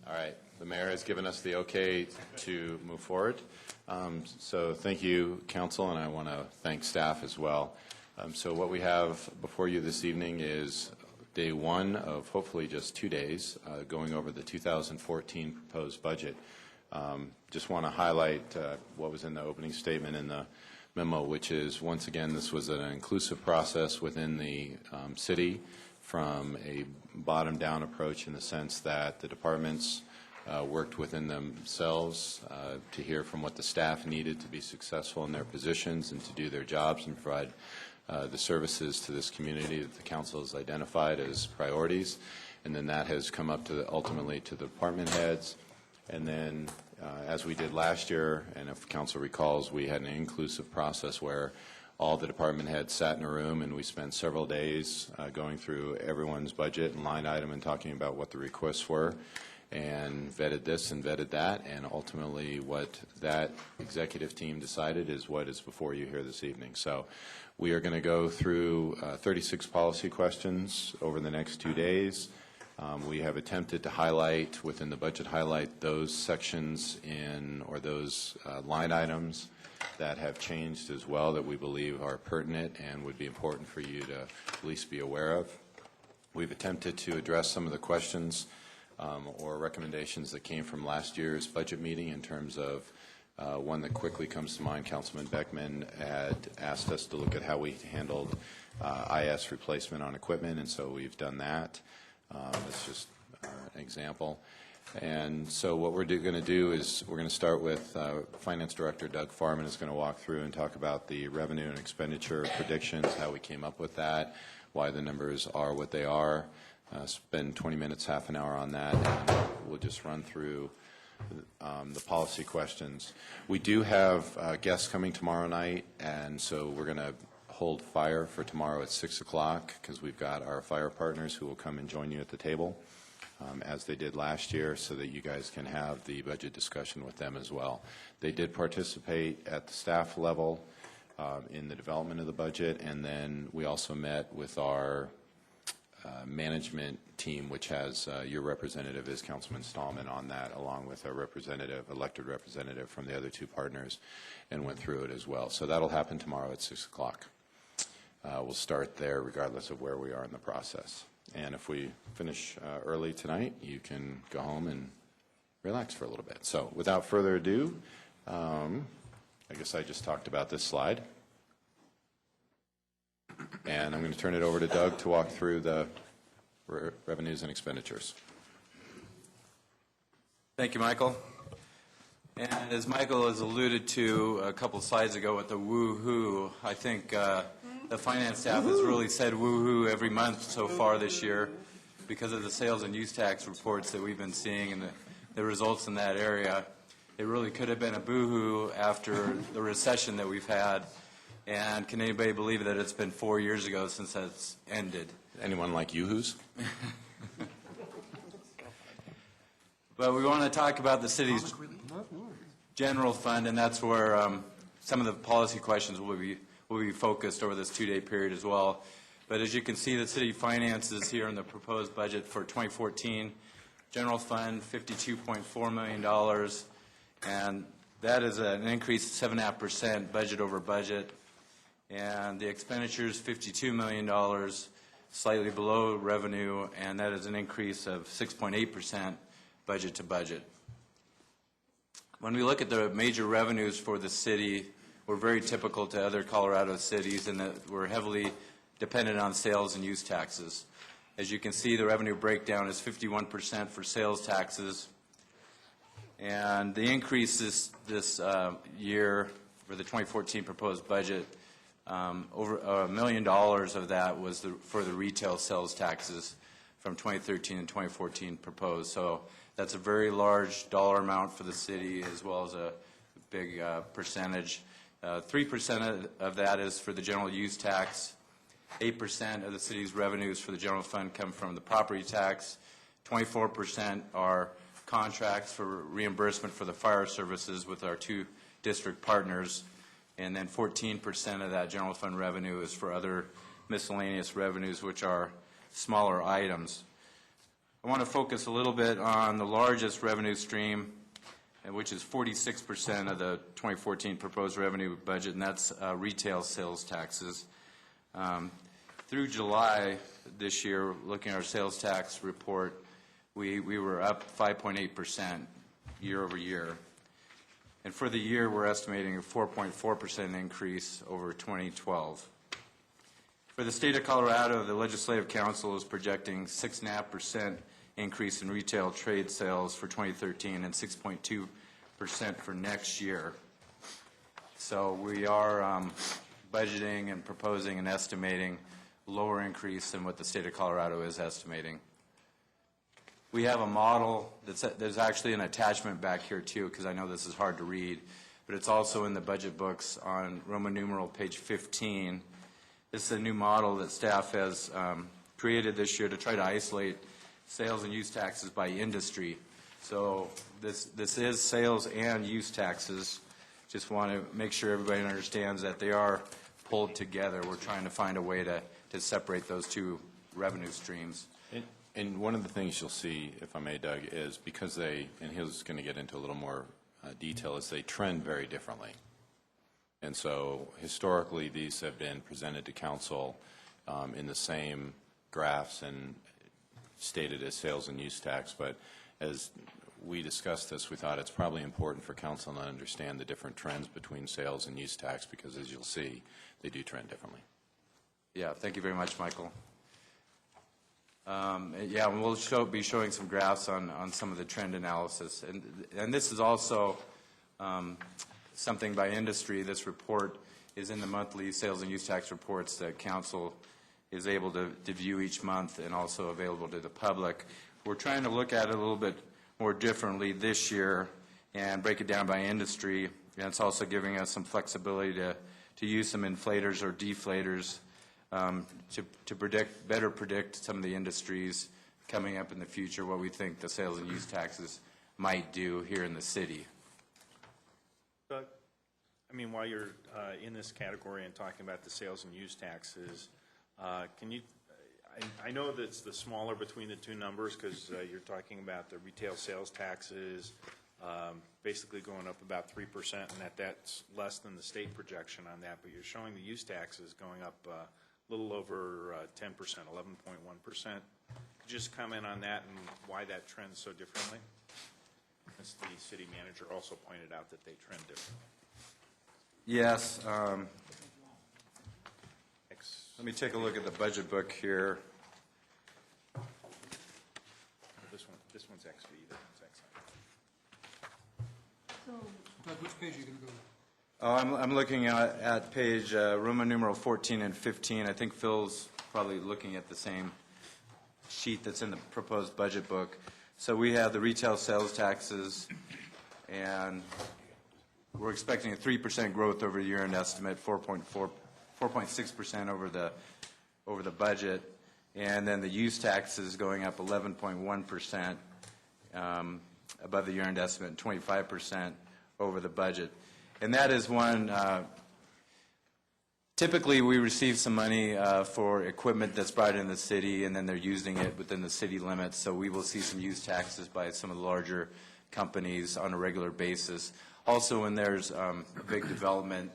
All right. The mayor has given us the okay to move forward. So thank you, council, and I want to thank staff as well. So what we have before you this evening is day one of hopefully just 2 days going over the 2014 proposed budget. Just want to highlight what was in the opening statement in the memo, which is, once again, this was an inclusive process within the city from a bottom-down approach in the sense that the departments worked within themselves to hear from what the staff needed to be successful in their positions and to do their jobs and provide the services to this community that the council has identified as priorities. And then that has come up to ultimately to the department heads. And then as we did last year, and if council recalls, we had an inclusive process where all the department heads sat in a room and we spent several days going through everyone's budget and line item and talking about what the requests were and vetted this and vetted that, and ultimately what that executive team decided is what is before you here this evening. So we are going to go through 36 policy questions over the next 2 days. We have attempted to highlight within the budget those sections in or those line items that have changed as well that we believe are pertinent and would be important for you to at least be aware of. We've attempted to address some of the questions or recommendations that came from last year's budget meeting in terms of one that quickly comes to mind. Councilman Beckman had asked us to look at how we handled IS replacement on equipment, and so we've done that. That's just an example. And so what we're going to do is we're going to start with Finance Director Doug Farman is going to walk through and talk about the revenue and expenditure predictions, how we came up with that, why the numbers are what they are. Spend 20 minutes, half an hour on that, and we'll just run through the policy questions. We do have guests coming tomorrow night, and so we're going to hold fire for tomorrow at 6 o'clock because we've got our fire partners who will come and join you at the table as they did last year so that you guys can have the budget discussion with them as well. They did participate at the staff level in the development of the budget, and then we also met with our management team, which has your representative is Councilman Stallman on that, along with our representative, elected representative from the other two partners, and went through it as well. So that'll happen tomorrow at 6 o'clock. We'll start there regardless of where we are in the process. And if we finish early tonight, you can go home and relax for a little bit. So without further ado, I guess I just talked about this slide. And I'm going to turn it over to Doug to walk through the revenues and expenditures. Thank you, Michael. And as Michael has alluded to a couple slides ago with the woo-hoo, I think the finance staff has really said woo-hoo every month so far this year because of the sales and use tax reports that we've been seeing and the results in that area. It really could have been a boo-hoo after the recession that we've had. And can anybody believe that it's been 4 years ago since that's ended? Anyone like yoo-hoos? But we want to talk about the city's general fund, and that's where some of the policy questions will be focused over this 2-day period as well. But as you can see, the city finances here in the proposed budget for 2014, general fund $52.4 million, and that is an increase of 7.5% budget over budget. And the expenditures, $52 million, slightly below revenue, and that is an increase of 6.8% budget to budget. When we look at the major revenues for the city, we're very typical to other Colorado cities in that we're heavily dependent on sales and use taxes. As you can see, the revenue breakdown is 51% for sales taxes, and the increase this year for the 2014 proposed budget, over $1 million of that was for the retail sales taxes from 2013 and 2014 proposed. So that's a very large dollar amount for the city as well as a big percentage. 3% of that is for the general use tax. 8% of the city's revenues for the general fund come from the property tax. 24% are contracts for reimbursement for the fire services with our two district partners. And then 14% of that general fund revenue is for other miscellaneous revenues, which are smaller items. I want to focus a little bit on the largest revenue stream, which is 46% of the 2014 proposed revenue budget, and that's retail sales taxes. Through July this year, looking at our sales tax report, we were up 5.8% year over year. And for the year, we're estimating a 4.4% increase over 2012. For the state of Colorado, the Legislative Council is projecting 6.5% increase in retail trade sales for 2013 and 6.2% for next year. So we are budgeting and proposing and estimating lower increase than what the state of Colorado is estimating. We have a model there's actually an attachment back here too, because I know this is hard to read, but it's also in the budget books on Roman numeral page 15. This is a new model that staff has created this year to try to isolate sales and use taxes by industry. So this is sales and use taxes. Just want to make sure everybody understands that they are pulled together. We're trying to find a way to separate those two revenue streams. And one of the things you'll see, if I may, Doug, is because they, and he's going to get into a little more detail, is they trend very differently. And so historically, these have been presented to council in the same graphs and stated as sales and use tax. But as we discussed this, we thought it's probably important for council to understand the different trends between sales and use tax, because as you'll see, they do trend differently. Yeah, thank you very much, Michael. Yeah, we'll be showing some graphs on some of the trend analysis. And this is also something by industry. This report is in the monthly sales and use tax reports that council is able to view each month and also available to the public. We're trying to look at it a little bit more differently this year and break it down by industry. And it's also giving us some flexibility to use some inflators or deflators to better predict some of the industries coming up in the future, what we think the sales and use taxes might do here in the city. Doug, I mean, while you're in this category and talking about the sales and use taxes, can you, I know that it's the smaller between the two numbers, because you're talking about the retail sales taxes basically going up about 3%, and that's less than the state projection on that, but you're showing the use taxes going up a little over 10%, 11.1%. Could you just comment on that and why that trends so differently? As the city manager also pointed out that they trend differently. Yes. Let me take a look at the budget book here. This one's XV, that one's XI. So, Doug, which page are you going to go to? Oh, I'm looking at page Roman numeral 14 and 15. I think Phil's probably looking at the same sheet that's in the proposed budget book. So we have the retail sales taxes, and we're expecting a 3% growth over year-end estimate, 4.6% over the budget, and then the use taxes going up 11.1% above the year-end estimate, 25% over the budget. And that is one, typically we receive some money for equipment that's brought in the city, and then they're using it within the city limits, so we will see some use taxes by some of the larger companies on a regular basis. Also, when there's a big development,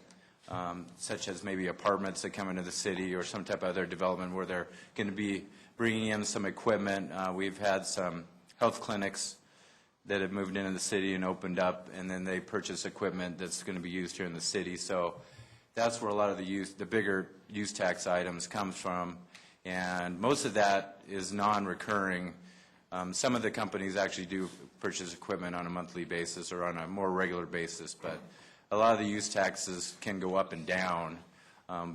such as maybe apartments that come into the city or some type of other development where they're going to be bringing in some equipment, we've had some health clinics that have moved into the city and opened up, and then they purchase equipment that's going to be used here in the city. So that's where a lot of the bigger use tax items comes from, and most of that is non-recurring. Some of the companies actually do purchase equipment on a monthly basis or on a more regular basis, but a lot of the use taxes can go up and down.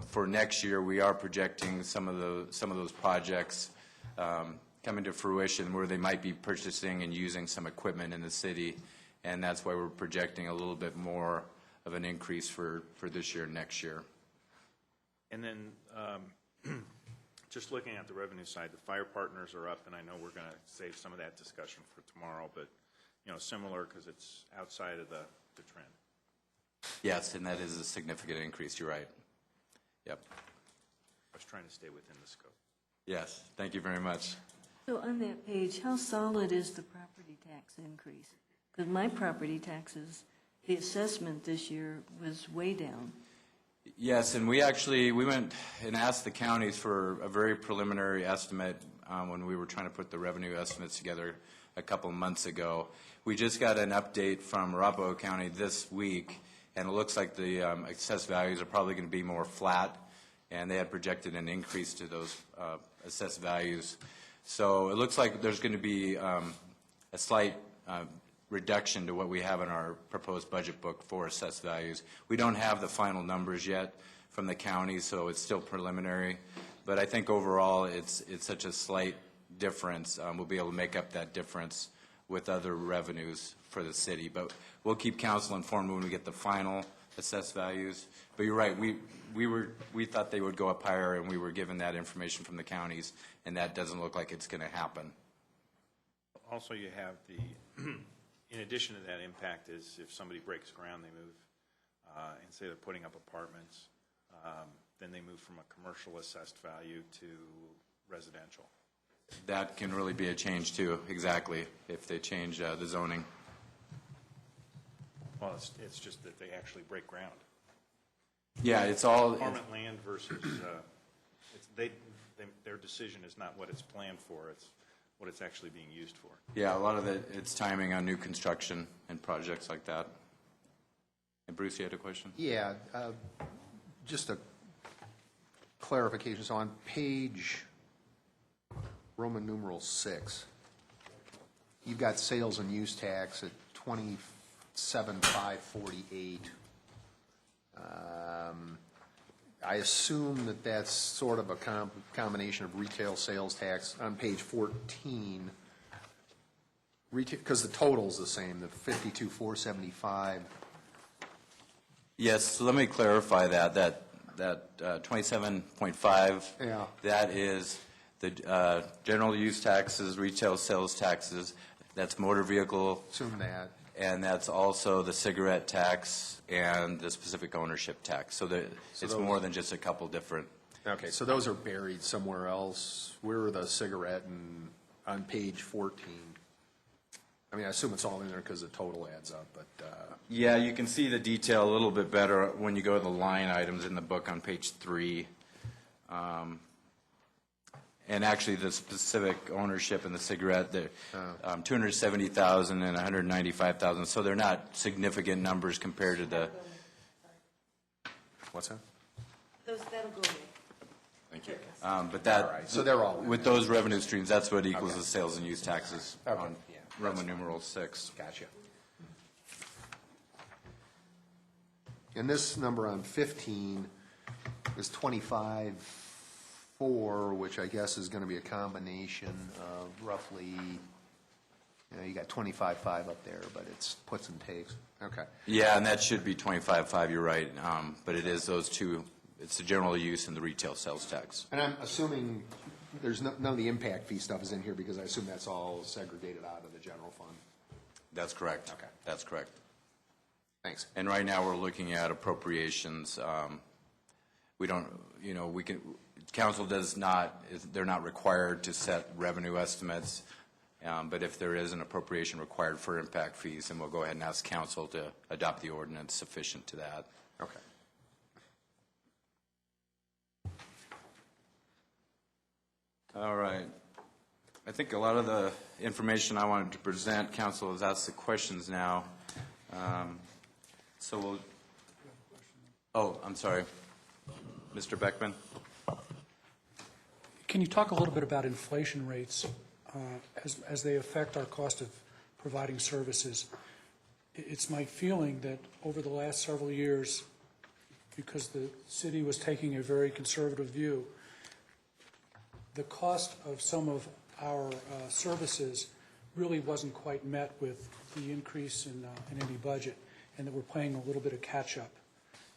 For next year, we are projecting some of those projects coming to fruition where they might be purchasing and using some equipment in the city, and that's why we're projecting a little bit more of an increase for this year and next year. And then just looking at the revenue side, the fire partners are up, and I know we're going to save some of that discussion for tomorrow, but similar because it's outside of the trend. Yes, and that is a significant increase. You're right. Yep. I was trying to stay within the scope. Yes, thank you very much. So on that page, how solid is the property tax increase? Because my property taxes, the assessment this year was way down. Yes, and we went and asked the counties for a very preliminary estimate when we were trying to put the revenue estimates together a couple of months ago. We just got an update from Arapahoe County this week, and it looks like the assessed values are probably going to be more flat, and they had projected an increase to those assessed values. So it looks like there's going to be a slight reduction to what we have in our proposed budget book for assessed values. We don't have the final numbers yet from the county, so it's still preliminary. But I think overall it's such a slight difference. We'll be able to make up that difference with other revenues for the city. But we'll keep council informed when we get the final assessed values. But you're right, we thought they would go up higher, and we were given that information from the counties, and that doesn't look like it's going to happen. Also, you have the, in addition to that impact is if somebody breaks ground, they move, and say they're putting up apartments, then they move from a commercial assessed value to residential. That can really be a change too, exactly, if they change the zoning. Well, it's just that they actually break ground. Yeah, it's all, Apartment land versus, their decision is not what it's planned for, it's what it's actually being used for. yeah, a lot of it's timing on new construction and projects like that. And Bruce, you had a question? Yeah, just a clarification. So on page Roman numeral 6, you've got sales and use tax at 27,548. I assume that that's sort of a combination of retail sales tax on page 14, because the total's the same, the 52,475. Yes, so let me clarify that 27.5, Yeah. that is the general use taxes, retail sales taxes, that's motor vehicle, Assume that. and that's also the cigarette tax and the specific ownership tax. So it's those- more than just a couple different. Okay, so those are buried somewhere else. Where are the cigarette and on page 14? I mean, I assume it's all in there because the total adds up, but, Yeah, you can see the detail a little bit better when you go to the line items in the book on page 3. And actually, the specific ownership in the cigarette, they're 270,000 and 195,000. So they're not significant numbers compared to the. what's that? That'll go away. Thank you. But that, All right, so they're all in with there. those revenue streams, that's what equals Okay. the sales and use taxes Okay, on yeah, Roman numeral 6. Gotcha. And this number on 15 is 25,400, which I guess is going to be a combination of roughly, you got 25,500 up there, but it's puts and takes. Okay. Yeah, and that should be 25.5, you're right. But it is those two, it's the general use and the retail sales tax. And I'm assuming there's none of the impact fee stuff is in here because I assume that's all segregated out of the general fund. That's correct. Okay. That's correct. Thanks. And right now, we're looking at appropriations. We don't, council does not, they're not required to set revenue estimates, but if there is an appropriation required for impact fees, then we'll go ahead and ask council to adopt the ordinance sufficient to that. Okay. All right. I think a lot of the information I wanted to present, council has asked the questions now. So we'll, I'm sorry. Mr. Beckman? Can you talk a little bit about inflation rates as they affect our cost of providing services? It's my feeling that over the last several years, because the city was taking a very conservative view, the cost of some of our services really wasn't quite met with the increase in any budget, and that we're playing a little bit of catch-up.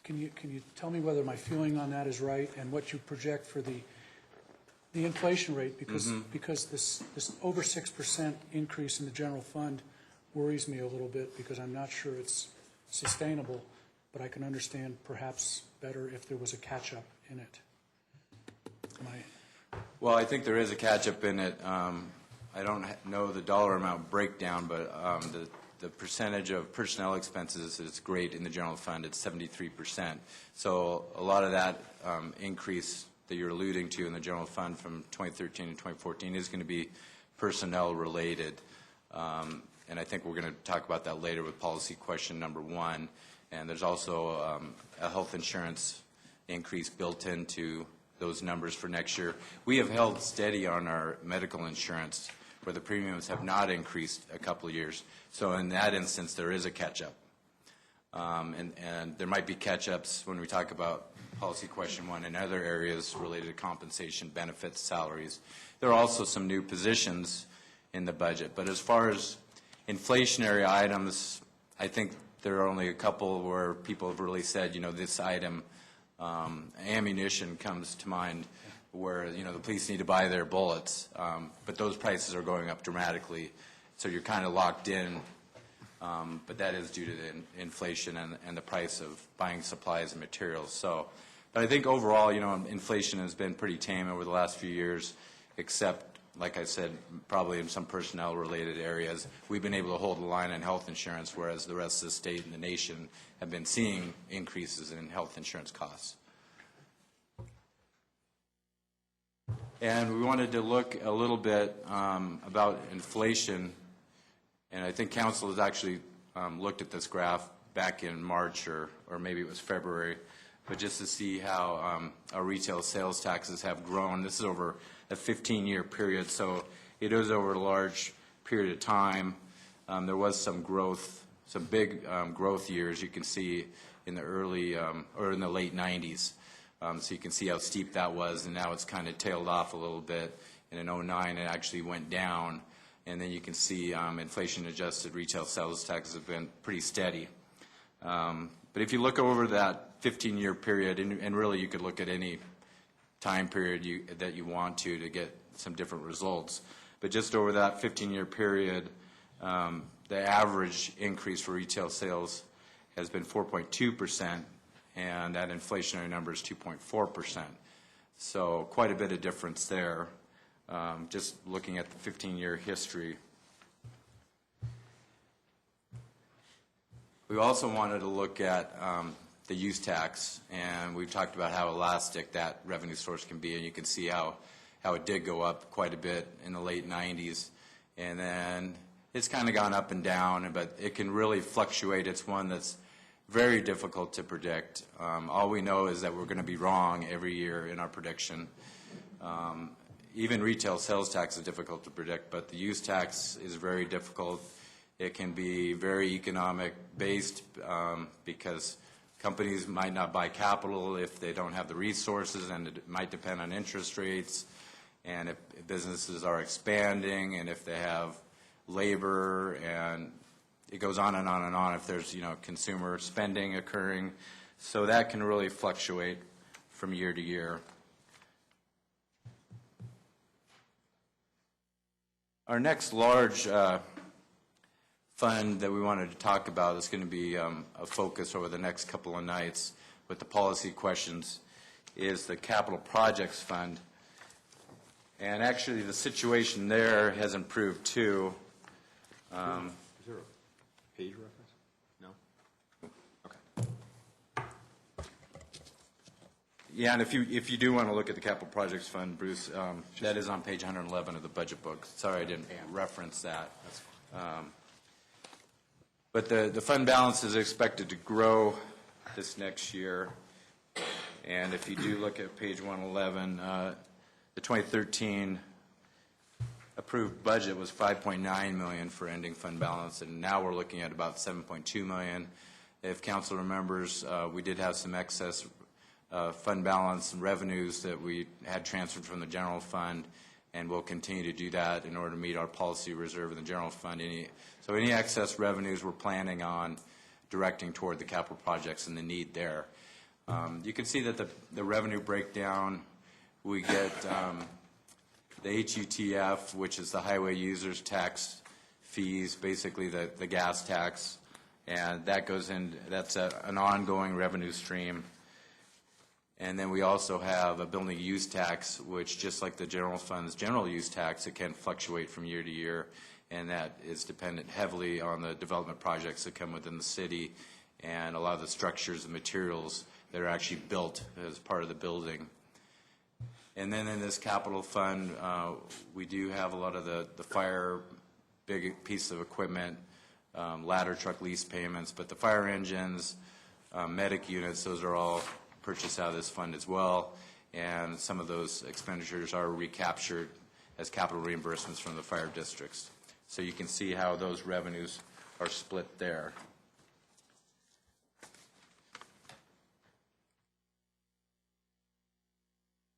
Can you tell me whether my feeling on that is right, and what you project for the inflation rate? Because this over 6% increase in the general fund worries me a little bit, because I'm not sure it's sustainable, but I can understand perhaps better if there was a catch-up in it. Well, I think there is a catch-up in it. I don't know the dollar amount breakdown, but the percentage of personnel expenses is great in the general fund. It's 73%. So a lot of that increase that you're alluding to in the general fund from 2013 to 2014 is going to be personnel related. And I think we're going to talk about that later with policy question number 1. And there's also a health insurance increase built into those numbers for next year. We have held steady on our medical insurance where the premiums have not increased a couple of years. So in that instance, there is a catch-up. And there might be catch-ups when we talk about policy question 1 in other areas related to compensation, benefits, salaries. There are also some new positions in the budget. But as far as inflationary items, I think there are only a couple where people have really said, you know, this item, ammunition comes to mind, where, you know, the police need to buy their bullets, but those prices are going up dramatically, so you're kind of locked in, but that is due to the inflation and the price of buying supplies and materials. So, but I think overall, you know, inflation has been pretty tame over the last few years, except, like I said, probably in some personnel-related areas. We've been able to hold the line on health insurance, whereas the rest of the state and the nation have been seeing increases in health insurance costs. And we wanted to look a little bit about inflation, and I think Council has actually looked at this graph back in March or maybe it was February, but just to see how our retail sales taxes have grown. This is over a 15-year period, so it is over a large period of time. There was some growth, some big growth years you can see in the early or in the late 90s. So you can see how steep that was, and now it's kind of tailed off a little bit. And in 2009, it actually went down. And then you can see inflation-adjusted retail sales taxes have been pretty steady. But if you look over that 15-year period, and really you could look at any time period that you want to get some different results. But just over that 15-year period, the average increase for retail sales has been 4.2%. And that inflationary number is 2.4%. So quite a bit of difference there, just looking at the 15-year history. We also wanted to look at the use tax, and we've talked about how elastic that revenue source can be, and you can see how it did go up quite a bit in the late 90s. And then it's kind of gone up and down, but it can really fluctuate. It's one that's very difficult to predict. All we know is that we're going to be wrong every year in our prediction. Even retail sales tax is difficult to predict, but the use tax is very difficult. It can be very economic based because companies might not buy capital if they don't have the resources, and it might depend on interest rates, and if businesses are expanding, and if they have labor, and it goes on and on and on if there's, you know, consumer spending occurring. So that can really fluctuate from year to year. Our next large fund that we wanted to talk about is going to be a focus over the next couple of nights with the policy questions is the Capital Projects Fund. And actually the situation there has improved too. Is there a page reference? No? Okay. Yeah, and if you do want to look at the Capital Projects Fund, Bruce, that is on page 111 of the budget book. Sorry I didn't reference that. But the fund balance is expected to grow this next year. And if you do look at page 111, the 2013 approved budget was $5.9 million for ending fund balance, and now we're looking at about $7.2 million. If council remembers, we did have some excess fund balance and revenues that we had transferred from the general fund, and we'll continue to do that in order to meet our policy reserve in the general fund. So any excess revenues we're planning on directing toward the capital projects and the need there. You can see that the revenue breakdown, we get the HUTF, which is the highway users tax fees, basically the gas tax, and that goes in, that's an ongoing revenue stream. And then we also have a building use tax, which just like the general fund's general use tax, it can fluctuate from year to year, and that is dependent heavily on the development projects that come within the city and a lot of the structures and materials that are actually built as part of the building. And then in this capital fund, we do have a lot of the fire, big piece of equipment, ladder truck lease payments, but the fire engines, medic units, those are all purchased out of this fund as well, and some of those expenditures are recaptured as capital reimbursements from the fire districts. So you can see how those revenues are split there.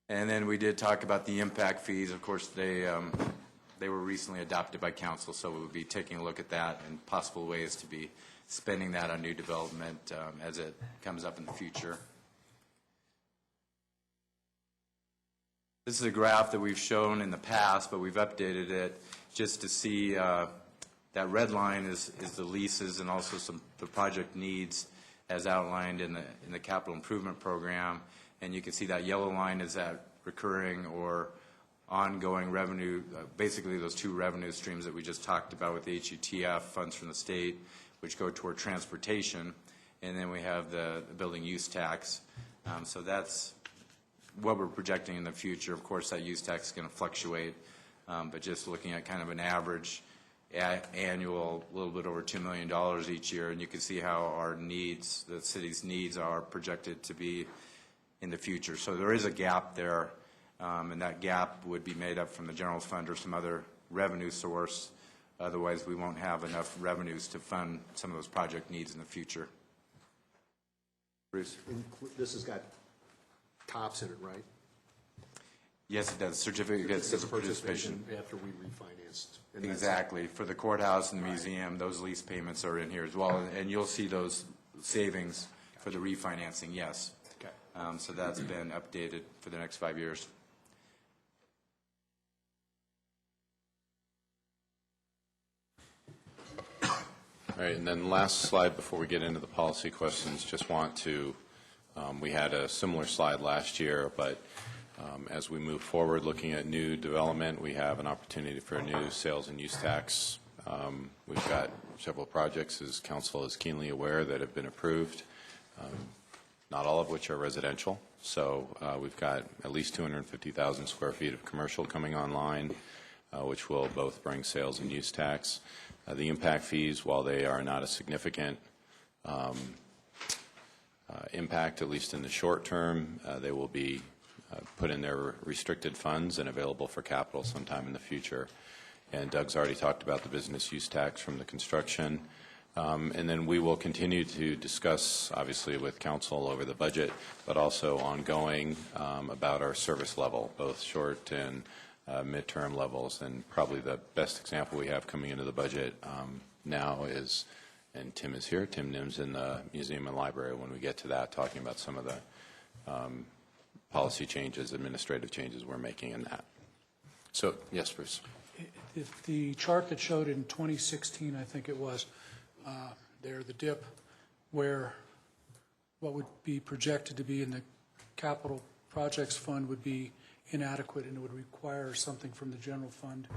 And then we did talk about the impact fees. Of course, they were recently adopted by council, so we'll be taking a look at that and possible ways to be spending that on new development as it comes up in the future. This is a graph that we've shown in the past, but we've updated it just to see that red line is the leases and also the project needs as outlined in the capital improvement program. And you can see that yellow line is that recurring or ongoing revenue, basically those two revenue streams that we just talked about with the HUTF, funds from the state, which go toward transportation. And then we have the building use tax. So that's what we're projecting in the future. Of course, that use tax is going to fluctuate, but just looking at kind of an average annual, a little bit over $2 million each year, and you can see how our needs, the city's needs, are projected to be in the future. So there is a gap there, and that gap would be made up from the general fund or some other revenue source. Otherwise, we won't have enough revenues to fund some of those project needs in the future. Bruce? This has got tops in it, right? Yes, it does. Certificates of participation. After we refinanced. And Exactly. For the courthouse and the museum, those lease payments are in here as well, and you'll see those savings for the refinancing, yes. Okay. So that's been updated for the next 5 years. All right, and then last slide before we get into the policy questions, just want to, we had a similar slide last year, but as we move forward looking at new development, we have an opportunity for a new sales and use tax. We've got several projects, as council is keenly aware, that have been approved, not all of which are residential. So we've got at least 250,000 square feet of commercial coming online, which will both bring sales and use tax. The impact fees, while they are not a significant impact, at least in the short term, they will be put in their restricted funds and available for capital sometime in the future. And Doug's already talked about the business use tax from the construction. And then we will continue to discuss, obviously, with council over the budget, but also ongoing about our service level, both short and midterm levels. And probably the best example we have coming into the budget now is, and Tim is here, Tim Nim's in the museum and library when we get to that, talking about some of the policy changes, administrative changes we're making in that. So, yes, Bruce. If the chart that showed in 2016, I think it was, there, the dip, where what would be projected to be in the capital projects fund would be inadequate and it would require something from the general fund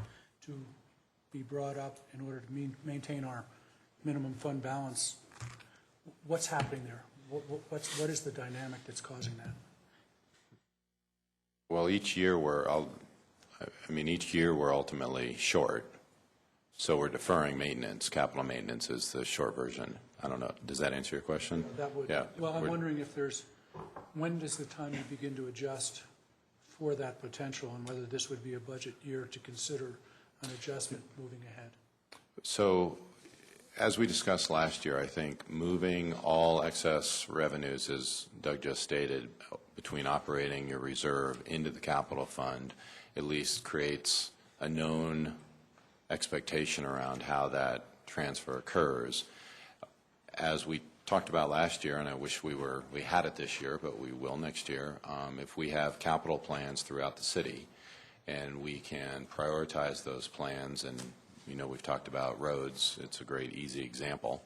to be brought up in order to maintain our minimum fund balance. What's happening there? What is the dynamic that's causing that? Well, each year we're ultimately short. So we're deferring maintenance. Capital maintenance is the short version. I don't know. Does that answer your question? That would. Yeah. Well, I'm wondering if when does the timing begin to adjust for that potential and whether this would be a budget year to consider an adjustment moving ahead? So as we discussed last year, I think moving all excess revenues, as Doug just stated, between operating your reserve into the capital fund at least creates a known expectation around how that transfer occurs. As we talked about last year, and I wish we had it this year, but we will next year, if we have capital plans throughout the city and we can prioritize those plans, and we've talked about roads, it's a great easy example,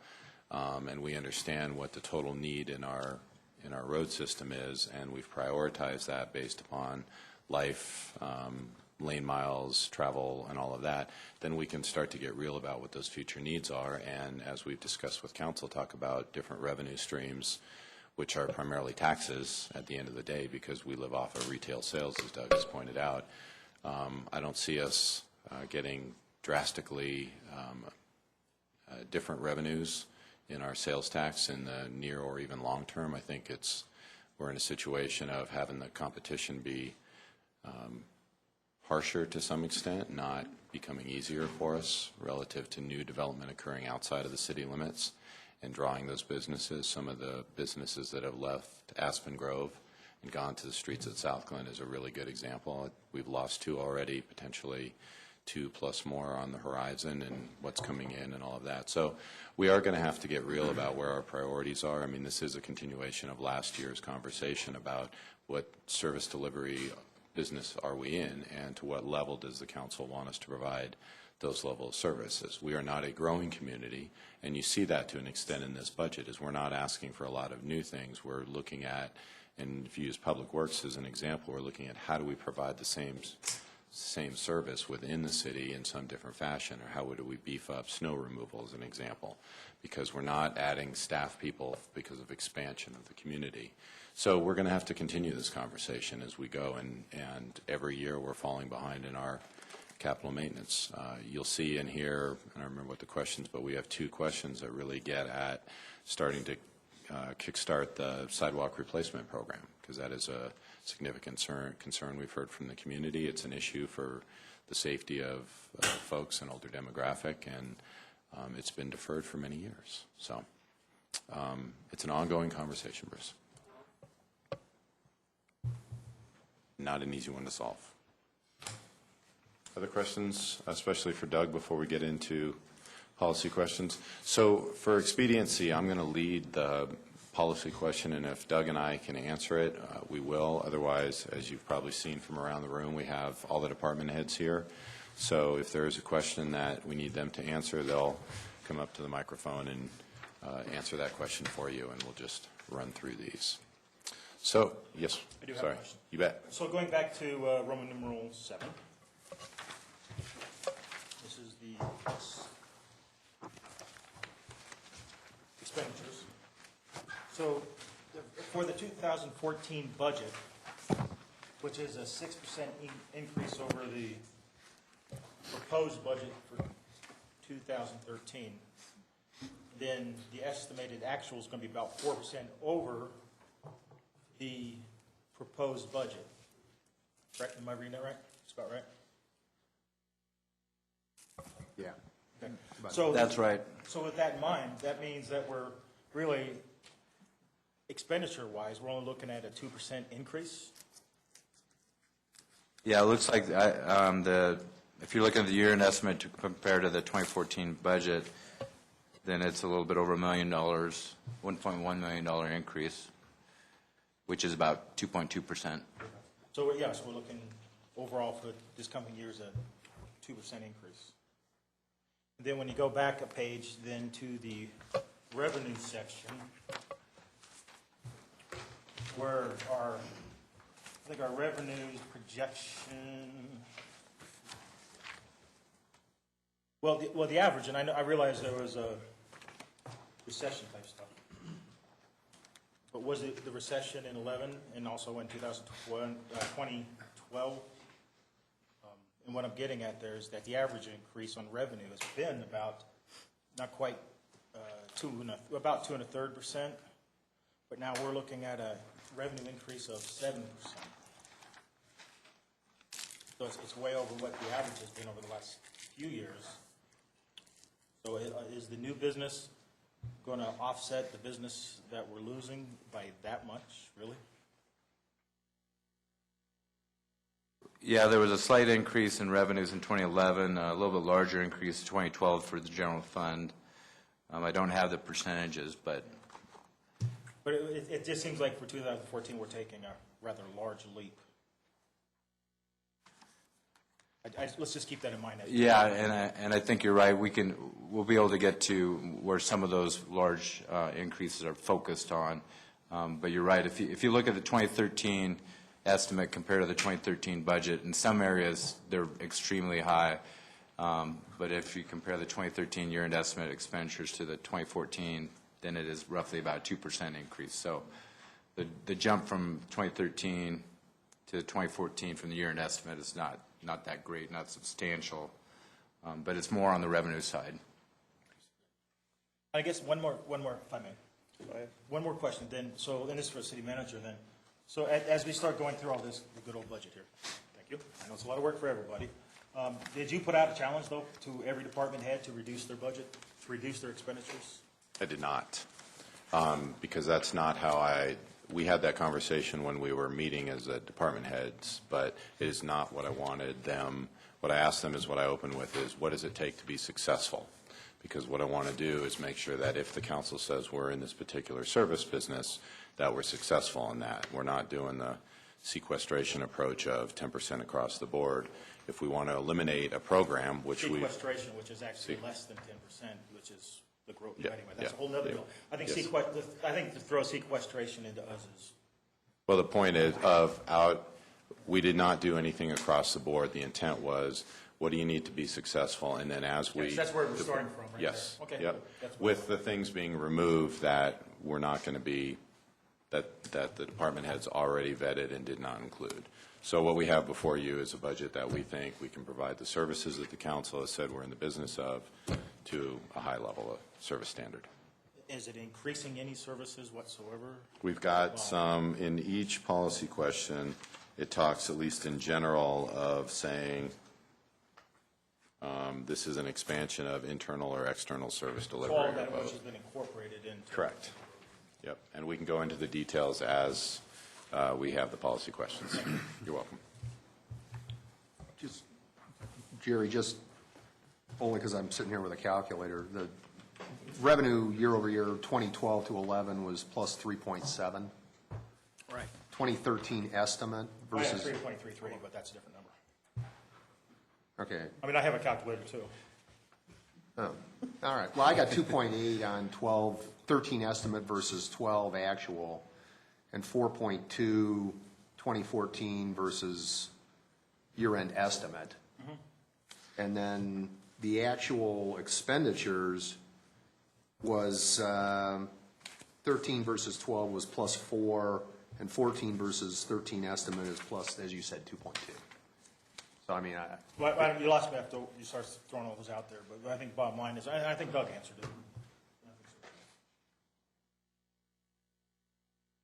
and we understand what the total need in our in our road system is, and we've prioritized that based upon life, lane miles, travel, and all of that, then we can start to get real about what those future needs are, and as we've discussed with council, talk about different revenue streams, which are primarily taxes at the end of the day, because we live off of retail sales, as Doug has pointed out. I don't see us getting drastically different revenues in our sales tax in the near or even long term. I think we're in a situation of having the competition be harsher to some extent, not becoming easier for us relative to new development occurring outside of the city limits and drawing those businesses. Some of the businesses that have left Aspen Grove and gone to the streets at South Glen is a really good example. We've lost 2 already, potentially 2 plus more on the horizon, and what's coming in and all of that. So we are going to have to get real about where our priorities are. I mean, this is a continuation of last year's conversation about what service delivery business are we in, and to what level does the council want us to provide those level of services. We are not a growing community, and you see that to an extent in this budget, is we're not asking for a lot of new things. We're looking at, and if you use Public Works as an example, we're looking at how do we provide the same service within the city in some different fashion, or how would we beef up snow removal as an example, because we're not adding staff people because of expansion of the community. So we're going to have to continue this conversation as we go, and every year we're falling behind in our capital maintenance. You'll see in here, and I don't remember what the questions, but we have 2 questions that really get at starting to kickstart the sidewalk replacement program, because that is a significant concern we've heard from the community. It's an issue for the safety of folks and older demographic, and it's been deferred for many years. So it's an ongoing conversation, Bruce. Not an easy one to solve. Other questions, especially for Doug, before we get into policy questions? So for expediency, I'm going to lead the policy question, and if Doug and I can answer it, we will. Otherwise, as you've probably seen from around the room, we have all the department heads here. So if there is a question that we need them to answer, they'll come up to the microphone and answer that question for you, and we'll just run through these. So, yes. I do have sorry. a question. You bet. So going back to Roman numeral 7, this is the expenditures. So for the 2014 budget, which is a 6% increase over the proposed budget for 2013, then the estimated actual is going to be about 4% over the proposed budget. Right? Am I reading that right? That's about right. Yeah. Okay. So That's right. So with that in mind, that means that we're really, expenditure-wise, we're only looking at a 2% increase. Yeah, it looks like if you're looking at the year-end estimate to compare to the 2014 budget, then it's a little bit over $1 million, $1.1 million increase, which is about 2.2%. So yes, we're looking overall for this coming year is a 2% increase. And then when you go back a page then to the revenue section, where I think our revenues projection, well, the average, and I realize there was a recession type stuff. But was it the recession in 11 and also in 2012? And what I'm getting at there is that the average increase on revenue has been about, not quite about 2.33%, but now we're looking at a revenue increase of 7%. So it's way over what the average has been over the last few years. So is the new business going to offset the business that we're losing by that much, really? Yeah, there was a slight increase in revenues in 2011, a little bit larger increase in 2012 for the general fund. I don't have the percentages, but... But it just seems like for 2014 we're taking a rather large leap. Let's just keep that in mind. Yeah, and I think you're right. We'll be able to get to where some of those large increases are focused on But you're right, if you look at the 2013 estimate compared to the 2013 budget, in some areas, they're extremely high. But if you compare the 2013 year-end estimate expenditures to the 2014, then it is roughly about a 2% increase. So the jump from 2013 to 2014 from the year-end estimate is not that great, not substantial, but it's more on the revenue side. I guess one more, if I may. One more question then. So, and this is for the city manager then. So as we start going through all this, the good old budget here, thank you. I know it's a lot of work for everybody. Did you put out a challenge though to every department head to reduce their budget, to reduce their expenditures? I did not, because that's not how we had that conversation when we were meeting as department heads, but it is not what I wanted them. What I asked them is what I opened with is, what does it take to be successful? Because what I want to do is make sure that if the council says we're in this particular service business, that we're successful in that. We're not doing the sequestration approach of 10% across the board. If we want to eliminate a program, which Sequestration, which is actually less than 10%, which is the growth. Yeah, Anyway, that's yeah, a whole nother yeah. deal. I think Yes. I think to throw sequestration into us is. Well, the point is we did not do anything across the board. The intent was, what do you need to be successful? And then as we... Yes, that's where we're starting from, right Yes. there. Okay. Yep. That's With the things being removed that we're not going to be, that the department heads already vetted and did not include. So what we have before you is a budget that we think we can provide the services that the council has said we're in the business of to a high level of service standard. Is it increasing any services whatsoever? We've got some, in each policy question, it talks, at least in general, of saying this is an expansion of internal or external service delivery. All or of that which both. has been incorporated into. Correct. Yep. And we can go into the details as we have the policy questions. You're welcome. Just, Jerry, just only because I'm sitting here with a calculator, the revenue year over year, 2012 to 11 was plus 3.7. Right. 2013 estimate I have versus, 3.33, but that's a different number. okay. I mean, I have a calculator too. Oh, all right. Well, I got 2.8 on 13 estimate versus 12 actual, and 4.2 2014 versus year-end estimate. And then the actual expenditures was 13 versus 12 was plus 4, and 14 versus 13 estimate is plus, as you said, 2.2. So, I mean, Well, you lost me after you started throwing all those out there, but I think bottom line is, I think Doug answered it.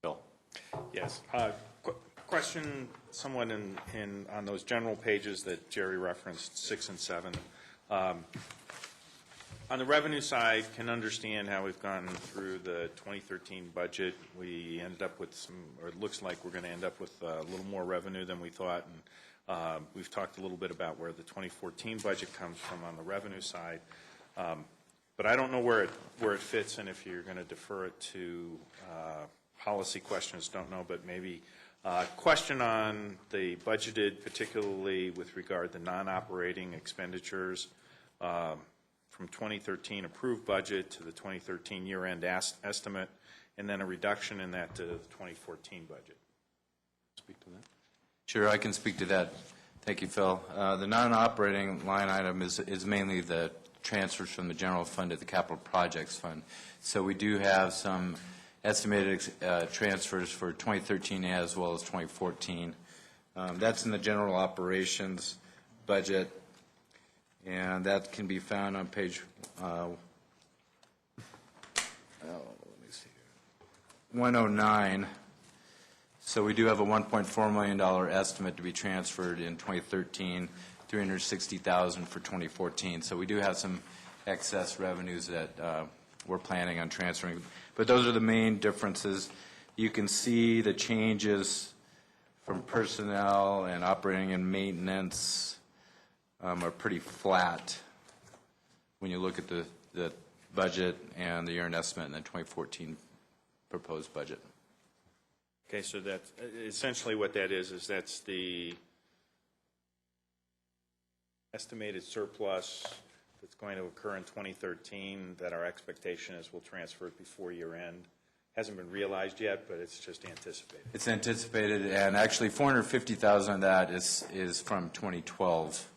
Bill? Yes. Question somewhat on those general pages that Jerry referenced, 6 and 7. On the revenue side, can understand how we've gone through the 2013 budget. We ended up with some, or it looks like we're going to end up with a little more revenue than we thought. And we've talked a little bit about where the 2014 budget comes from on the revenue side. But I don't know where it fits, and if you're going to defer it to policy questions, don't know, but maybe question on the budgeted, particularly with regard to non-operating expenditures from 2013 approved budget to the 2013 year-end estimate, and then a reduction in that to the 2014 budget. Speak to that. Sure, I can speak to that. Thank you, Phil. The non-operating line item is mainly the transfers from the general fund to the capital projects fund. So we do have some estimated transfers for 2013 as well as 2014. That's in the general operations budget, and that can be found on page 109. So we do have a $1.4 million estimate to be transferred in 2013, $360,000 for 2014. So we do have some excess revenues that we're planning on transferring. But those are the main differences. You can see the changes from personnel and operating and maintenance are pretty flat when you look at the budget and the year-end estimate and the 2014 proposed budget. Okay, so that's essentially what that is that's the estimated surplus that's going to occur in 2013 that our expectation is we'll transfer it before year end. hasn't been realized yet, but it's just anticipated. It's anticipated, and actually 450,000 of that is from 2012.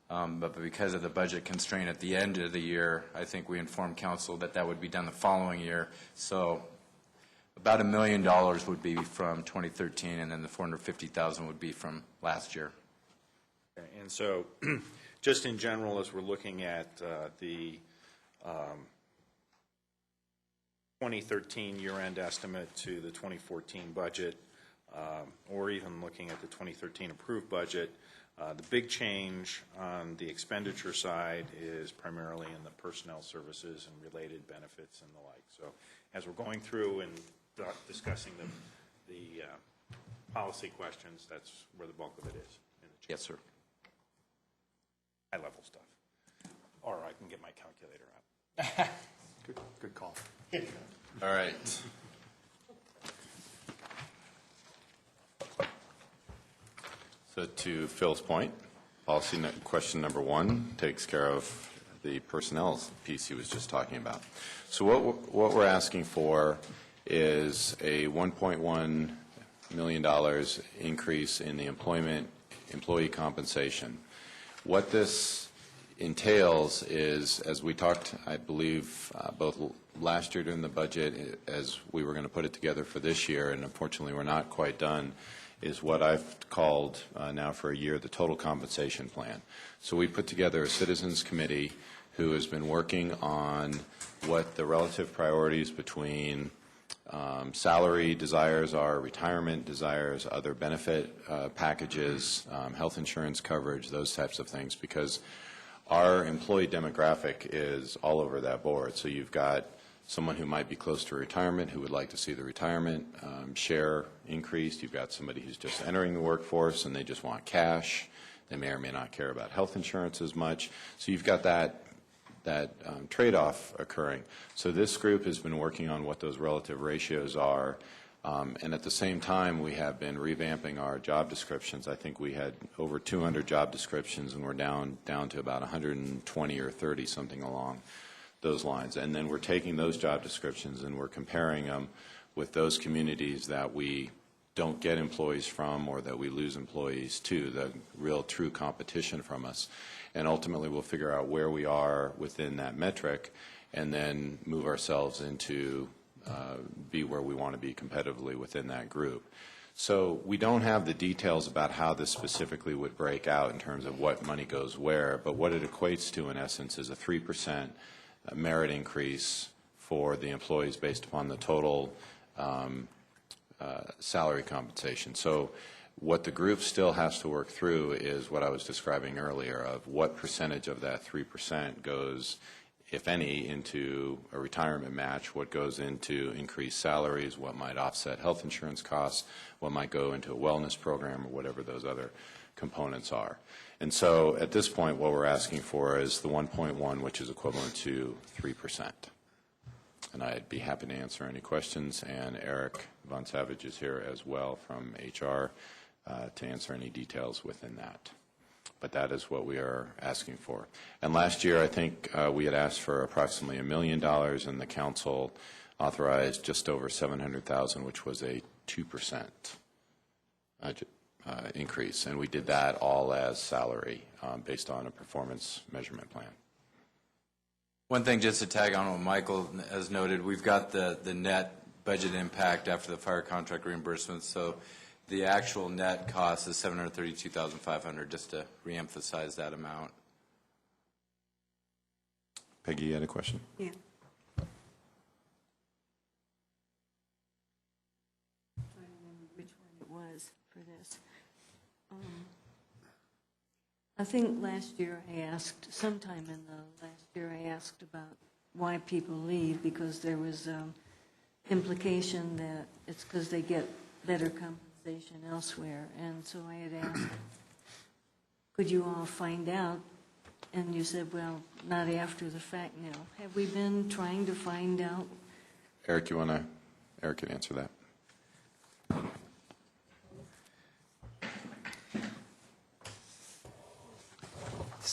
But because of the budget constraint at the end of the year, I think we informed council that that would be done the following year. So about $1 million would be from 2013, and then the 450,000 would be from last year. And so, just in general, as we're looking at the 2013 year-end estimate to the 2014 budget, or even looking at the 2013 approved budget, the big change on the expenditure side is primarily in the personnel services and related benefits and the like. So as we're going through and discussing the policy questions, that's where the bulk of it is. Yes, sir. High-level stuff. Or I can get my calculator out. Good call. All right. So to Phil's point, policy question number 1 takes care of the personnel piece he was just talking about. So what we're asking for is a $1.1 million increase in the employee compensation. What this entails is, as we talked, I believe, both last year during the budget, as we were going to put it together for this year, and unfortunately we're not quite done, is what I've called now for a year the total compensation plan. So we put together a citizens committee who has been working on what the relative priorities between salary desires are, retirement desires, other benefit packages, health insurance coverage, those types of things, because our employee demographic is all over that board. So you've got someone who might be close to retirement who would like to see the retirement share increased. You've got somebody who's just entering the workforce and they just want cash. They may or may not care about health insurance as much. So you've got that trade-off occurring. So this group has been working on what those relative ratios are. And at the same time, we have been revamping our job descriptions. I think we had over 200 job descriptions, and we're down to about 120 or 30, something along those lines. And then we're taking those job descriptions and we're comparing them with those communities that we don't get employees from or that we lose employees to, the real true competition from us. And ultimately, we'll figure out where we are within that metric and then move ourselves into be where we want to be competitively within that group. So we don't have the details about how this specifically would break out in terms of what money goes where, but what it equates to in essence is a 3% merit increase for the employees based upon the total salary compensation. So what the group still has to work through is what I was describing earlier of what percentage of that 3% goes, if any, into a retirement match, what goes into increased salaries, what might offset health insurance costs, what might go into a wellness program, or whatever those other components are. And so at this point, what we're asking for is the 1.1, which is equivalent to 3%. And I'd be happy to answer any questions, and Eric Von Savage is here as well from HR to answer any details within that. But that is what we are asking for. And last year, I think we had asked for approximately $1 million, and the council authorized just over $700,000, which was a 2% increase. And we did that all as salary based on a performance measurement plan. One thing just to tag on what Michael has noted, we've got the net budget impact after the fire contract reimbursements. So the actual net cost is $732,500, just to reemphasize that amount. Peggy, you had a question? Yeah. I don't remember which one it was for this. I think last year I asked, sometime in the last year I asked about why people leave, because there was implication that it's because they get better compensation elsewhere. And so I had asked, could you all find out? And you said, well, not after the fact now. Have we been trying to find out? Eric, Eric can answer that.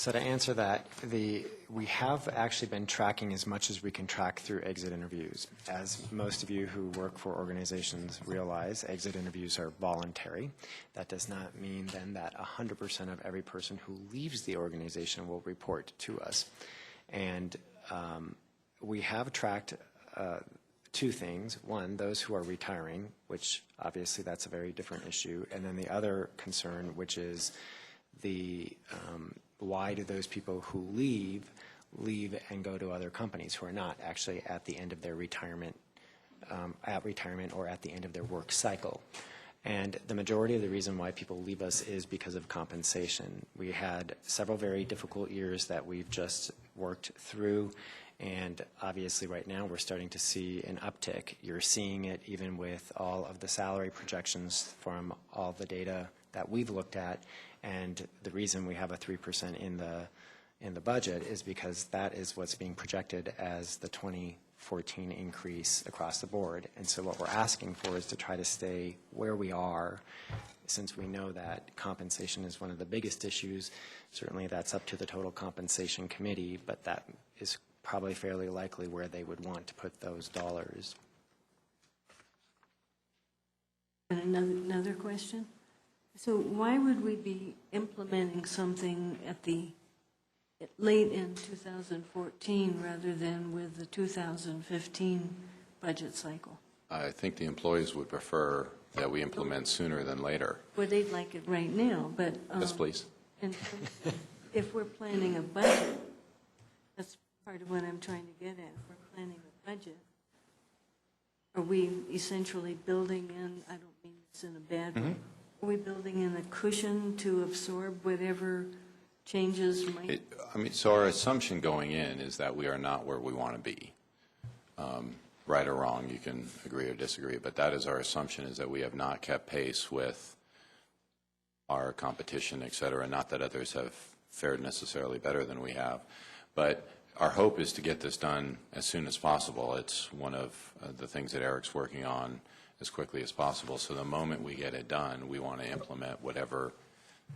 So to answer that, we have actually been tracking as much as we can track through exit interviews. As most of you who work for organizations realize, exit interviews are voluntary. That does not mean then that 100% of every person who leaves the organization will report to us. And we have tracked two things. One, those who are retiring, which obviously that's a very different issue. And then the other concern, which is why do those people who leave and go to other companies who are not actually at the end of their retirement, or at the end of their work cycle. And the majority of the reason why people leave us is because of compensation. We had several very difficult years that we've just worked through, and obviously right now we're starting to see an uptick. You're seeing it even with all of the salary projections from all the data that we've looked at. And the reason we have a 3% in the budget is because that is what's being projected as the 2014 increase across the board. And so what we're asking for is to try to stay where we are, since we know that compensation is one of the biggest issues. Certainly that's up to the total compensation committee, but that is probably fairly likely where they would want to put those dollars. And another question? So why would we be implementing something late in 2014 rather than with the 2015 budget cycle? I think the employees would prefer that we implement sooner than later. Well, they'd like it right now, but... Yes, please. If we're planning a budget, that's part of what I'm trying to get at. If we're planning a budget, are we essentially building in, I don't mean this in a bad way, are we building in a cushion to absorb whatever changes might? So our assumption going in is that we are not where we want to be. Right or wrong, you can agree or disagree, but that is our assumption, is that we have not kept pace with our competition, et cetera. Not that others have fared necessarily better than we have, but our hope is to get this done as soon as possible. It's one of the things that Eric's working on as quickly as possible. So the moment we get it done, we want to implement whatever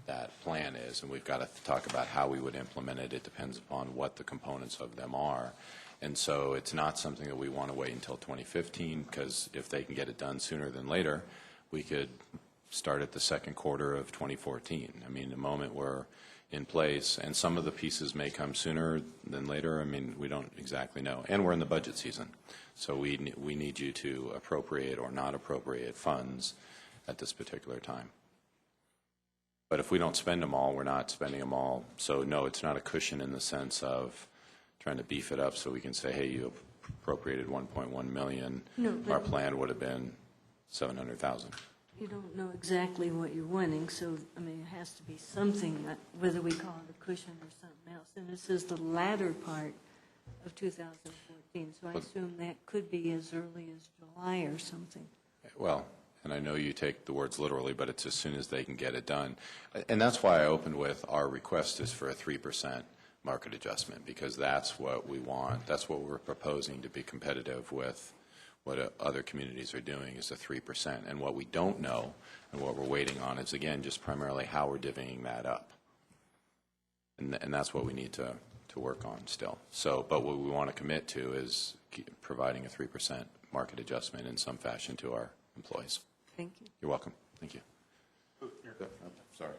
that plan is, and we've got to talk about how we would implement it. It depends upon what the components of them are. And so it's not something that we want to wait until 2015, because if they can get it done sooner than later, we could start at the second quarter of 2014. I mean, the moment we're in place, and some of the pieces may come sooner than later. I mean, we don't exactly know. And we're in the budget season. So we need you to appropriate or not appropriate funds at this particular time. But if we don't spend them all, we're not spending them all. So no, it's not a cushion in the sense of trying to beef it up so we can say, hey, you appropriated $1.1 million. No, our plan would have been $700,000. You don't know exactly what you're wanting, so, I mean, it has to be something, whether we call it a cushion or something else. And this is the latter part of 2014, so I assume that could be as early as July or something. Well, and I know you take the words literally, but it's as soon as they can get it done. And that's why I opened with our request is for a 3% market adjustment, because that's what we want. That's what we're proposing to be competitive with what other communities are doing, is a 3%. And what we don't know and what we're waiting on is, again, just primarily how we're divvying that up. And that's what we need to work on still. So, but what we want to commit to is providing a 3% market adjustment in some fashion to our employees. Thank you. You're welcome. Thank you. Sorry.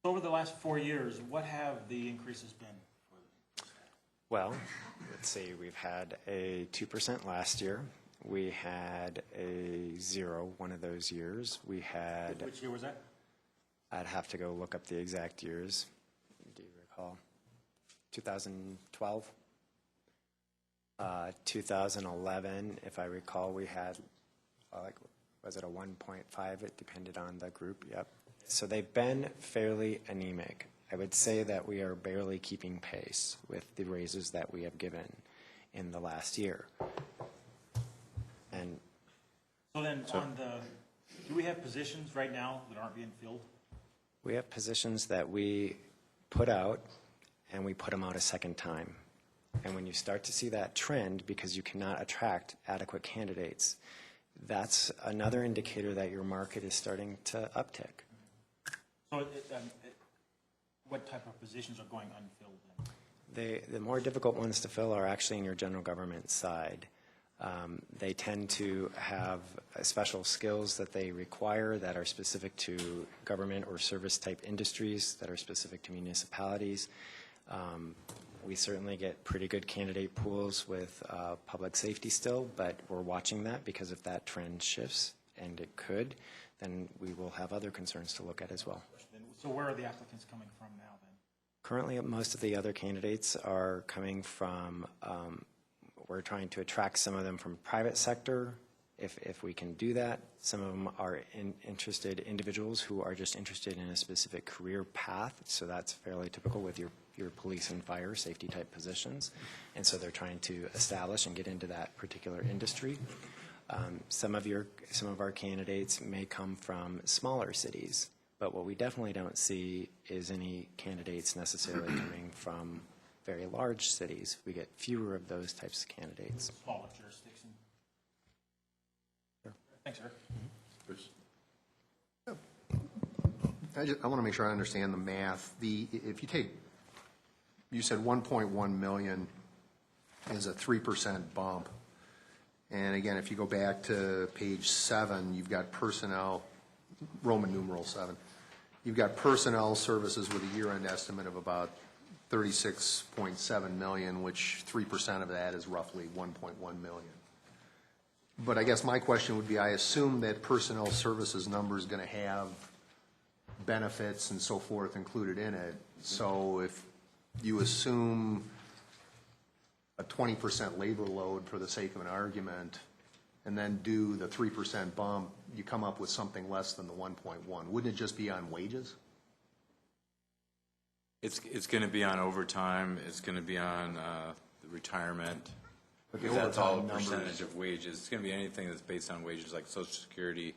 Over the last 4 years, what have the increases been? Well, let's see, we've had a 2% last year. We had a 0 one of those years. We had... Which year was that? I'd have to go look up the exact years. Do you recall? 2012? 2011, if I recall, we had, was it a 1.5? It depended on the group, yep. So they've been fairly anemic. I would say that we are barely keeping pace with the raises that we have given in the last year. And so then, do we have positions right now that aren't being filled? we have positions that we put out, and we put them out a second time. And when you start to see that trend, because you cannot attract adequate candidates, that's another indicator that your market is starting to uptick. So what type of positions are going unfilled then? The more difficult ones to fill are actually in your general government side. They tend to have special skills that they require that are specific to government or service type industries that are specific to municipalities. We certainly get pretty good candidate pools with public safety still, but we're watching that because if that trend shifts, and it could, then we will have other concerns to look at as well. So where are the applicants coming from now then? Currently, most of the other candidates are coming from, we're trying to attract some of them from private sector, if we can do that. Some of them are interested individuals who are just interested in a specific career path, so that's fairly typical with your police and fire safety type positions. And so they're trying to establish and get into that particular industry. Some of our candidates may come from smaller cities, but what we definitely don't see is any candidates necessarily coming from very large cities. We get fewer of those types of candidates. Smaller jurisdiction. Sure. Thanks, Eric. Bruce? I want to make sure I understand the math. If you take, you said 1.1 million is a 3% bump. And again, if you go back to page 7, you've got personnel, Roman numeral 7. You've got personnel services with a year-end estimate of about 36.7 million, which 3% of that is roughly 1.1 million. But I guess my question would be, I assume that personnel services number is going to have benefits and so forth included in it. So if you assume a 20% labor load for the sake of an argument, and then do the 3% bump, you come up with something less than the 1.1. Wouldn't it just be on wages? It's going to be on overtime, it's going to be on the retirement. But the Because that's all a overtime numbers- percentage of wages. It's going to be anything that's based on wages, like Social Security.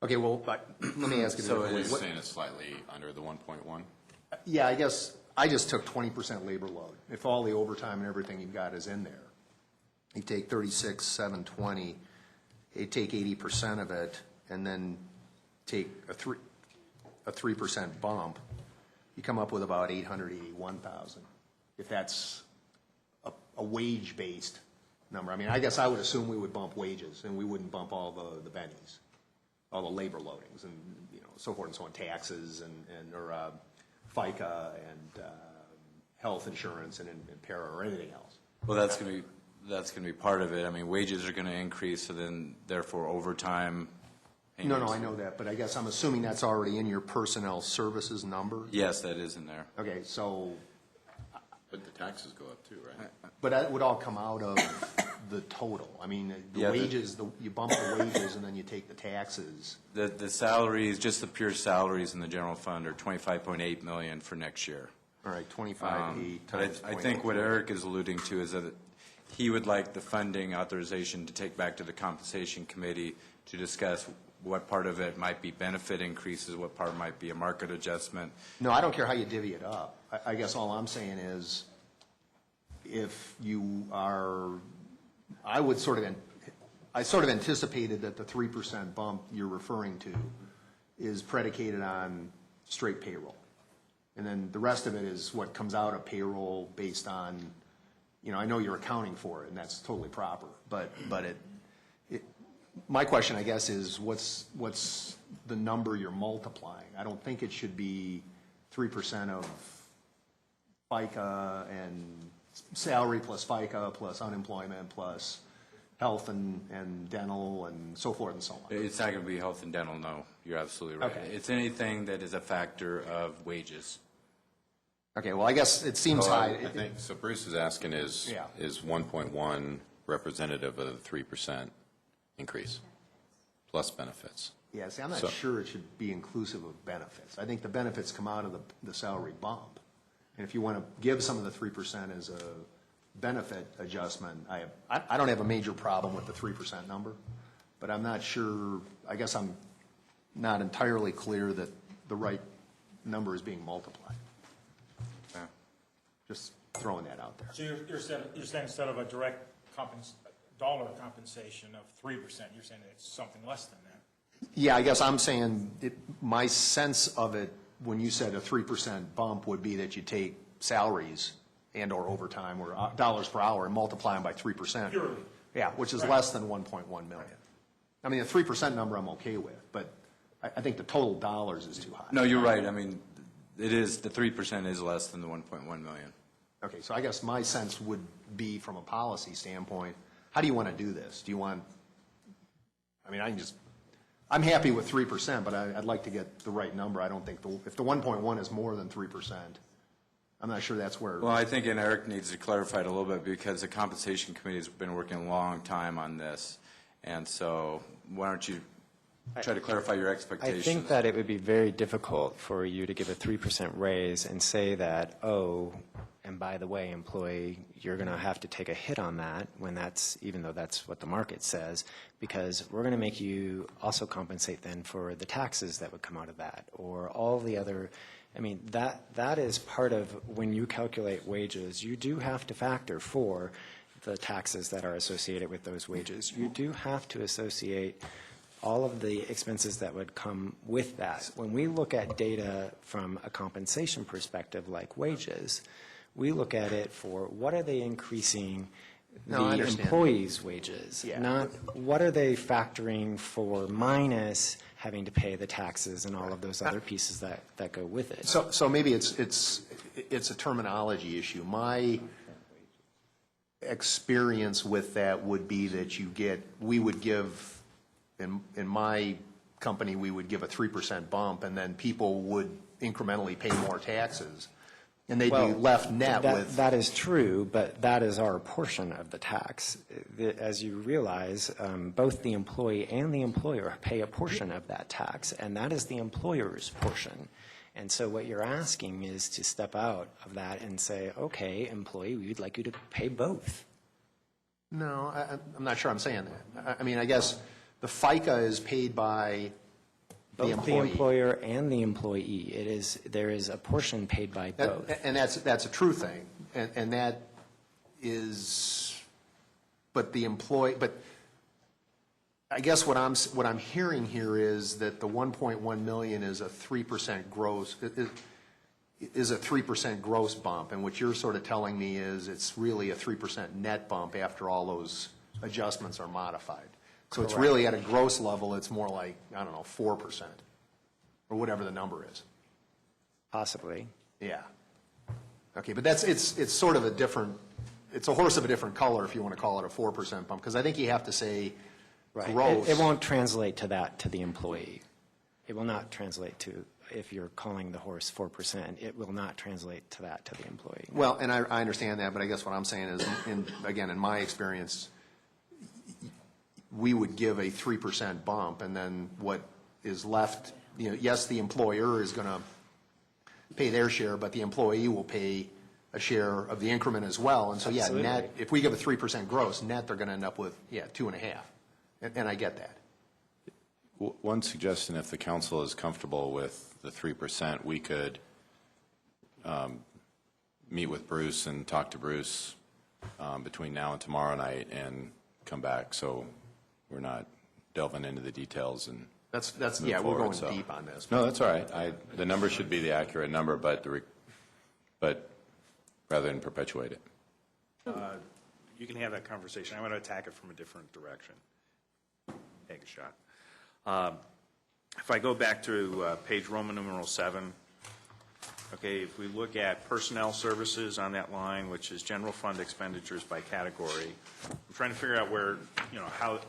Okay, well, but let me ask you. So You're it is- saying it's slightly under the 1.1? Yeah, I guess I just took 20% labor load. If all the overtime and everything you've got is in there, you take 36,720, you take 80% of it, and then take a 3% bump, you come up with about 881,000. If that's a wage-based number. I mean, I guess I would assume we would bump wages, and we wouldn't bump all the bennies, all the labor loadings, and so forth and so on, taxes or FICA and health insurance and para or anything else. Well, that's going to be part of it. I mean, wages are going to increase, so then therefore overtime. No, payments. I know that, but I guess I'm assuming that's already in your personnel services number? Yes, that is in there. Okay, so, But the taxes go up too, right? but that would all come out of the total. I mean, the Yeah, wages, you bump the wages and then you take the taxes. The salaries, just the pure salaries in the general fund are 25.8 million for next year. All right, 25.8 But times I think what Eric is alluding to is that he would like the funding authorization to take back to the compensation committee to discuss what part of it might be benefit increases, what part might be a market adjustment. No, I don't care how you divvy it up. I guess all I'm saying is, if you are, I sort of anticipated that the 3% bump you're referring to is predicated on straight payroll. And then the rest of it is what comes out of payroll based on, I know you're accounting for it, and that's totally proper. But my question, I guess, is what's the number you're multiplying? I don't think it should be 3% of FICA and salary plus FICA plus unemployment plus health and dental and so forth and so on. It's not going to be health and dental, no. You're absolutely right. Okay. It's anything that is a factor of wages. Okay, well, I guess it seems Well, high. I think, so Bruce is asking is 1.1 representative of the 3% increase plus benefits? Yeah, see, I'm not So- sure it should be inclusive of benefits. I think the benefits come out of the salary bump. And if you want to give some of the 3% as a benefit adjustment, I don't have a major problem with the 3% number, but I'm not sure, I guess I'm not entirely clear that the right number is being multiplied. Yeah. Just throwing that out there. So you're saying instead of a direct dollar compensation of 3%. You're saying it's something less than that. Yeah, I guess I'm saying, my sense of it, when you said a 3% bump, would be that you take salaries and/or overtime or dollars per hour and multiply them by 3%. Purely. Yeah, which is less than 1.1 million. I mean, a 3% number I'm okay with, but I think the total dollars is too high. No, you're right. I mean, it is, the 3% is less than the 1.1 million. Okay, so I guess my sense would be, from a policy standpoint, how do you want to do this? Do you want, I mean, I'm happy with 3%, but I'd like to get the right number. I don't think, if the 1.1 is more than 3%, I'm not sure that's where. Well, I think, and Eric needs to clarify it a little bit, because the compensation committee has been working a long time on this. And so why don't you try to clarify your I expectations? think that it would be very difficult for you to give a 3% raise and say that, oh, and by the way, employee, you're going to have to take a hit on that, when that's, even though that's what the market says, because we're going to make you also compensate then for the taxes that would come out of that, or all the other. I mean, that is part of, when you calculate wages, you do have to factor for the taxes that are associated with those wages. You do have to associate all of the expenses that would come with that. When we look at data from a compensation perspective like wages, we look at it for what are they increasing No, I the understand. employees' wages, Yeah. not what are they factoring for minus having to pay the taxes and all of those other pieces that go with it. So maybe it's a terminology issue. My experience with that would be that we would give, in my company, we would give a 3% bump, and then people would incrementally pay more taxes, and they'd be Well, left net with. That is true, but that is our portion of the tax. As you realize, both the employee and the employer pay a portion of that tax, and that is the employer's portion. And so what you're asking is to step out of that and say, okay, employee, we'd like you to pay both. No, I'm not sure I'm saying that. I mean, I guess the FICA is paid by the Both the employee. employer and the employee. There is a portion paid by both. And that's a true thing, and that is, but I guess what I'm hearing here is that the 1.1 million is a 3% gross, is a 3% gross bump, and what you're sort of telling me is it's really a 3% net bump after all those adjustments are modified. So it's really at a gross level, it's more like, I don't know, 4%, or whatever the number is. Possibly. Yeah. Okay, but it's sort of a different, it's a horse of a different color if you want to call it a 4% bump, because I think you have to say gross. It won't translate to that to the employee. It will not translate to, if you're calling the horse 4%, it will not translate to that to the employee. Well, and I understand that, but I guess what I'm saying is, again, in my experience, we would give a 3% bump, and then what is left, yes, the employer is going to pay their share, but the employee will pay a share of the increment as well. And so, yeah, Absolutely. net, if we give a 3% gross, net, they're going to end up with, 2.5. And I get that. One suggestion, if the council is comfortable with the 3%, we could meet with Bruce and talk to Bruce between now and tomorrow night and come back, so we're not delving into the details and That's move yeah, we're forward, going so. deep on this. No, that's all right. The number should be the accurate number, but rather than perpetuate it. You can have that conversation. I'm going to attack it from a different direction. Take a shot. If I go back to page Roman numeral 7, okay, if we look at personnel services on that line, which is general fund expenditures by category, I'm trying to figure out where,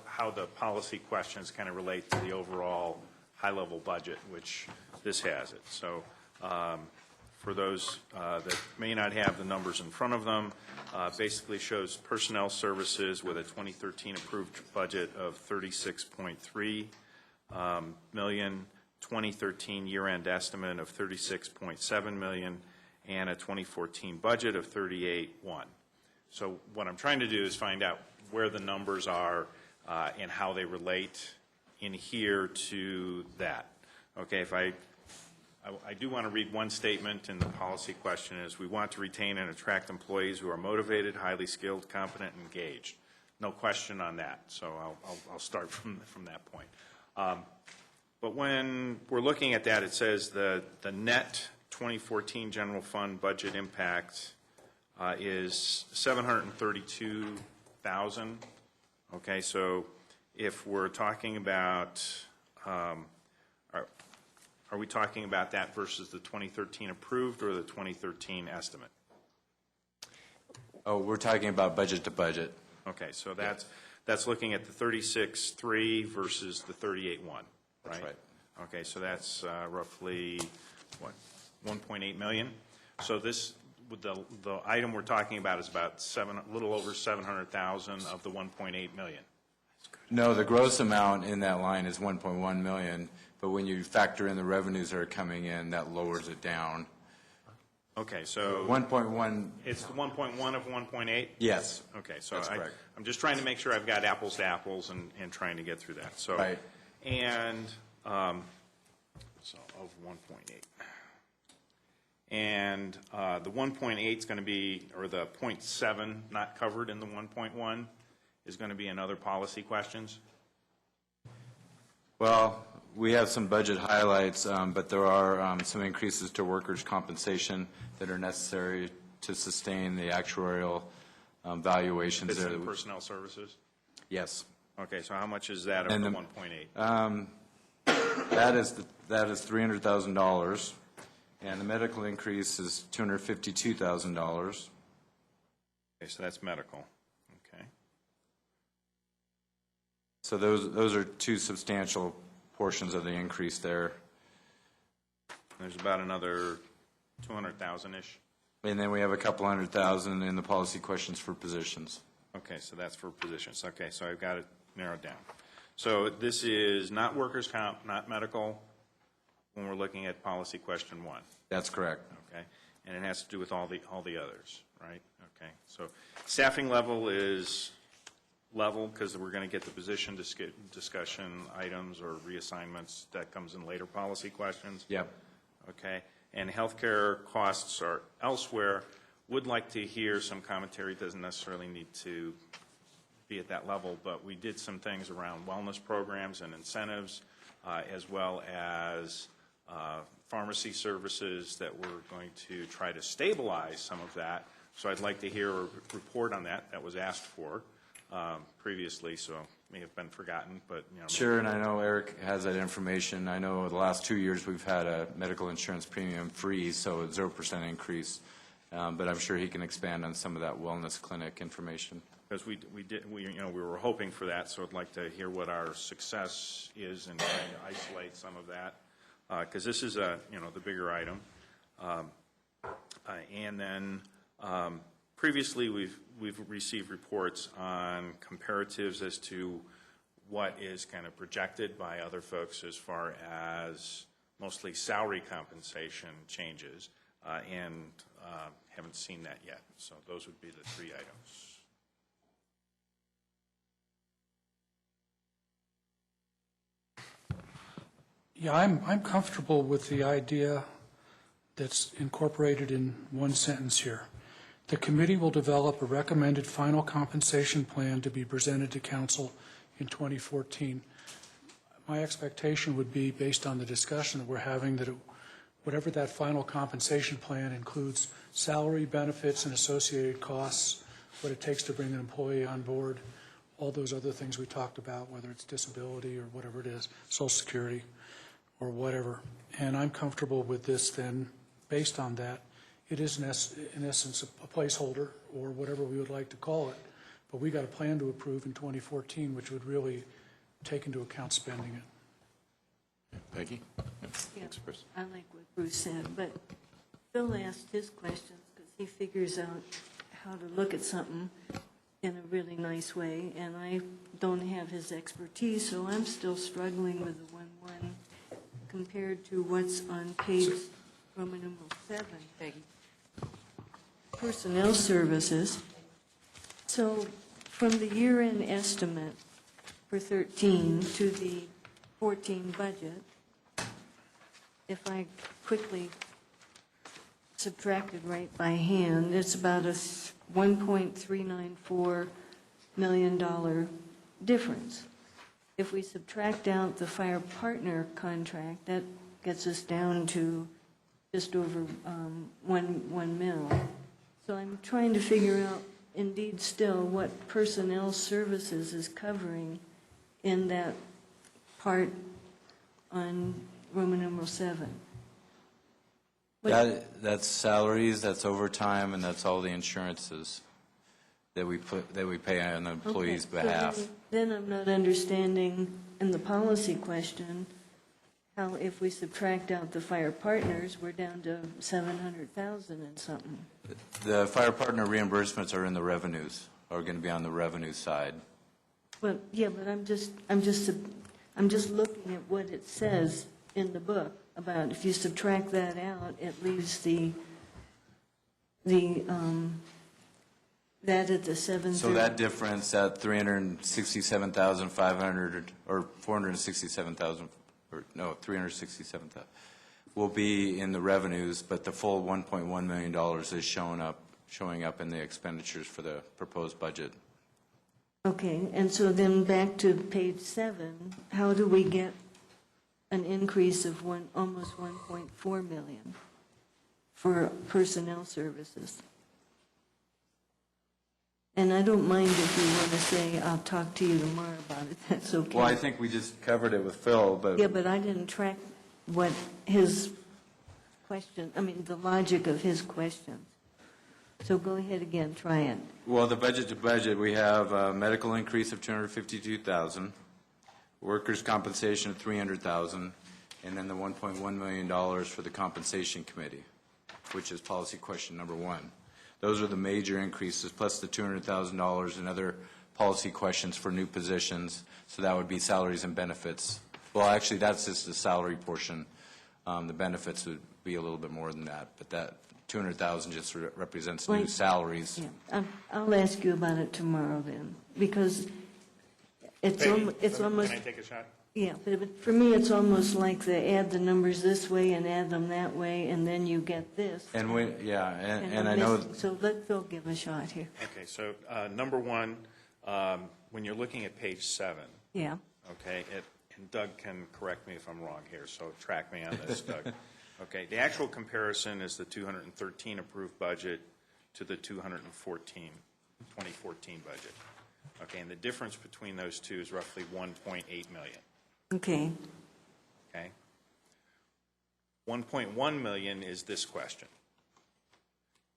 how the policy questions kind of relate to the overall high-level budget, which this has it. So for those that may not have the numbers in front of them, basically shows personnel services with a 2013 approved budget of $36.3 million, 2013 year-end estimate of $36.7 million, and a 2014 budget of $38.1. So what I'm trying to do is find out where the numbers are and how they relate in here to that. Okay, if I do want to read one statement in the policy question is, we want to retain and attract employees who are motivated, highly skilled, competent, and engaged. no question on that, so I'll start from that point. But when we're looking at that, it says the net 2014 general fund budget impact is $732,000. Okay, so if we're talking about, are we talking about that versus the 2013 approved or the 2013 estimate? Oh, we're talking about budget to budget. Okay, so that's looking at the 36.3 versus the 38.1, right? That's right. Okay, so that's roughly, what, 1.8 million? So this, with the item we're talking about is about a little over 700,000 of the 1.8 million. No, the gross amount in that line is 1.1 million, but when you factor in the revenues that are coming in, that lowers it down. Okay, so 1.1, it's the 1.1 of 1.8? yes. Okay, so That's correct. I'm just trying to make sure I've got apples to apples and trying to get through that. So, Right. And, so of 1.8. And the 1.8 is going to be, or the 0.7 not covered in the 1.1 is going to be in other policy questions? Well, we have some budget highlights, but there are some increases to workers' compensation that are necessary to sustain the actuarial valuations It's there. in personnel services? Yes. Okay, so how much is that of And the the- 1.8? That is $300,000, and the medical increase is $252,000. Okay, so that's medical. Okay. So those are two substantial portions of the increase there. There's about another 200,000-ish. And then we have a couple $100,000 in the policy questions for positions. Okay, so that's for positions. Okay, so I've got it narrowed down. So this is not workers' comp, not medical, when we're looking at policy question 1. That's correct. Okay, and it has to do with all the others, right? Okay, so staffing level is level because we're going to get the position discussion items or reassignments that comes in later policy questions. Yep. Okay, and healthcare costs are elsewhere. Would like to hear some commentary. Doesn't necessarily need to be at that level, but we did some things around wellness programs and incentives, as well as pharmacy services that we're going to try to stabilize some of that. So I'd like to hear a report on that. That was asked for previously, so may have been forgotten, but, you know. Sure, and I know Eric has that information. I know the last 2 years we've had a medical insurance premium freeze, so a 0% increase. But I'm sure he can expand on some of that wellness clinic information. Because we were hoping for that, so I'd like to hear what our success is in trying to isolate some of that. Because this is the bigger item. And then previously we've received reports on comparatives as to what is kind of projected by other folks as far as mostly salary compensation changes, and haven't seen that yet. So those would be the 3 items. Yeah, I'm comfortable with the idea that's incorporated in one sentence here. The committee will develop a recommended final compensation plan to be presented to council in 2014. My expectation would be, based on the discussion that we're having, that whatever that final compensation plan includes salary, benefits, and associated costs, what it takes to bring an employee on board, all those other things we talked about, whether it's disability or whatever it is, Social Security or whatever. And I'm comfortable with this then, based on that. It is in essence a placeholder or whatever we would like to call it, but we got a plan to approve in 2014 which would really take into account spending it. Peggy? Yeah, Thanks, Chris. I like what Bruce said, but Phil asked his questions because he figures out how to look at something in a really nice way, and I don't have his expertise, so I'm still struggling with the 1-1 compared to what's on page Roman numeral 7. Personnel services. So from the year-end estimate for 13 to the 14 budget, if I quickly subtracted right by hand, it's about a 1.394 million difference. If we subtract out the fire partner contract, that gets us down to just over 1 mil. So I'm trying to figure out, indeed still, what personnel services is covering in that part on Roman numeral 7. That's salaries, that's overtime, and that's all the insurances that we pay on the employee's Okay, so behalf. then I'm not understanding, in the policy question, how if we subtract out the fire partners, we're down to 700,000 and something. The fire partner reimbursements are in the revenues, are going to be on the revenue side. Well, yeah, but I'm just looking at what it says in the book about if you subtract that out, it leaves that at the 730. So that difference at 367,500 or 467,000, or no, 367,000 will be in the revenues, but the full $1.1 million is showing up in the expenditures for the proposed budget. Okay, and so then back to page 7, how do we get an increase of almost 1.4 million for personnel services? And I don't mind if you want to say, I'll talk to you tomorrow about it, that's okay. Well, I think we just covered it with Phil, but Yeah, but I didn't track what his question, the logic of his questions. So go ahead again, try it. well, the budget to budget, we have a medical increase of 252,000, workers' compensation of 300,000, and then the $1.1 million for the compensation committee, which is policy question number 1. Those are the major increases, plus the $200,000 in other policy questions for new positions. So that would be salaries and benefits. Well, actually, that's just the salary portion. The benefits would be a little bit more than that, but that $200,000 just represents new salaries. Yeah, I'll ask you about it tomorrow then, because it's almost. Can I take a shot? Yeah, but for me, it's almost like they add the numbers this way and add them that way, and then you get this. And and I I'm know, missing- So let Phil give a shot here. Okay, so number one, when you're looking at page 7, Yeah, okay, and Doug can correct me if I'm wrong here, so track me on this, Doug. Okay, the actual comparison is the 2013 approved budget to the 2014 budget. Okay, and the difference between those two is roughly 1.8 million. okay, Okay? 1.1 million is this question.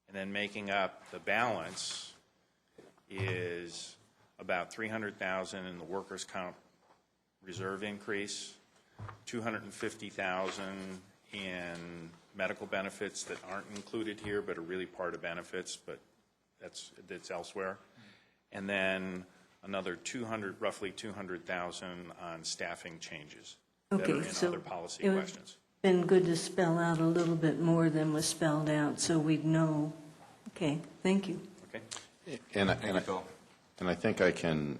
And then making up the balance is about 300,000 in the workers' comp reserve increase, 250,000 in medical benefits that aren't included here but are really part of benefits, but that's elsewhere. And then another roughly 200,000 on staffing changes that are okay, in so other policy it would questions. have been good to spell out a little bit more than was spelled out, so we'd know. Okay, thank you. Okay? And Thank you, Phil. I think I can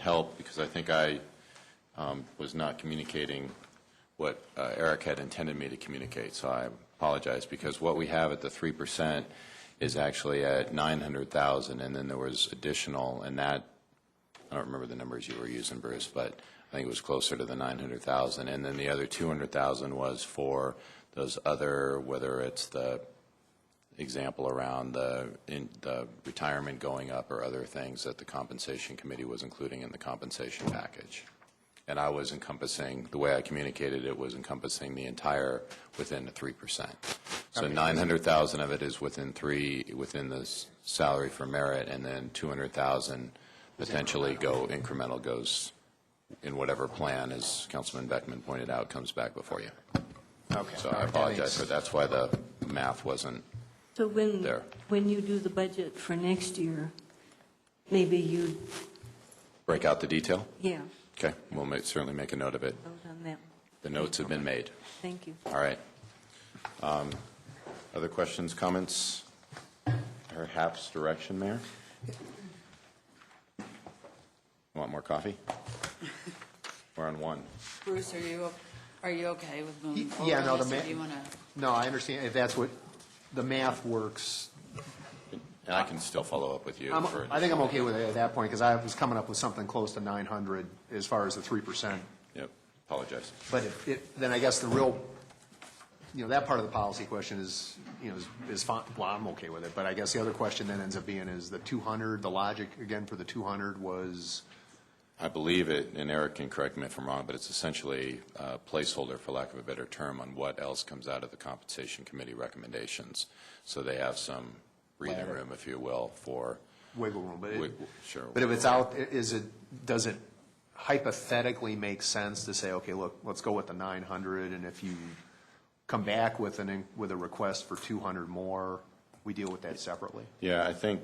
help, because I think I was not communicating what Eric had intended me to communicate, so I apologize, because what we have at the 3% is actually at 900,000, and then there was additional, and that, I don't remember the numbers you were using, Bruce, but I think it was closer to the 900,000, and then the other 200,000 was for those other, whether it's the example around the retirement going up or other things that the compensation committee was including in the compensation package. And I was encompassing, the way I communicated it was encompassing the entire within the 3%. So 900,000 of it is within the salary for merit, and then 200,000 potentially incremental goes in whatever plan, as Councilman Beckman pointed out, comes back before you. Okay. So I apologize for that's why the math wasn't So there. when you do the budget for next year, maybe you'd, Break out the detail? yeah, Okay, we'll certainly make a note of it. vote on that. The notes have been made. Thank you. All right. Other questions, comments? Perhaps direction, Mayor? Want more coffee? We're on 1. Bruce, are you okay with moving forward Yeah, no, on this, or do you want to? no, I understand if that's what, the math works. And I can still follow up with you. I think I'm okay with it at that point, because I was coming up with something close to 900 as far as the 3%. Yep, apologize. But then I guess the real, that part of the policy question is, is fine. Well, I'm okay with it, but I guess the other question then ends up being is the 200, the logic again for the 200 was? I believe it, and Eric can correct me if I'm wrong, but it's essentially a placeholder, for lack of a better term, on what else comes out of the Compensation Committee recommendations. So they have some breathing room, if you will, for Wiggle room, but sure. But if it's out, does it hypothetically make sense to say, okay, look, let's go with the 900, and if you come back with a request for 200 more, we deal with that separately? Yeah, I think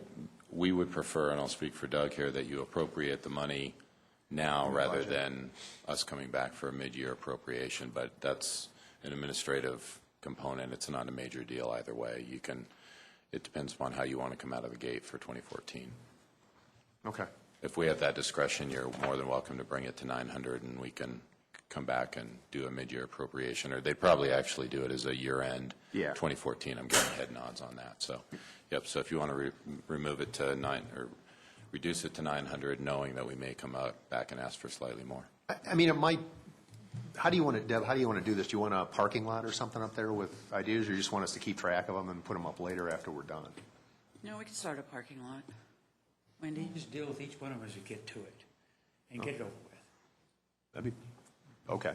we would prefer, and I'll speak for Doug here, that you appropriate the money now rather than us coming back for a mid-year appropriation, but that's an administrative component. It's not a major deal either way. It depends upon how you want to come out of the gate for 2014. Okay. If we have that discretion, you're more than welcome to bring it to 900, and we can come back and do a mid-year appropriation, or they'd probably actually do it as a year-end 2014. I'm getting head nods on that. So, yep. So if you want to remove it to reduce it to 900, knowing that we may come back and ask for slightly more. I mean, it might. How do you want to, Deb? How do you want to do this? Do you want a parking lot or something up there with ideas, or you just want us to keep track of them and put them up later after we're done? No, we can start a parking lot. Wendy? Just deal with each one of us and get to it, and get it over with. That'd be okay.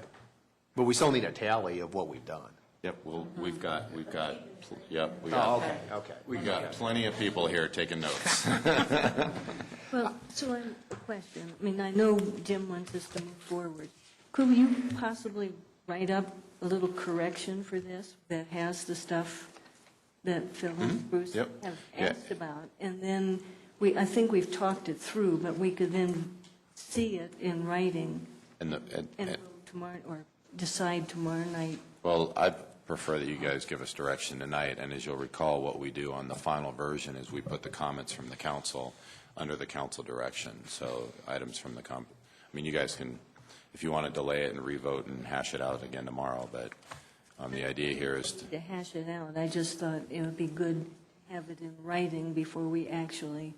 But we still need a tally of what we've done. Yep. Well, we've got. Yep. Okay. We've got plenty of people here taking notes. Well, so I have a question. I mean, I know Jim wants us to move forward. Could you possibly write up a little correction for this that has the stuff that Phil and Bruce have asked about? And then I think we've talked it through, but we could then see it in writing and tomorrow, or decide tomorrow night. Well, I prefer that you guys give us direction tonight, and as you'll recall, what we do on the final version is we put the comments from the council under the council direction. So items from the you guys can, if you want to delay it and revote and hash it out again tomorrow, but the idea here is to hash it out. I just thought it would be good to have it in writing before we actually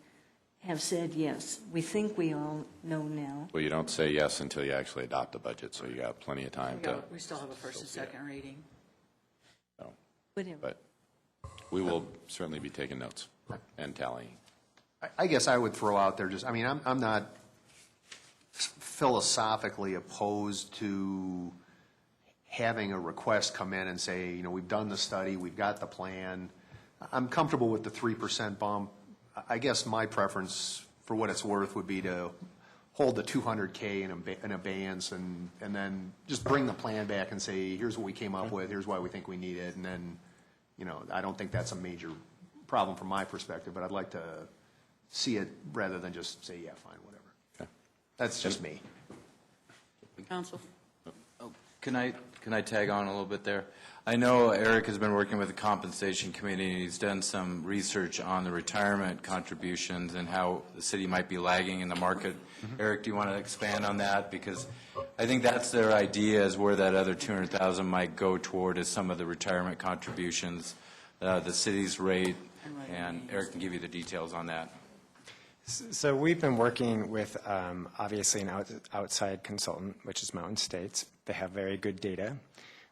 have said yes. We think we all know now. Well, you don't say yes until you actually adopt the budget, so you got plenty of time to. We still have a first and second reading. So, Whatever. but we will certainly be taking notes and tallying. I guess I would throw out there I'm not philosophically opposed to having a request come in and say, we've done the study, we've got the plan. I'm comfortable with the 3% bump. I guess my preference, for what it's worth, would be to hold the 200K in abeyance and then just bring the plan back and say, here's what we came up with, here's why we think we need it, and then, I don't think that's a major problem from my perspective, but I'd like to see it rather than just say, yeah, fine, whatever. Okay. That's just me. Council? Can I tag on a little bit there? I know Eric has been working with the Compensation Committee, and he's done some research on the retirement contributions and how the city might be lagging in the market. Eric, do you want to expand on that? Because I think that's their idea, is where that other $200,000 might go toward, is some of the retirement contributions, the city's rate, and Eric can give you the details on that. So we've been working with, obviously, an outside consultant, which is Mountain States. They have very good data.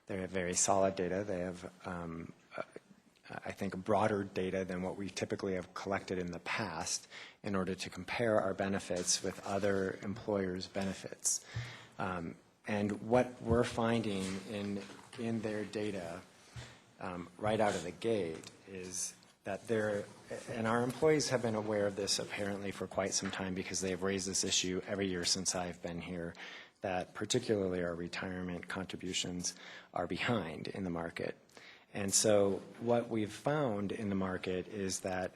They have very solid data. They have, I think, broader data than what we typically have collected in the past in order to compare our benefits with other employers' benefits. And what we're finding in their data right out of the gate is that and our employees have been aware of this apparently for quite some time, because they have raised this issue every year since I've been here, that particularly our retirement contributions are behind in the market. And so what we've found in the market is that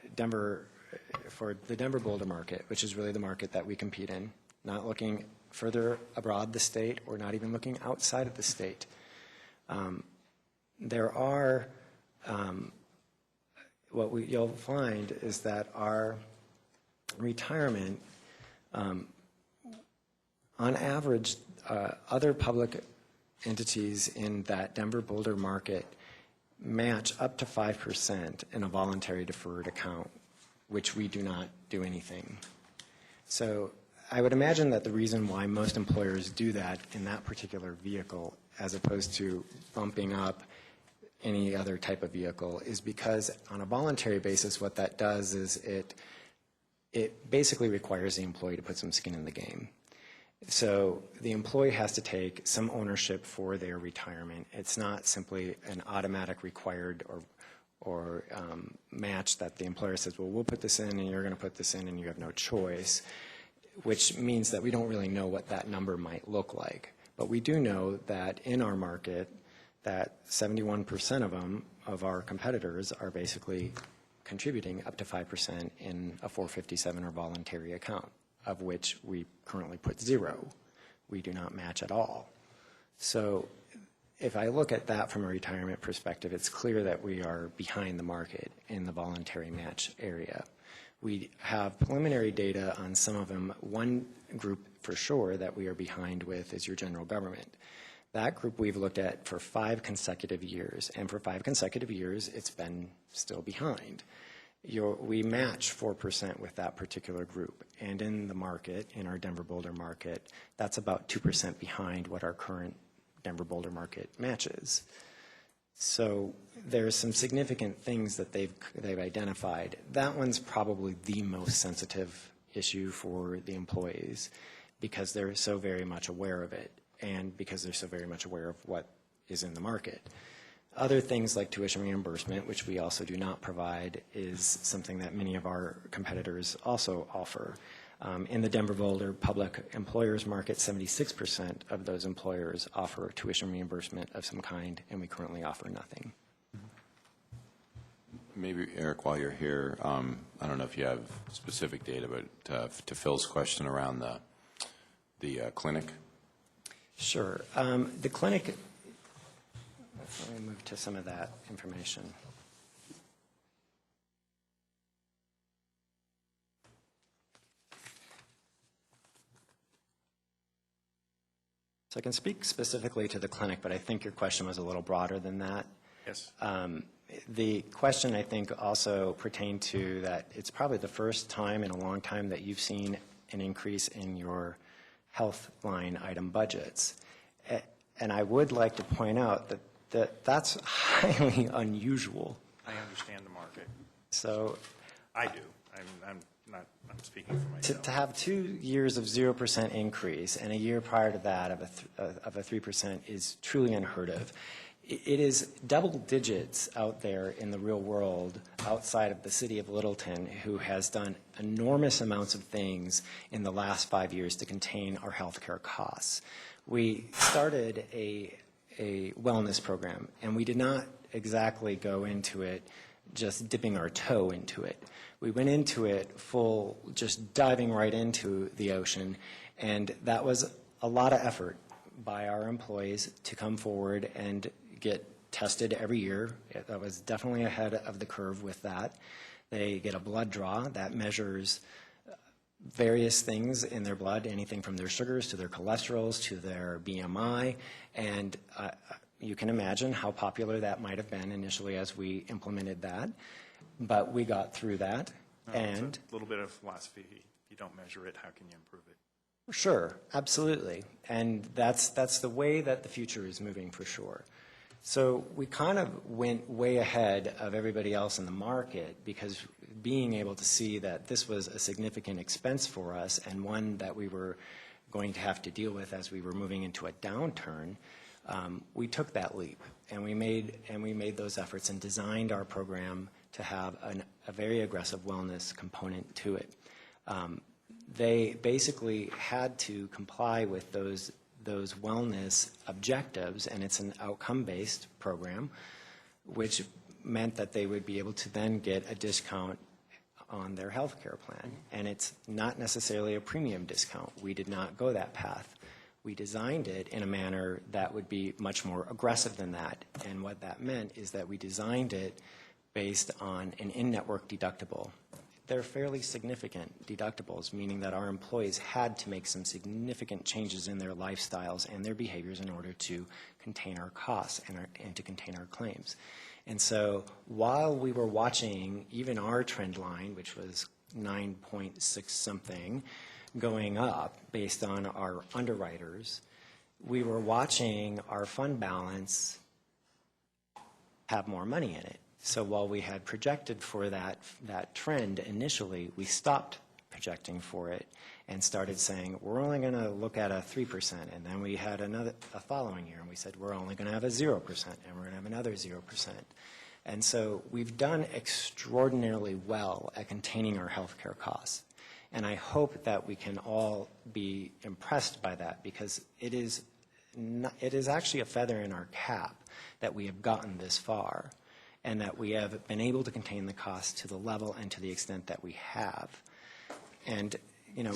for the Denver Boulder market, which is really the market that we compete in, not looking further abroad the state or not even looking outside of the state, there are what you'll find is that our retirement, on average, other public entities in that Denver Boulder market match up to 5% in a voluntary deferred account which we do not do anything. So I would imagine that the reason why most employers do that in that particular vehicle, as opposed to bumping up any other type of vehicle, is because on a voluntary basis, what that does is it basically requires the employee to put some skin in the game. So the employee has to take some ownership for their retirement. It's not simply an automatic required or match that the employer says, well, we'll put this in and you're going to put this in and you have no choice, which means that we don't really know what that number might look like. But we do know that in our market, that 71% of them, of our competitors, are basically contributing up to 5% in a 457 or voluntary account, of which we currently put 0. We do not match at all. So if I look at that from a retirement perspective, it's clear that we are behind the market in the voluntary match area. We have preliminary data on some of them. One group for sure that we are behind with is your general government. That group we've looked at for 5 consecutive years, and for 5 consecutive years, it's been still behind. We match 4% with that particular group, and in the market, in our Denver Boulder market, that's about 2% behind what our current Denver Boulder market matches. So there's some significant things that they've identified. That one's probably the most sensitive issue for the employees because they're so very much aware of it, and because they're so very much aware of what is in the market. Other things like tuition reimbursement, which we also do not provide, is something that many of our competitors also offer. In the Denver Boulder public employers market, 76% of those employers offer tuition reimbursement of some kind, and we currently offer nothing. Maybe, Eric, while you're here, I don't know if you have specific data, but to Phil's question around the clinic. Sure. The clinic, let me move to some of that information. So I can speak specifically to the clinic, but I think your question was a little broader than that. Yes. The question, I think, also pertained to that it's probably the first time in a long time that you've seen an increase in your health line item budgets. And I would like to point out that that's highly unusual. I understand the market. So I do. I'm speaking for myself. to have 2 years of 0% increase and a year prior to that of a 3% is truly unheard of. It is double digits out there in the real world outside of the city of Littleton, who has done enormous amounts of things in the last 5 years to contain our healthcare costs. We started a wellness program, and we did not exactly go into it just dipping our toe into it. We went into it full, just diving right into the ocean, and that was a lot of effort by our employees to come forward and get tested every year. That was definitely ahead of the curve with that. They get a blood draw that measures various things in their blood, anything from their sugars to their cholesterols to their BMI, and you can imagine how popular that might have been initially as we implemented that, but we got through that. And it's a little bit of philosophy. If you don't measure it, how can you improve it? Sure, absolutely. And that's the way that the future is moving for sure. So we kind of went way ahead of everybody else in the market because being able to see that this was a significant expense for us and one that we were going to have to deal with as we were moving into a downturn, we took that leap and we made those efforts and designed our program to have a very aggressive wellness component to it. They basically had to comply with those wellness objectives, and it's an outcome-based program, which meant that they would be able to then get a discount on their health care plan. And it's not necessarily a premium discount. We did not go that path. We designed it in a manner that would be much more aggressive than that. And what that meant is that we designed it based on an in-network deductible. They're fairly significant deductibles, meaning that our employees had to make some significant changes in their lifestyles and their behaviors in order to contain our costs and to contain our claims. And so while we were watching even our trend line, which was 9.6 something, going up based on our underwriters, we were watching our fund balance have more money in it. So while we had projected for that trend initially, we stopped projecting for it and started saying, we're only going to look at a 3%. And then we had a following year, and we said, we're only going to have a 0%, and we're going to have another 0%. And so we've done extraordinarily well at containing our healthcare costs. And I hope that we can all be impressed by that, because it is actually a feather in our cap that we have gotten this far, and that we have been able to contain the cost to the level and to the extent that we have. And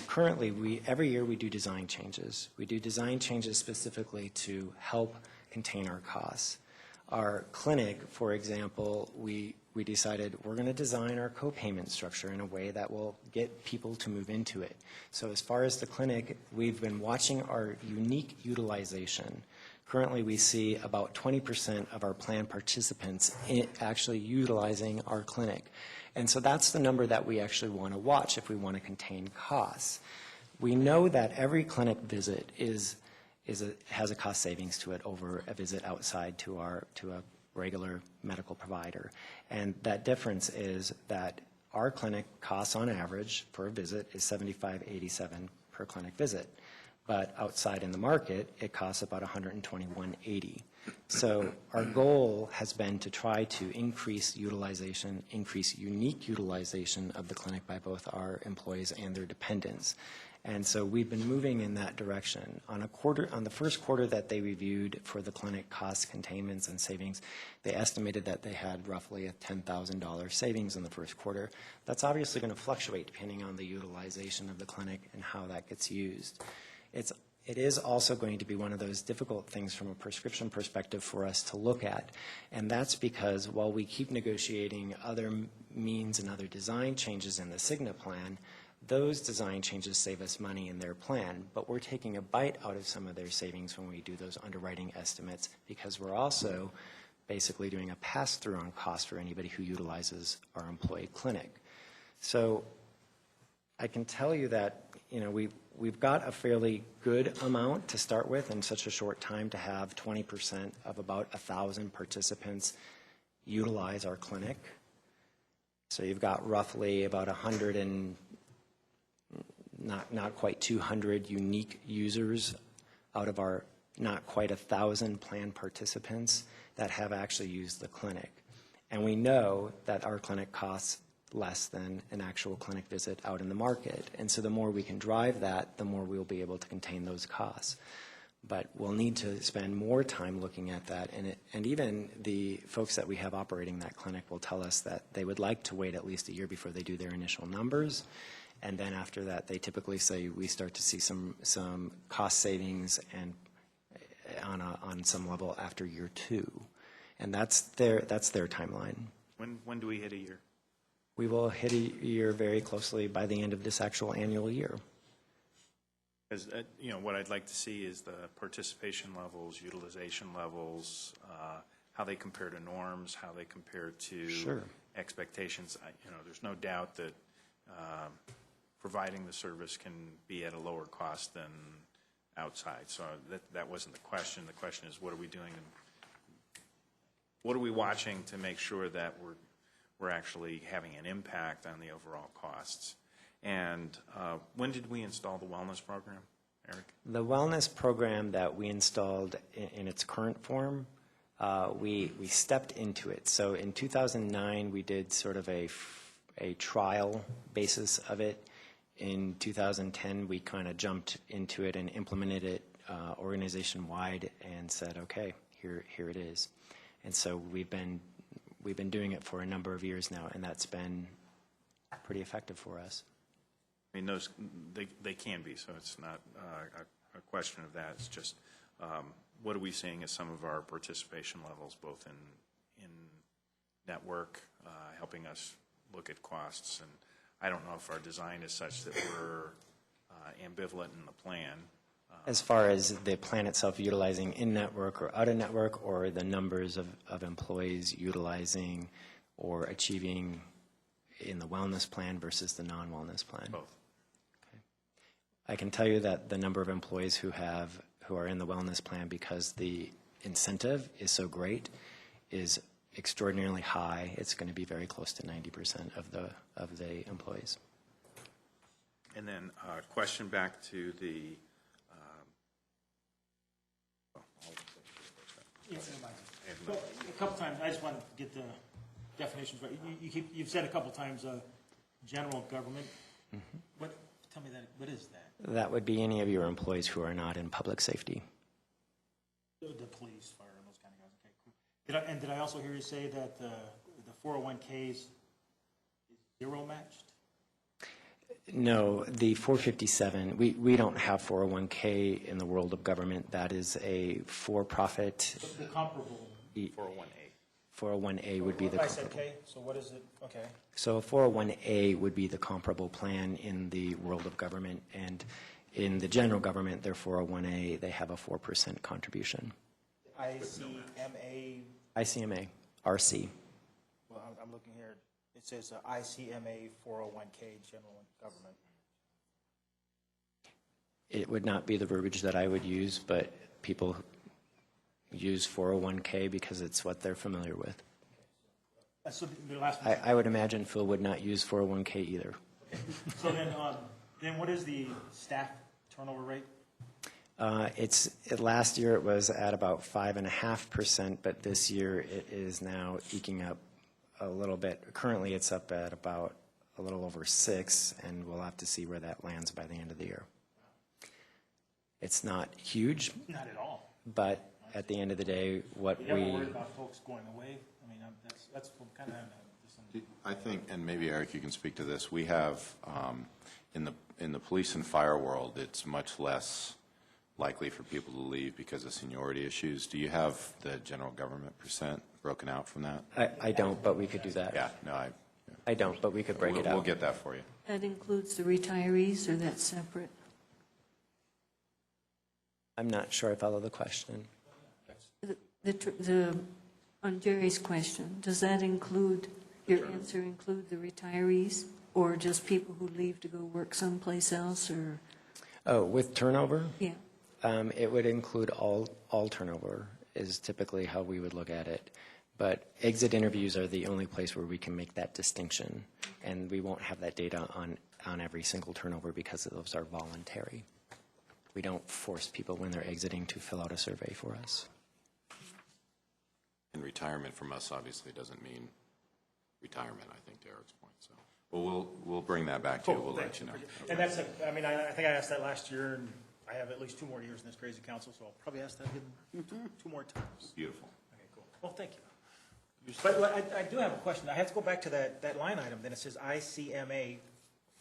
currently, every year we do design changes. We do design changes specifically to help contain our costs. Our clinic, for example, we decided we're going to design our co-payment structure in a way that will get people to move into it. So as far as the clinic, we've been watching our unique utilization. Currently, we see about 20% of our plan participants actually utilizing our clinic. And so that's the number that we actually want to watch if we want to contain costs. We know that every clinic visit has a cost savings to it over a visit outside to a regular medical provider. And that difference is that our clinic costs on average for a visit is $75.87 per clinic visit. But outside in the market, it costs about $121.80. So our goal has been to try to increase utilization, increase unique utilization of the clinic by both our employees and their dependents. And so we've been moving in that direction. On the first quarter that they reviewed for the clinic cost containments and savings, they estimated that they had roughly a $10,000 savings in the first quarter. That's obviously going to fluctuate depending on the utilization of the clinic and how that gets used. It is also going to be one of those difficult things from a prescription perspective for us to look at, and that's because while we keep negotiating other means and other design changes in the Cigna plan, those design changes save us money in their plan, but we're taking a bite out of some of their savings when we do those underwriting estimates, because we're also basically doing a pass-through on cost for anybody who utilizes our employee clinic. So I can tell you that we've got a fairly good amount to start with in such a short time, to have 20% of about 1,000 participants utilize our clinic. So you've got roughly about 100 and not quite 200 unique users out of our not quite 1,000 plan participants that have actually used the clinic. And we know that our clinic costs less than an actual clinic visit out in the market. And so the more we can drive that, the more we'll be able to contain those costs. But we'll need to spend more time looking at that. And even the folks that we have operating that clinic will tell us that they would like to wait at least a year before they do their initial numbers. And then after that, they typically say we start to see some cost savings and on some level after year 2. And that's their timeline. When do we hit a year? We will hit a year very closely by the end of this actual annual year. Because, what I'd like to see is the participation levels, utilization levels, how they compare to norms, how they compare to expectations. There's no doubt that providing the service can be at a lower cost than outside. So that wasn't the question. The question is, what are we doing? What are we watching to make sure that we're actually having an impact on the overall costs? And when did we install the wellness program, Eric? The wellness program that we installed in its current form, we stepped into it. So in 2009, we did sort of a trial basis of it. In 2010, we kind of jumped into it and implemented it organization-wide and said, okay, here it is. And so we've been doing it for a number of years now, and that's been pretty effective for us. I mean, they can be, so it's not a question of that. It's just what are we seeing as some of our participation levels, both in network, helping us look at costs. And I don't know if our design is such that we're ambivalent in the plan. As far as the plan itself utilizing in-network or out-of-network, or the numbers of employees utilizing or achieving in the wellness plan versus the non-wellness plan? Both. I can tell you that the number of employees who are in the wellness plan, because the incentive is so great, is extraordinarily high. It's going to be very close to 90% of the employees. And then question back to the, Well, a couple times, I just want to get the definitions right. You've said a couple times, general government. Tell me that, what is that? That would be any of your employees who are not in public safety. The police, fire, and those kind of guys, okay, cool. Did I also hear you say that the 401Ks is zero matched? No, the 457, we don't have 401K in the world of government. That is a for-profit. The comparable. 401A. 401A would be the I said comparable. K, so what is it? Okay. So 401A would be the comparable plan in the world of government, and in the general government, their 401A, they have a 4% contribution. ICMA, ICMA, RC. well, I'm looking here. It says ICMA 401K, general government. It would not be the verbiage that I would use, but people use 401K because it's what they're familiar with. So the last one. I would imagine Phil would not use 401K either. So then what is the staff turnover rate? Last year it was at about 5.5%, but this year it is now eking up a little bit. Currently it's up at about a little over 6, and we'll have to see where that lands by the end of the year. It's not huge, Not at all. but at the end of the day, what You ever we... worried about folks going away? I mean, that's kind of. I think, and maybe Eric, you can speak to this, we have, in the police and fire world, it's much less likely for people to leave because of seniority issues. Do you have the general government percent broken out from that? I don't, but we could do that. Yeah, no, I don't, but we could break it out. We'll get that for you. That includes the retirees, or that's separate? I'm not sure I follow the question. On Jerry's question, does that include, your answer include the retirees, or just people who leave to go work someplace else, or? Oh, with turnover? Yeah. It would include all turnover is typically how we would look at it. But exit interviews are the only place where we can make that distinction. And we won't have that data on every single turnover because those are voluntary. We don't force people when they're exiting to fill out a survey for us. And retirement from us obviously doesn't mean retirement, I think, to Eric's point. So, well, we'll bring that back to you. We'll let you know. And that's, I mean, I think I asked that last year, and I have at least 2 more years in this crazy council, so I'll probably ask that again 2 more times. Beautiful. Okay, cool. Well, thank you. But I do have a question. I have to go back to that line item. Then it says ICMA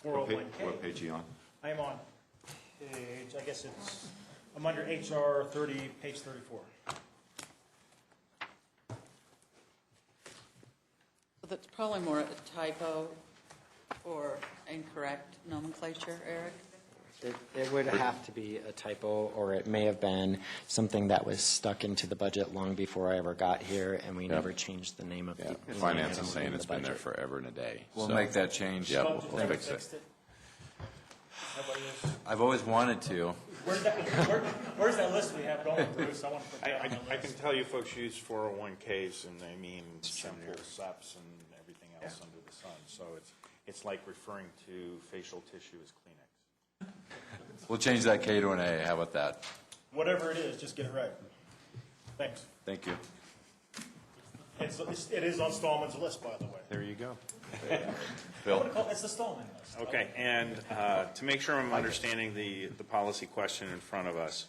401K. What page are you on? I am on page, I guess I'm under HR 30, page 34. That's probably more a typo or incorrect nomenclature, Eric. It would have to be a typo, or it may have been something that was stuck into the budget long before I ever got here, and we never changed the name of Yeah, the finance is saying it's been there forever and a day. We'll So- make that change. Yeah, Well, we'll fix fixed it. Nobody else? I've always wanted to. Where's that list we have going, Bruce? I want to put that on the I list. can tell you folks use 401Ks, and they mean simple SEPs and everything else under the sun. So it's like referring to facial tissue as Kleenex. We'll change that K to an A. How about that? Whatever it is, just get it right. Thanks. Thank you. It is on Stallman's list, by the way. There you go. Phil? It's the Stallman list. Okay, and to make sure I'm understanding the policy question in front of us,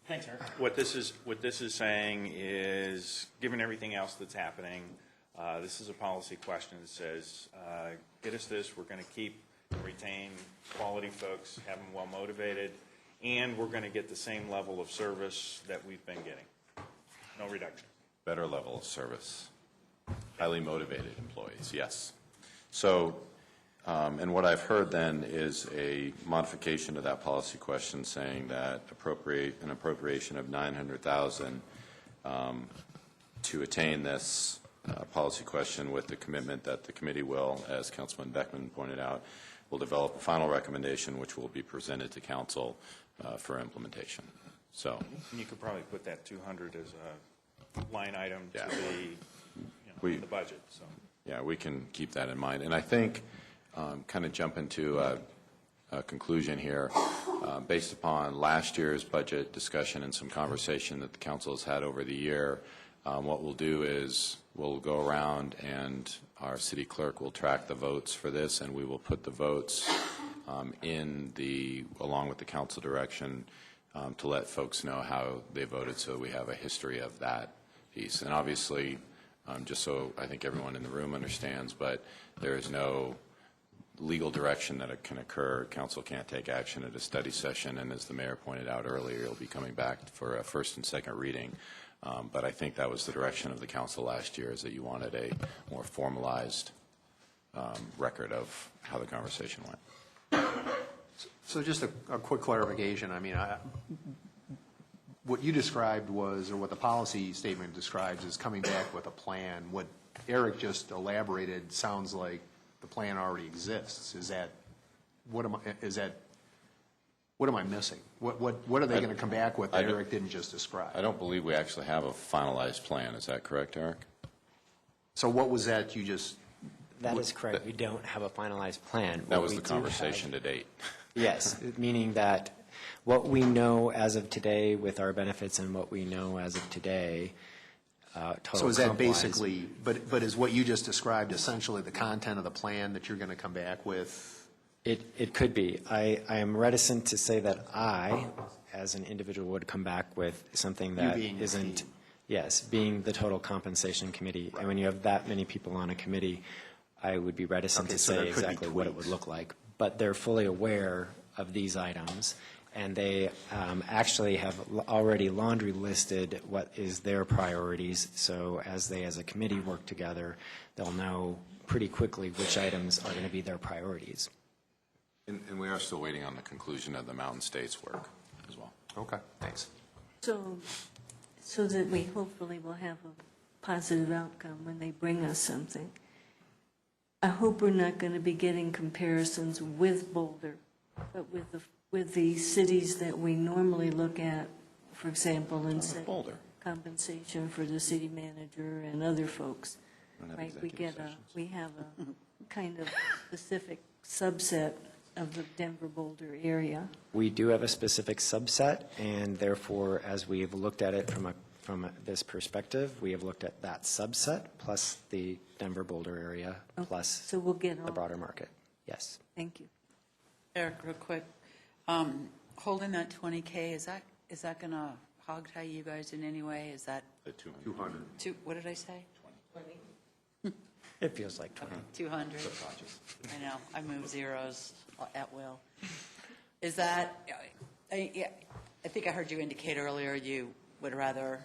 Thanks, Eric. what this is saying is, given everything else that's happening, this is a policy question that says, get us this, we're going to keep and retain quality folks, have them well motivated, and we're going to get the same level of service that we've been getting. No reduction. Better level of service. Highly motivated employees, yes. So And what I've heard then is a modification to that policy question saying that an appropriation of $900,000 to attain this policy question with the commitment that the committee will, as Councilman Beckman pointed out, will develop a final recommendation which will be presented to council for implementation. So And you could probably put that 200 as a line item to Yeah. the budget, so. yeah, we can keep that in mind. And I think, kind of jump into a conclusion here, based upon last year's budget discussion and some conversation that the council has had over the year, what we'll do is we'll go around and our city clerk will track the votes for this, and we will put the votes along with the council direction to let folks know how they voted, so we have a history of that piece. And obviously, just so I think everyone in the room understands, but there is no legal direction that it can occur. Council can't take action at a study session, and as the mayor pointed out earlier, you'll be coming back for a first and second reading. But I think that was the direction of the council last year, is that you wanted a more formalized record of how the conversation went. So just a quick clarification. I mean, what you described was, or what the policy statement describes, is coming back with a plan. What Eric just elaborated sounds like the plan already exists. What am I missing? What are they going to come back with that Eric didn't just describe? I don't believe we actually have a finalized plan. Is that correct, Eric? So what was that you just? That is correct. We don't have a finalized plan. That What was we the do conversation have- to date. Yes, meaning that what we know as of today with our benefits and what we know as of today, total So is that comp-wise- basically, but is what you just described essentially the content of the plan that you're going to come back with? It could be. I am reticent to say that I, as an individual, would come back with something that being the isn't. team. Yes, being the total compensation committee. And when you have that many people on a committee, I would be reticent Okay, to so there say could be exactly what it would tweaks. look like. But they're fully aware of these items, and they actually have already laundry listed what is their priorities. So as they, as a committee, work together, they'll know pretty quickly which items are going to be their priorities. And we are still waiting on the conclusion of the Mountain States work as well. Okay, thanks. So that we hopefully will have a positive outcome when they bring us something. I hope we're not going to be getting comparisons with Boulder, but with the cities that we normally look at, for example, in Boulder. compensation for the city manager and other folks. Don't have Right, executive we have a kind of specific subset of the Denver Boulder area. We do have a specific subset, and therefore, as we've looked at it from this perspective, we have looked at that subset plus the Denver Boulder area plus So we'll get the all, broader market. Yes. thank you. Eric, real quick, holding that 20K, is that going to hogtie you guys in any way? Is that The 200. what did I say? It feels like 20. 200. I know, I move zeros at will. Is that, I think I heard you indicate earlier you would rather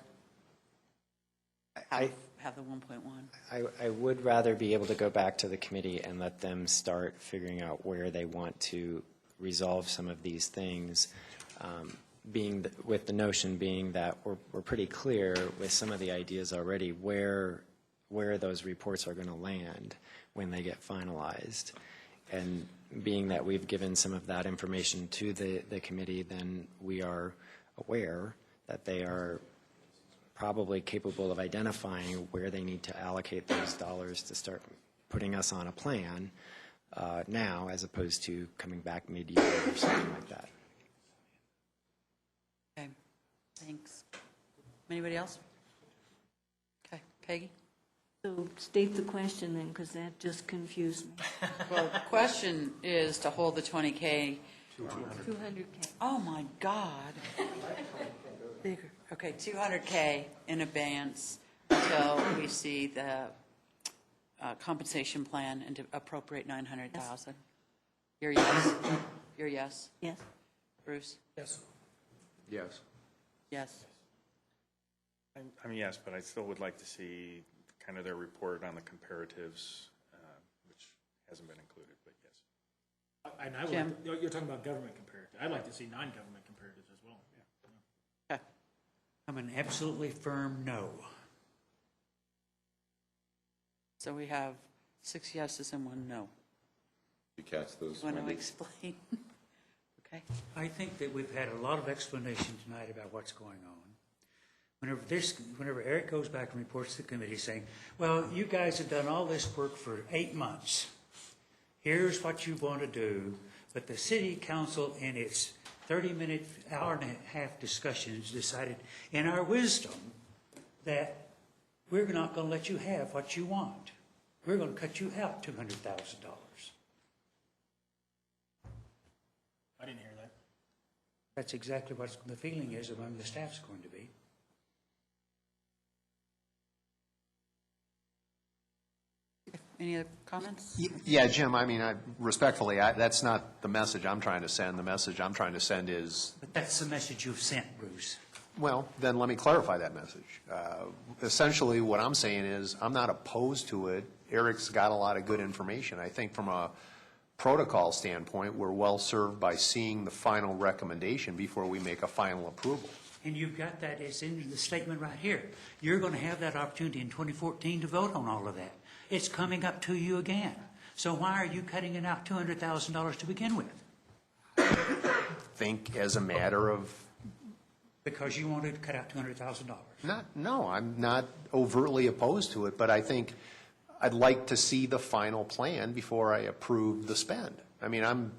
have the 1.1. I would rather be able to go back to the committee and let them start figuring out where they want to resolve some of these things, with the notion being that we're pretty clear with some of the ideas already where those reports are going to land when they get finalized. And being that we've given some of that information to the committee, then we are aware that they are probably capable of identifying where they need to allocate those dollars to start putting us on a plan now, as opposed to coming back mid-year or something like that. Okay, thanks. Anybody else? Okay, Peggy? So state the question then, because that just confused me. Well, the question is to hold the 20K. 200K. Oh, my God. Bigger. Okay, 200K in advance until we see the compensation plan and to appropriate 900,000. Your yes? Your yes? Yes. Bruce? Yes. Yes. Yes. I mean, yes, but I still would like to see kind of their report on the comparatives, which hasn't been included, but yes. And I Jim? would, you're talking about government comparative. I'd like to see non-government comparatives as well. Okay. I'm an absolutely firm no. So we have 6 yeses and 1 no. You catch those, Want to Wendy? explain? Okay. I think that we've had a lot of explanation tonight about what's going on. Whenever Eric goes back and reports to the committee saying, well, you guys have done all this work for 8 months. Here's what you want to do. But the city council in its 30-minute, hour and a half discussions decided in our wisdom that we're not going to let you have what you want. We're going to cut you out $200,000. I didn't hear that. That's exactly what the feeling is among the staff's going to be. Any other comments? Yeah, Jim, I mean, respectfully, that's not the message I'm trying to send. The message I'm trying to send is, But that's the message you've sent, Bruce. well, then let me clarify that message. Essentially, what I'm saying is, I'm not opposed to it. Eric's got a lot of good information. I think from a protocol standpoint, we're well-served by seeing the final recommendation before we make a final approval. And you've got that, it's in the statement right here. You're going to have that opportunity in 2014 to vote on all of that. It's coming up to you again. So why are you cutting it out $200,000 to begin with? Think as a matter of, Because you wanted to cut out $200,000. no, I'm not overtly opposed to it, but I think I'd like to see the final plan before I approve the spend. I mean,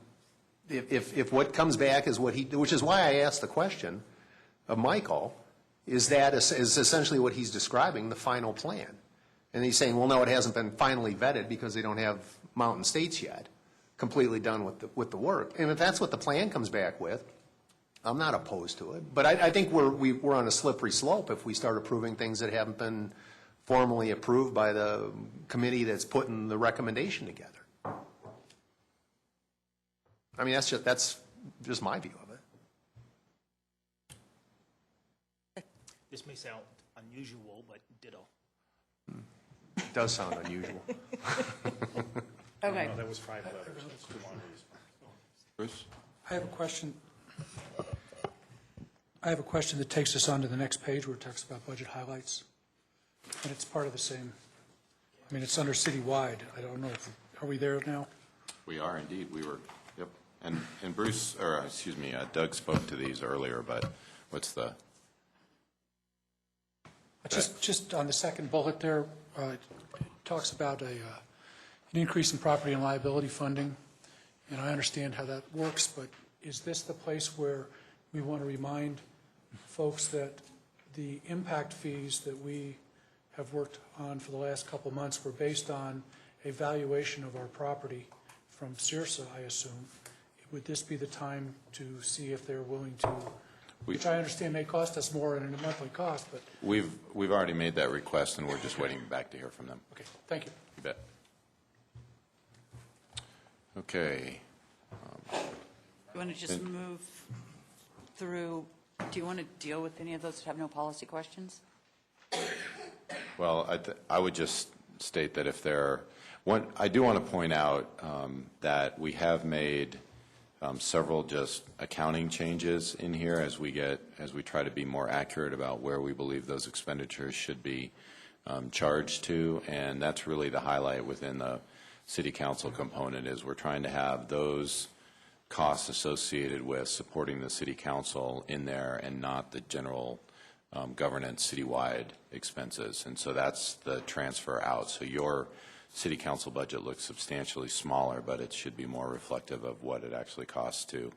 if what comes back is what which is why I asked the question of Michael, is essentially what he's describing, the final plan. And he's saying, well, no, it hasn't been finally vetted because they don't have Mountain States yet, completely done with the work. And if that's what the plan comes back with, I'm not opposed to it. But I think we're on a slippery slope if we start approving things that haven't been formally approved by the committee that's putting the recommendation together. I mean, that's just my view of it. This may sound unusual, but ditto. It does sound unusual. Okay. No, that was 5 letters. That's too long. Bruce? I have a question. I have a question that takes us on to the next page where it talks about budget highlights. And it's part of the same, I mean, it's under citywide. I don't know if, are we there now? We are indeed. We were, yep. And Bruce, or excuse me, Doug spoke to these earlier, but what's the? Just on the second bullet there, it talks about an increase in property and liability funding. And I understand how that works, but is this the place where we want to remind folks that the impact fees that we have worked on for the last couple of months were based on a valuation of our property from CIRSA, I assume? Would this be the time to see if they're willing to, which I understand may cost us more in a monthly cost, but. We've already made that request, and we're just waiting back to hear from them. Okay, thank you. You bet. Okay. You want to just move through, do you want to deal with any of those that have no policy questions? Well, I would just state that if there are, I do want to point out that we have made several just accounting changes in here as we try to be more accurate about where we believe those expenditures should be charged to, and that's really the highlight within the city council component is we're trying to have those costs associated with supporting the city council in there and not the general governance citywide expenses. And so that's the transfer out. So your city council budget looks substantially smaller, but it should be more reflective of what it actually costs to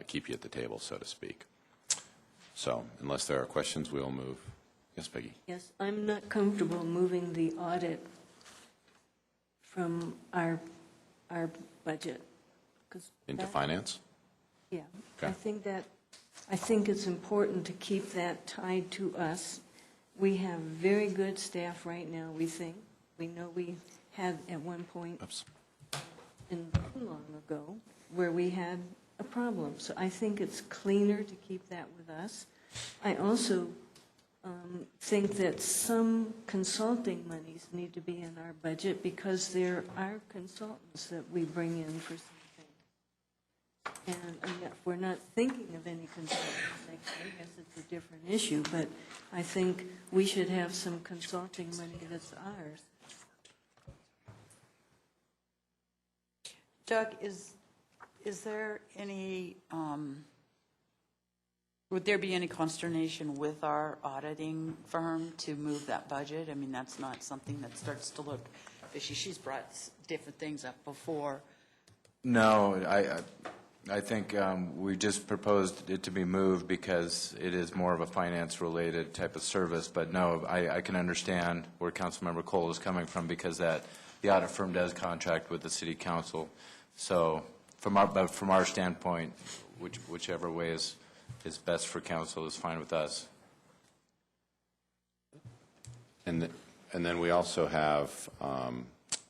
keep you at the table, so to speak. So unless there are questions, we'll move. Yes, Peggy? Yes, I'm not comfortable moving the audit from our budget. 'Cause Into that- finance? Yeah, Okay. I think it's important to keep that tied to us. We have very good staff right now, we think. We know we had at one point Oops. in too long ago where we had a problem. So I think it's cleaner to keep that with us. I also think that some consulting monies need to be in our budget because there are consultants that we bring in for some things. And if we're not thinking of any consultants, I guess it's a different issue, but I think we should have some consulting money that's ours. Doug, is there any, would there be any consternation with our auditing firm to move that budget? I mean, that's not something that starts to look fishy. She's brought different things up before. No, I think we just proposed it to be moved because it is more of a finance-related type of service. But no, I can understand where Councilmember Cole is coming from because the audit firm does contract with the city council. So from our standpoint, whichever way is best for council is fine with us. And then we also have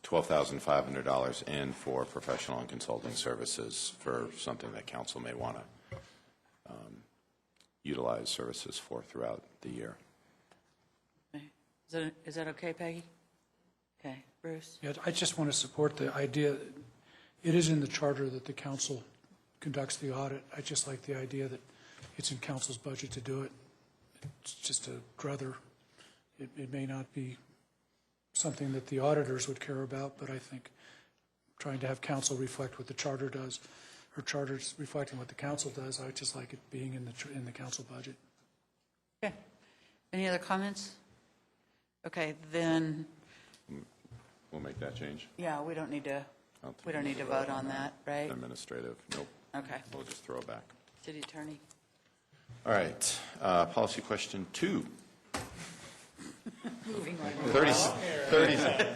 $12,500 in for professional and consulting services for something that council may want to utilize services for throughout the year. Is that okay, Peggy? Okay, Bruce? Yeah, I just want to support the idea. It is in the charter that the council conducts the audit. I just like the idea that it's in council's budget to do it. It's just it may not be something that the auditors would care about, but I think trying to have council reflect what the charter does, or charters reflecting what the council does, I just like it being in the council budget. Okay. Any other comments? Okay, then, We'll make that change. yeah, we don't need to vote on that, right? Administrative, nope. Okay. We'll just throw it back. City Attorney? All right, policy question 2. Moving right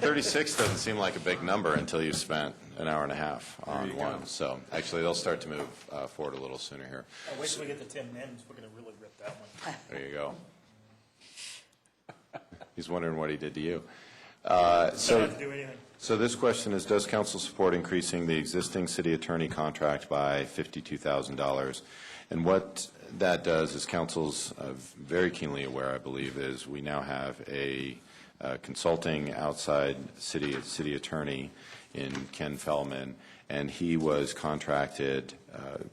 36 doesn't seem like a big number until you've spent an hour and a half on one. So actually, they'll start to move forward a little sooner here. Wait till we get to 10 minutes, we're going to really rip that one. There you go. He's wondering what he did to you. Don't have to do anything. So this question is, does council support increasing the existing city attorney contract by $52,000? And what that does is council's very keenly aware, I believe, is we now have a consulting outside city attorney in Ken Fellman, and he was contracted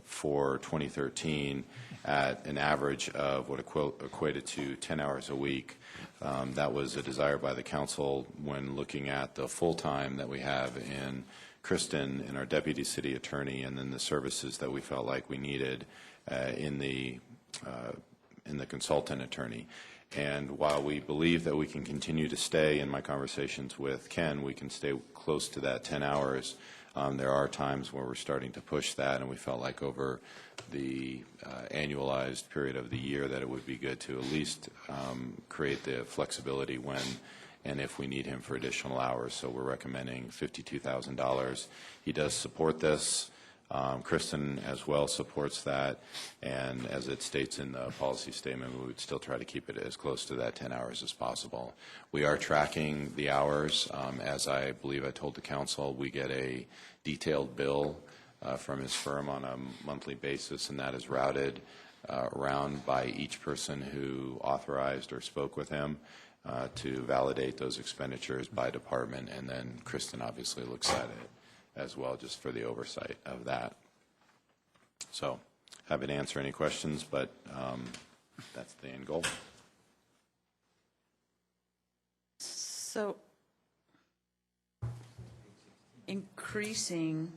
for 2013 at an average of what equated to 10 hours a week. That was a desire by the council when looking at the full-time that we have in Kristen and our deputy city attorney, and then the services that we felt like we needed in the consultant attorney. And while we believe that we can continue to stay, in my conversations with Ken, we can stay close to that 10 hours, there are times where we're starting to push that, and we felt like over the annualized period of the year that it would be good to at least create the flexibility when and if we need him for additional hours. So we're recommending $52,000. He does support this. Kristen as well supports that, and as it states in the policy statement, we would still try to keep it as close to that 10 hours as possible. We are tracking the hours. As I believe I told the council, we get a detailed bill from his firm on a monthly basis, and that is routed around by each person who authorized or spoke with him to validate those expenditures by department, and then Kristen obviously looks at it as well, just for the oversight of that. So, happy to answer any questions, but that's the end goal. So, increasing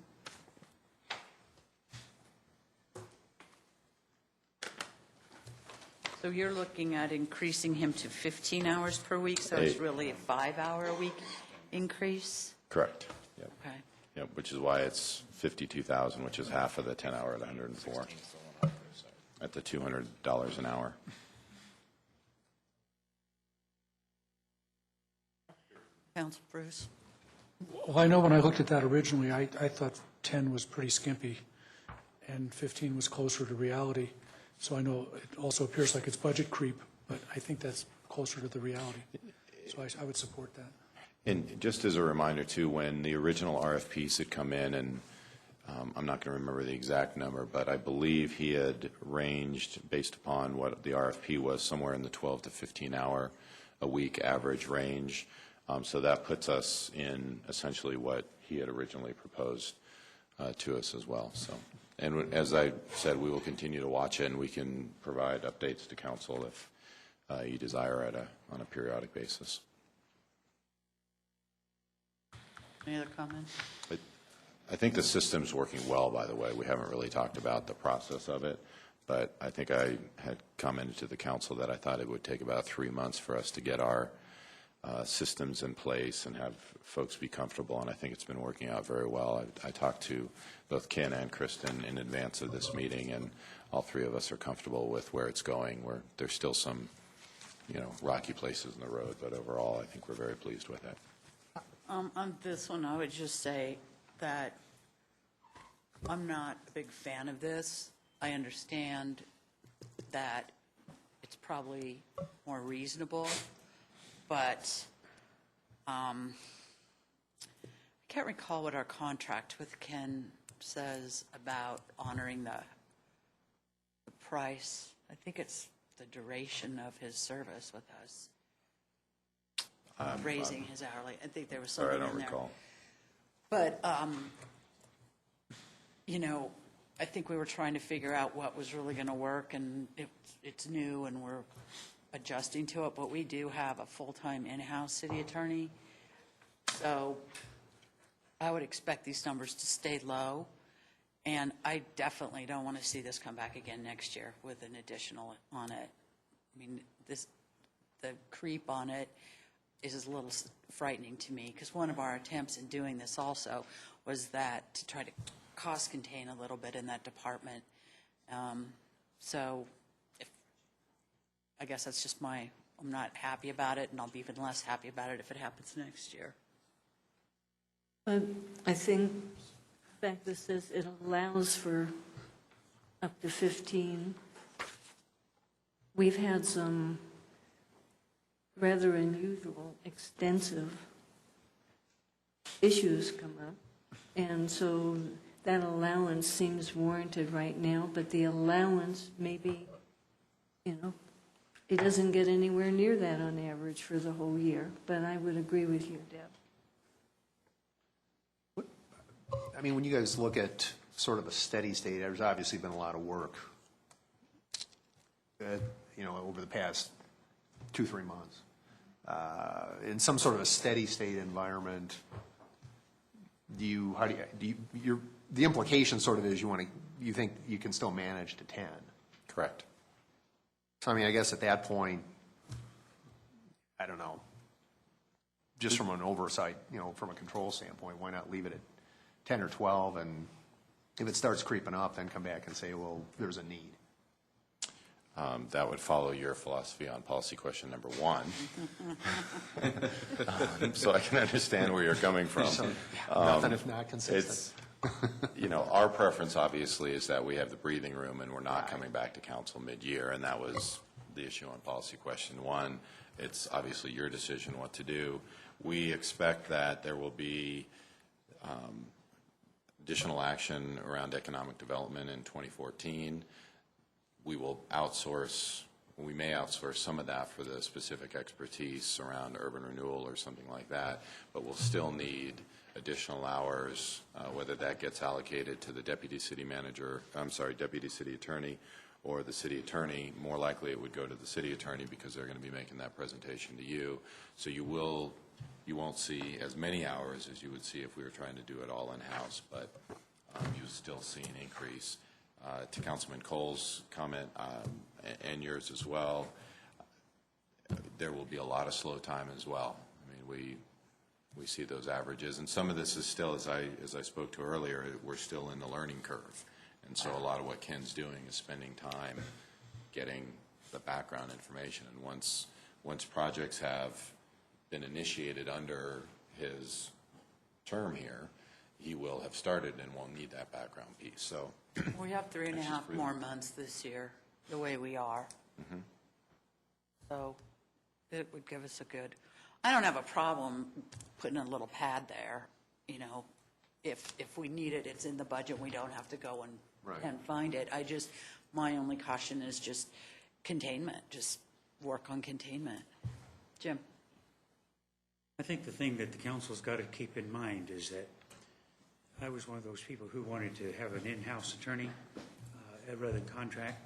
so you're looking at increasing him to 15 hours per week, so it's really a 5-hour-a-week increase? Correct. Yep. Okay. Yep, which is why it's $52,000, which is half of the 10 hour at 104 at the $200 an hour. Council Bruce? Well, I know when I looked at that originally, I thought 10 was pretty skimpy, and 15 was closer to reality. So I know it also appears like it's budget creep, but I think that's closer to the reality. So I would support that. And just as a reminder, too, when the original RFPs had come in, and I'm not going to remember the exact number, but I believe he had ranged, based upon what the RFP was, somewhere in the 12 to 15 hour a week average range. So that puts us in essentially what he had originally proposed to us as well. So And as I said, we will continue to watch it, and we can provide updates to council if you desire on a periodic basis. Any other comments? I think the system's working well, by the way. We haven't really talked about the process of it, but I think I had commented to the council that I thought it would take about 3 months for us to get our systems in place and have folks be comfortable, and I think it's been working out very well. I talked to both Ken and Kristen in advance of this meeting, and all three of us are comfortable with where it's going. There's still some, rocky places in the road, but overall, I think we're very pleased with it. On this one, I would just say that I'm not a big fan of this. I understand that it's probably more reasonable, but I can't recall what our contract with Ken says about honoring the price. I think it's the duration of his service with us. Raising his hourly. I think there was something in there. I don't recall. But, I think we were trying to figure out what was really going to work, and it's new, and we're adjusting to it. But we do have a full-time in-house city attorney, so I would expect these numbers to stay low. And I definitely don't want to see this come back again next year with an additional on it. I mean, the creep on it is a little frightening to me, because one of our attempts in doing this also was that to try to cost contain a little bit in that department. So I guess that's just I'm not happy about it, and I'll be even less happy about it if it happens next year. I think the fact that says it allows for up to 15. We've had some rather unusual, extensive issues come up, and so that allowance seems warranted right now, but the allowance maybe, it doesn't get anywhere near that on average for the whole year, but I would agree with you, Deb. I mean, when you guys look at sort of a steady state, there's obviously been a lot of work, over the past 2-3 months. In some sort of a steady state environment, the implication sort of is you think you can still manage to 10. Correct. So, I mean, I guess at that point, I don't know, just from an oversight, from a control standpoint, why not leave it at 10 or 12, and if it starts creeping up, then come back and say, well, there's a need. That would follow your philosophy on policy question number 1. So I can understand where you're coming from. So, nothing if not consistent. Our preference obviously is that we have the breathing room and we're not coming back to council mid-year, and that was the issue on policy question 1. It's obviously your decision what to do. We expect that there will be additional action around economic development in 2014. We may outsource some of that for the specific expertise around urban renewal or something like that, but we'll still need additional hours, whether that gets allocated to the deputy city attorney or the city attorney. More likely it would go to the city attorney because they're going to be making that presentation to you. So you won't see as many hours as you would see if we were trying to do it all in-house, but you'll still see an increase. To Councilman Cole's comment and yours as well, there will be a lot of slow time as well. I mean, we see those averages, and some of this is still, as I spoke to earlier, we're still in the learning curve, and so a lot of what Ken's doing is spending time getting the background information, and once projects have been initiated under his term here, he will have started and won't need that background piece. So We have 3.5 more months this year, the way we are. Mm-hmm. So it would give us I don't have a problem putting a little pad there, if we need it, it's in the budget, we don't have to go and find it. My only caution is just containment, just work on containment. Jim? I think the thing that the council's got to keep in mind is that I was one of those people who wanted to have an in-house attorney rather than contract.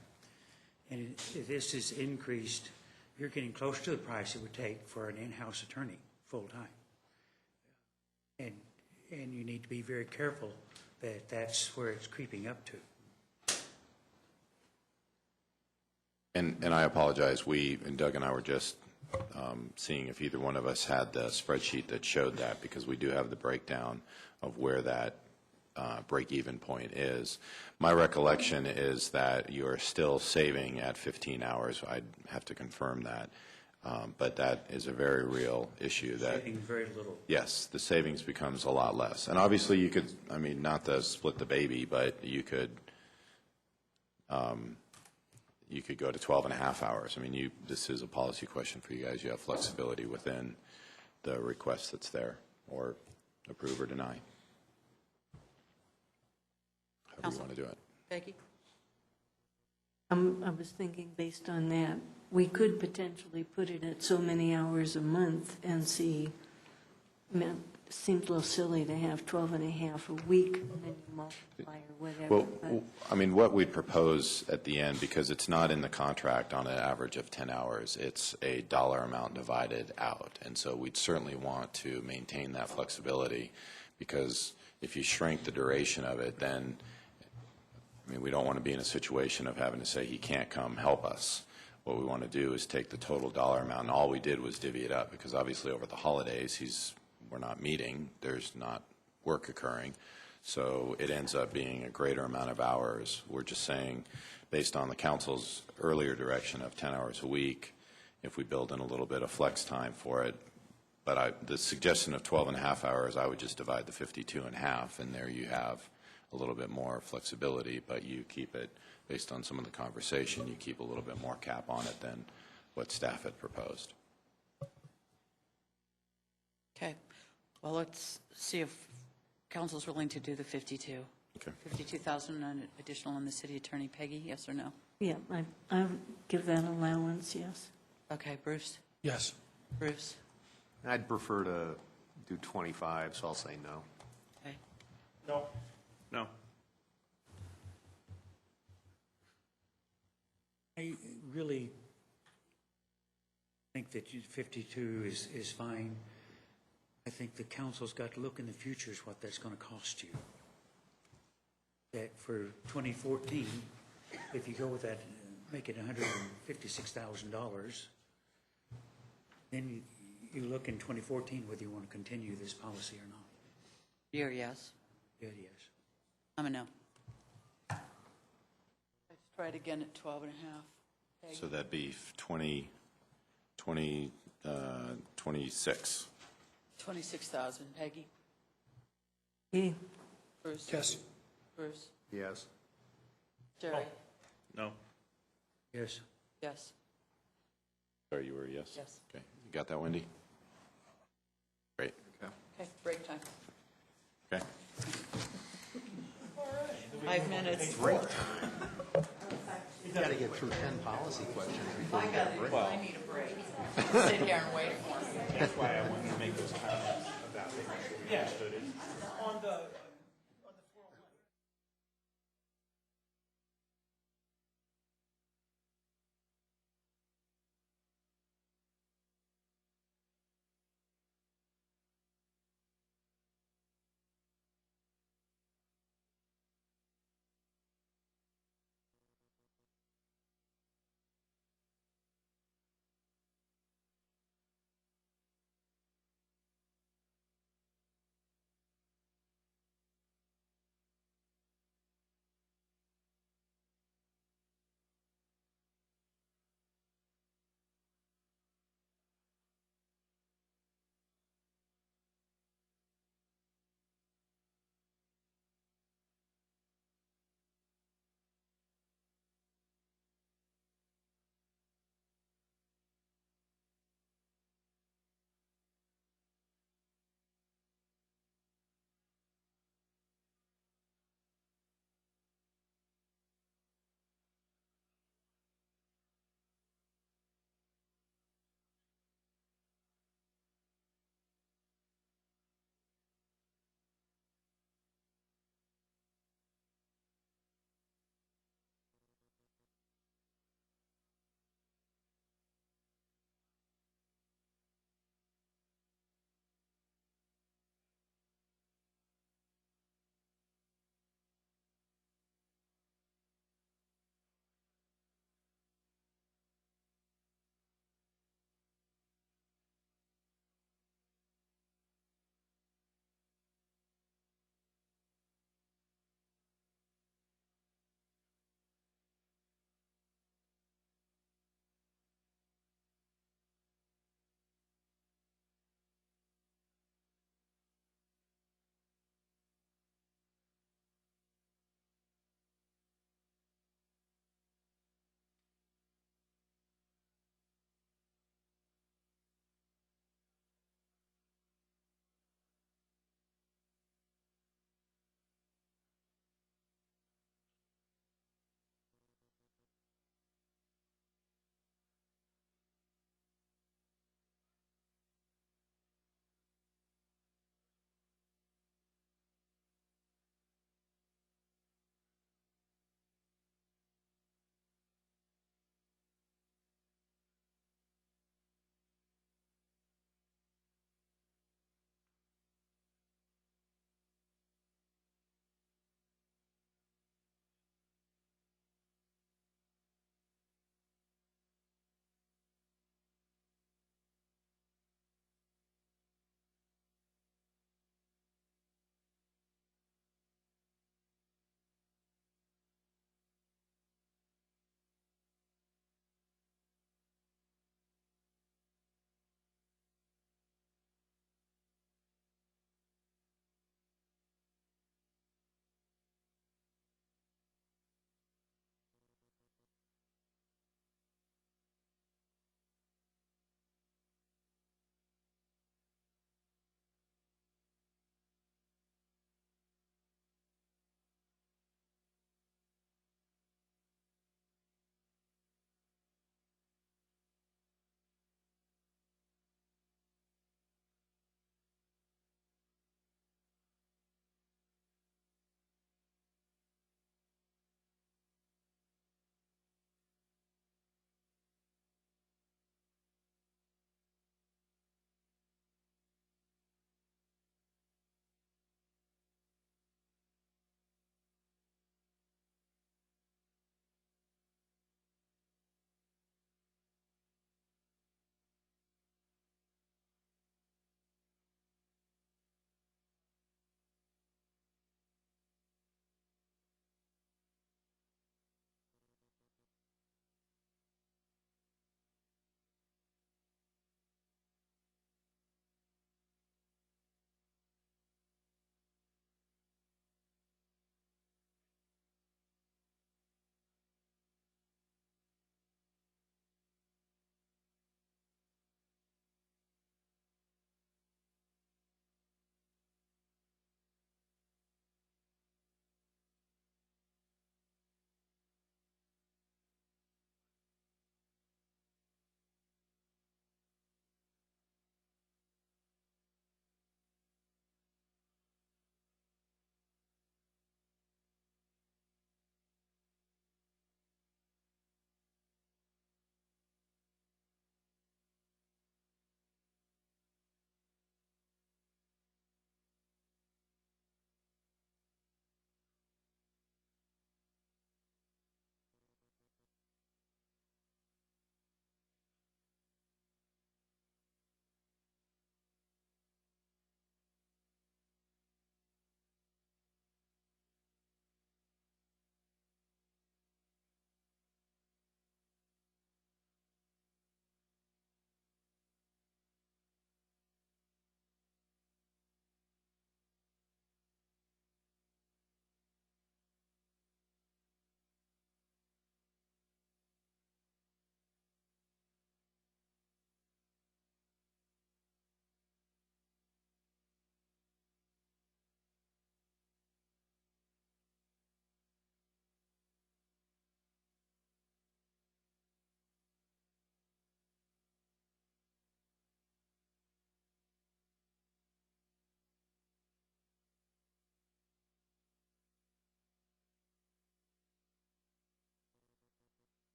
And if this is increased, you're getting close to the price it would take for an in-house attorney, full-time. And you need to be very careful that that's where it's creeping up to. And I apologize, and Doug and I were just seeing if either one of us had the spreadsheet that showed that, because we do have the breakdown of where that break-even point is. My recollection is that you are still saving at 15 hours. I'd have to confirm that. But that is a very real issue. Saving very little. Yes, the savings becomes a lot less. And obviously you could, I mean, not to split the baby, but you could go to 12 and a half hours. I mean, this is a policy question for you guys. You have flexibility within the request that's there, or approve or deny. However you want to do it. Peggy? I was thinking, based on that, we could potentially put it at so many hours a month and see, it seems a little silly to have 12 and a half a week, and then you multiply or whatever. Well, but- I mean, what we propose at the end, because it's not in the contract on an average of 10 hours, it's a dollar amount divided out. And so we'd certainly want to maintain that flexibility, because if you shrink the duration of it, then, I mean, we don't want to be in a situation of having to say, he can't come help us. What we want to do is take the total dollar amount, and all we did was divvy it up, because obviously over the holidays, we're not meeting, there's not work occurring, so it ends up being a greater amount of hours. We're just saying, based on the council's earlier direction of 10 hours a week, if we build in a little bit of flex time for it, but the suggestion of 12 and a half hours, I would just divide the 52 in half, and there you have a little bit more flexibility, but you keep it, based on some of the conversation, you keep a little bit more cap on it than what staff had proposed. Okay. Well, let's see if council's willing to do the 52. Okay. 52,000 additional on the city attorney. Peggy, yes or no? Yeah, I would give that allowance, yes. Okay, Bruce? Yes. Bruce? I'd prefer to do 25, so I'll say no. Okay. No. No. I really think that 52 is fine. I think the council's got to look in the future is what that's going to cost you. That for 2014, if you go with that, make it $156,000, then you look in 2014 whether you want to continue this policy or not. You're a yes? Good, yes. I'm a no. Let's try it again at 12 and a half. Peggy? So that'd be 26. 26,000. Peggy? Okay. Bruce? Yes. Bruce? Yes. Jerry? No. Yes. Yes. Sorry, you were a yes? Yes. Okay. You got that, Wendy? Great. Okay, break time. Okay. 5 minutes. You got to get through 10 policy questions before you get a break. I need a break. Sit here and wait for me. That's why I wanted to make those comments about making sure we understood it. On the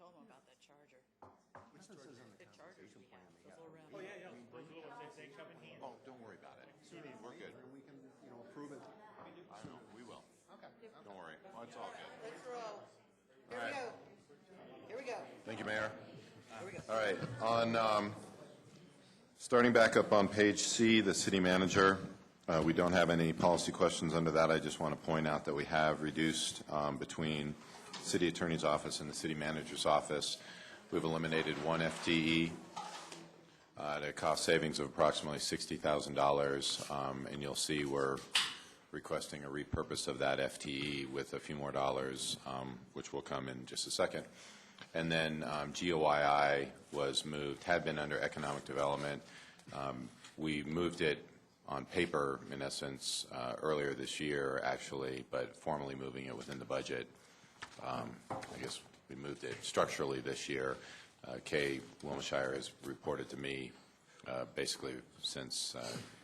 told them about that charger. The chargers we have, those little round. Oh, yeah, yeah, those little ones, they come in handy. Oh, don't worry about it. We're good. And we can, approve it. I know, we will. Okay. Don't worry. Well, it's all good. Let's roll. Here All we right. go. Here we go. Thank you, Mayor. Here we go. All right, starting back up on page C, the city manager, we don't have any policy questions under that. I just want to point out that we have reduced between city attorney's office and the city manager's office. We've eliminated one FTE at a cost savings of approximately $60,000, and you'll see we're requesting a repurpose of that FTE with a few more dollars, which will come in just a second. And then GOII was moved, had been under economic development. We moved it on paper, in essence, earlier this year, actually, but formally moving it within the budget. I guess we moved it structurally this year. Kay Wilmshire has reported to me basically since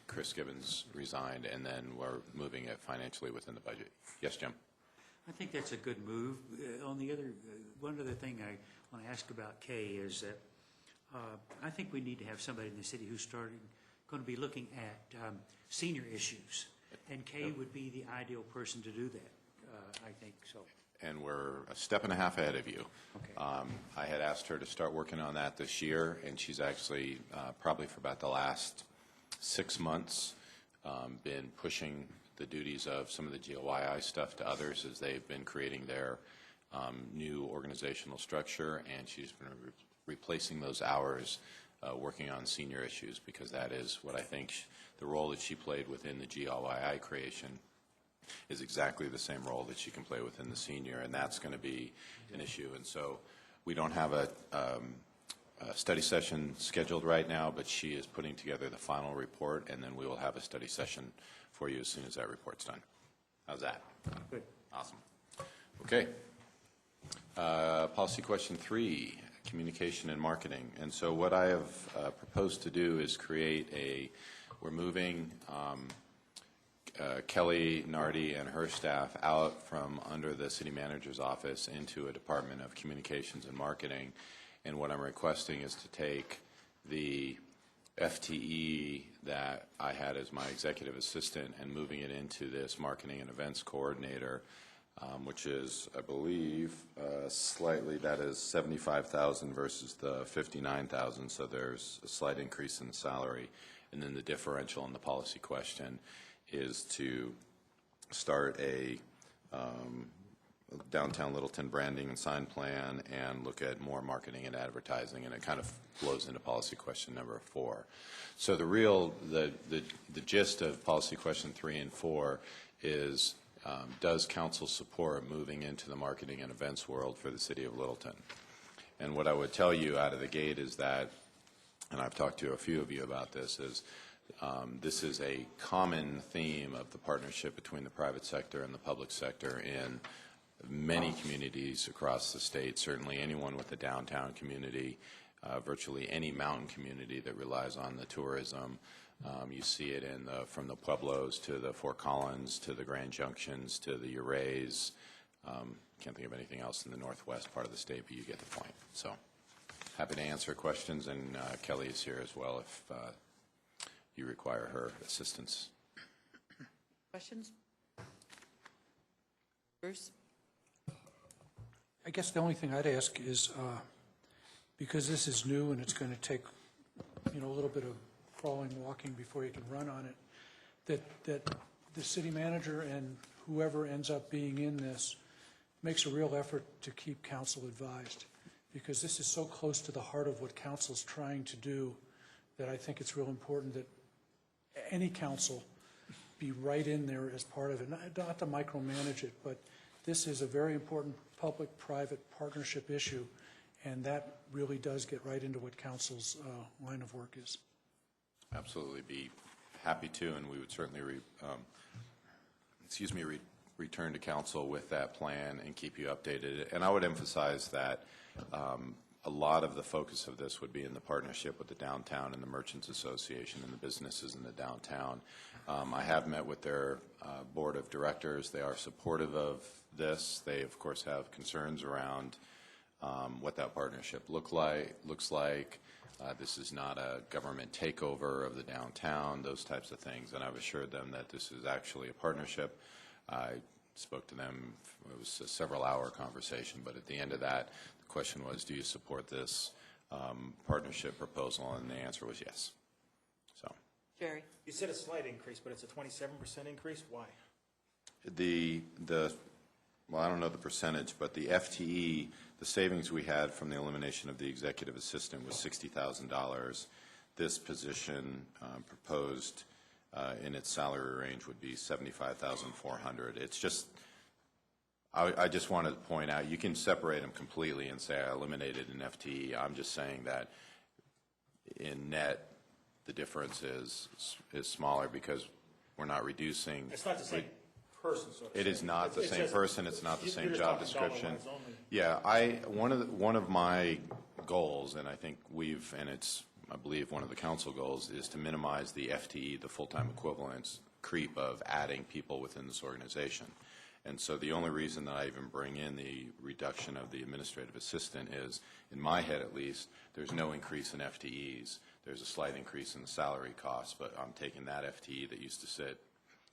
Chris Gibbons resigned, and then we're moving it financially within the budget. Yes, Jim? I think that's a good move. One other thing I want to ask about Kay is that I think we need to have somebody in the city who's going to be looking at senior issues, and Kay would be the ideal person to do that, I think so. And we're a step and a half ahead of you. Okay. I had asked her to start working on that this year, and she's actually probably for about the last 6 months been pushing the duties of some of the GOII stuff to others as they've been creating their new organizational structure, and she's been replacing those hours working on senior issues, because that is what I think the role that she played within the GOII creation is exactly the same role that she can play within the senior, and that's going to be an issue. And so we don't have a study session scheduled right now, but she is putting together the final report, and then we will have a study session for you as soon as that report's done. How's that? Good. Awesome. Okay. Policy question 3, communication and marketing. And so what I have proposed to do is we're moving Kelly Nardi and her staff out from under the city manager's office into a department of communications and marketing. And what I'm requesting is to take the FTE that I had as my executive assistant and moving it into this marketing and events coordinator, which is, I believe, slightly, that is $75,000 versus the $59,000. So there's a slight increase in the salary. And then the differential in the policy question is to start a downtown Littleton branding and sign plan and look at more marketing and advertising, and it kind of flows into policy question number 4. So the gist of policy question 3 and 4 is, does council support moving into the marketing and events world for the city of Littleton? And what I would tell you out of the gate is that, and I've talked to a few of you about this, is this is a common theme of the partnership between the private sector and the public sector in many communities across the state. Certainly anyone with a downtown community, virtually any mountain community that relies on the tourism. You see it from the Pueblos to the Fort Collins to the Grand Junctions to the Urays. Can't think of anything else in the northwest part of the state, but you get the point. So happy to answer questions, and Kelly is here as well if you require her assistance. Questions? Bruce? I guess the only thing I'd ask is, because this is new and it's going to take, a little bit of crawling, walking before you can run on it, that the city manager and whoever ends up being in this makes a real effort to keep council advised, because this is so close to the heart of what council's trying to do that I think it's real important that any council be right in there as part of it, not to micromanage it, but this is a very important public-private partnership issue, and that really does get right into what council's line of work is. Absolutely, be happy to, and we would certainly return to council with that plan and keep you updated. And I would emphasize that a lot of the focus of this would be in the partnership with the downtown and the Merchants Association and the businesses in the downtown. I have met with their board of directors. They are supportive of this. They, of course, have concerns around what that partnership looks like. This is not a government takeover of the downtown, those types of things. And I've assured them that this is actually a partnership. I spoke to them. It was a several-hour conversation, but at the end of that, the question was, do you support this partnership proposal? And the answer was yes. So Jerry? You said a slight increase, but it's a 27% increase? Why? Well, I don't know the percentage, but the FTE, the savings we had from the elimination of the executive assistant was $60,000. This position proposed in its salary range would be $75,400. It's just, I just wanted to point out, you can separate them completely and say I eliminated an FTE. I'm just saying that in net, the difference is smaller because we're not reducing. It's not the same person, so to It is say. not the It's same just- person, it's not the you're same just job talking description. dollar-wise only. Yeah, one of my goals, and I think it's, I believe, one of the council goals, is to minimize the FTE, the full-time equivalence creep of adding people within this organization. And so the only reason that I even bring in the reduction of the administrative assistant is, in my head at least, there's no increase in FTEs. There's a slight increase in the salary costs, but I'm taking that FTE that used to sit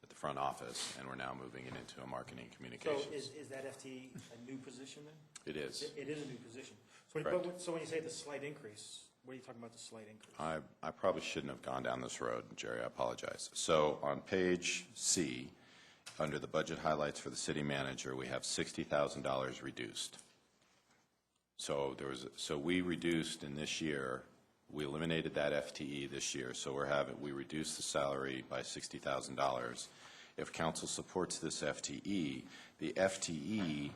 at the front office, and we're now moving it into a marketing So communications. is that FTE a new position then? It is. It is a new position. So Correct. so when you say the slight increase, what are you talking about, the slight increase? I probably shouldn't have gone down this road, Jerry, I apologize. So on page C, under the budget highlights for the city manager, we have $60,000 reduced. So we reduced in this year, we eliminated that FTE this year, so we reduced the salary by $60,000. If council supports this FTE, the FTE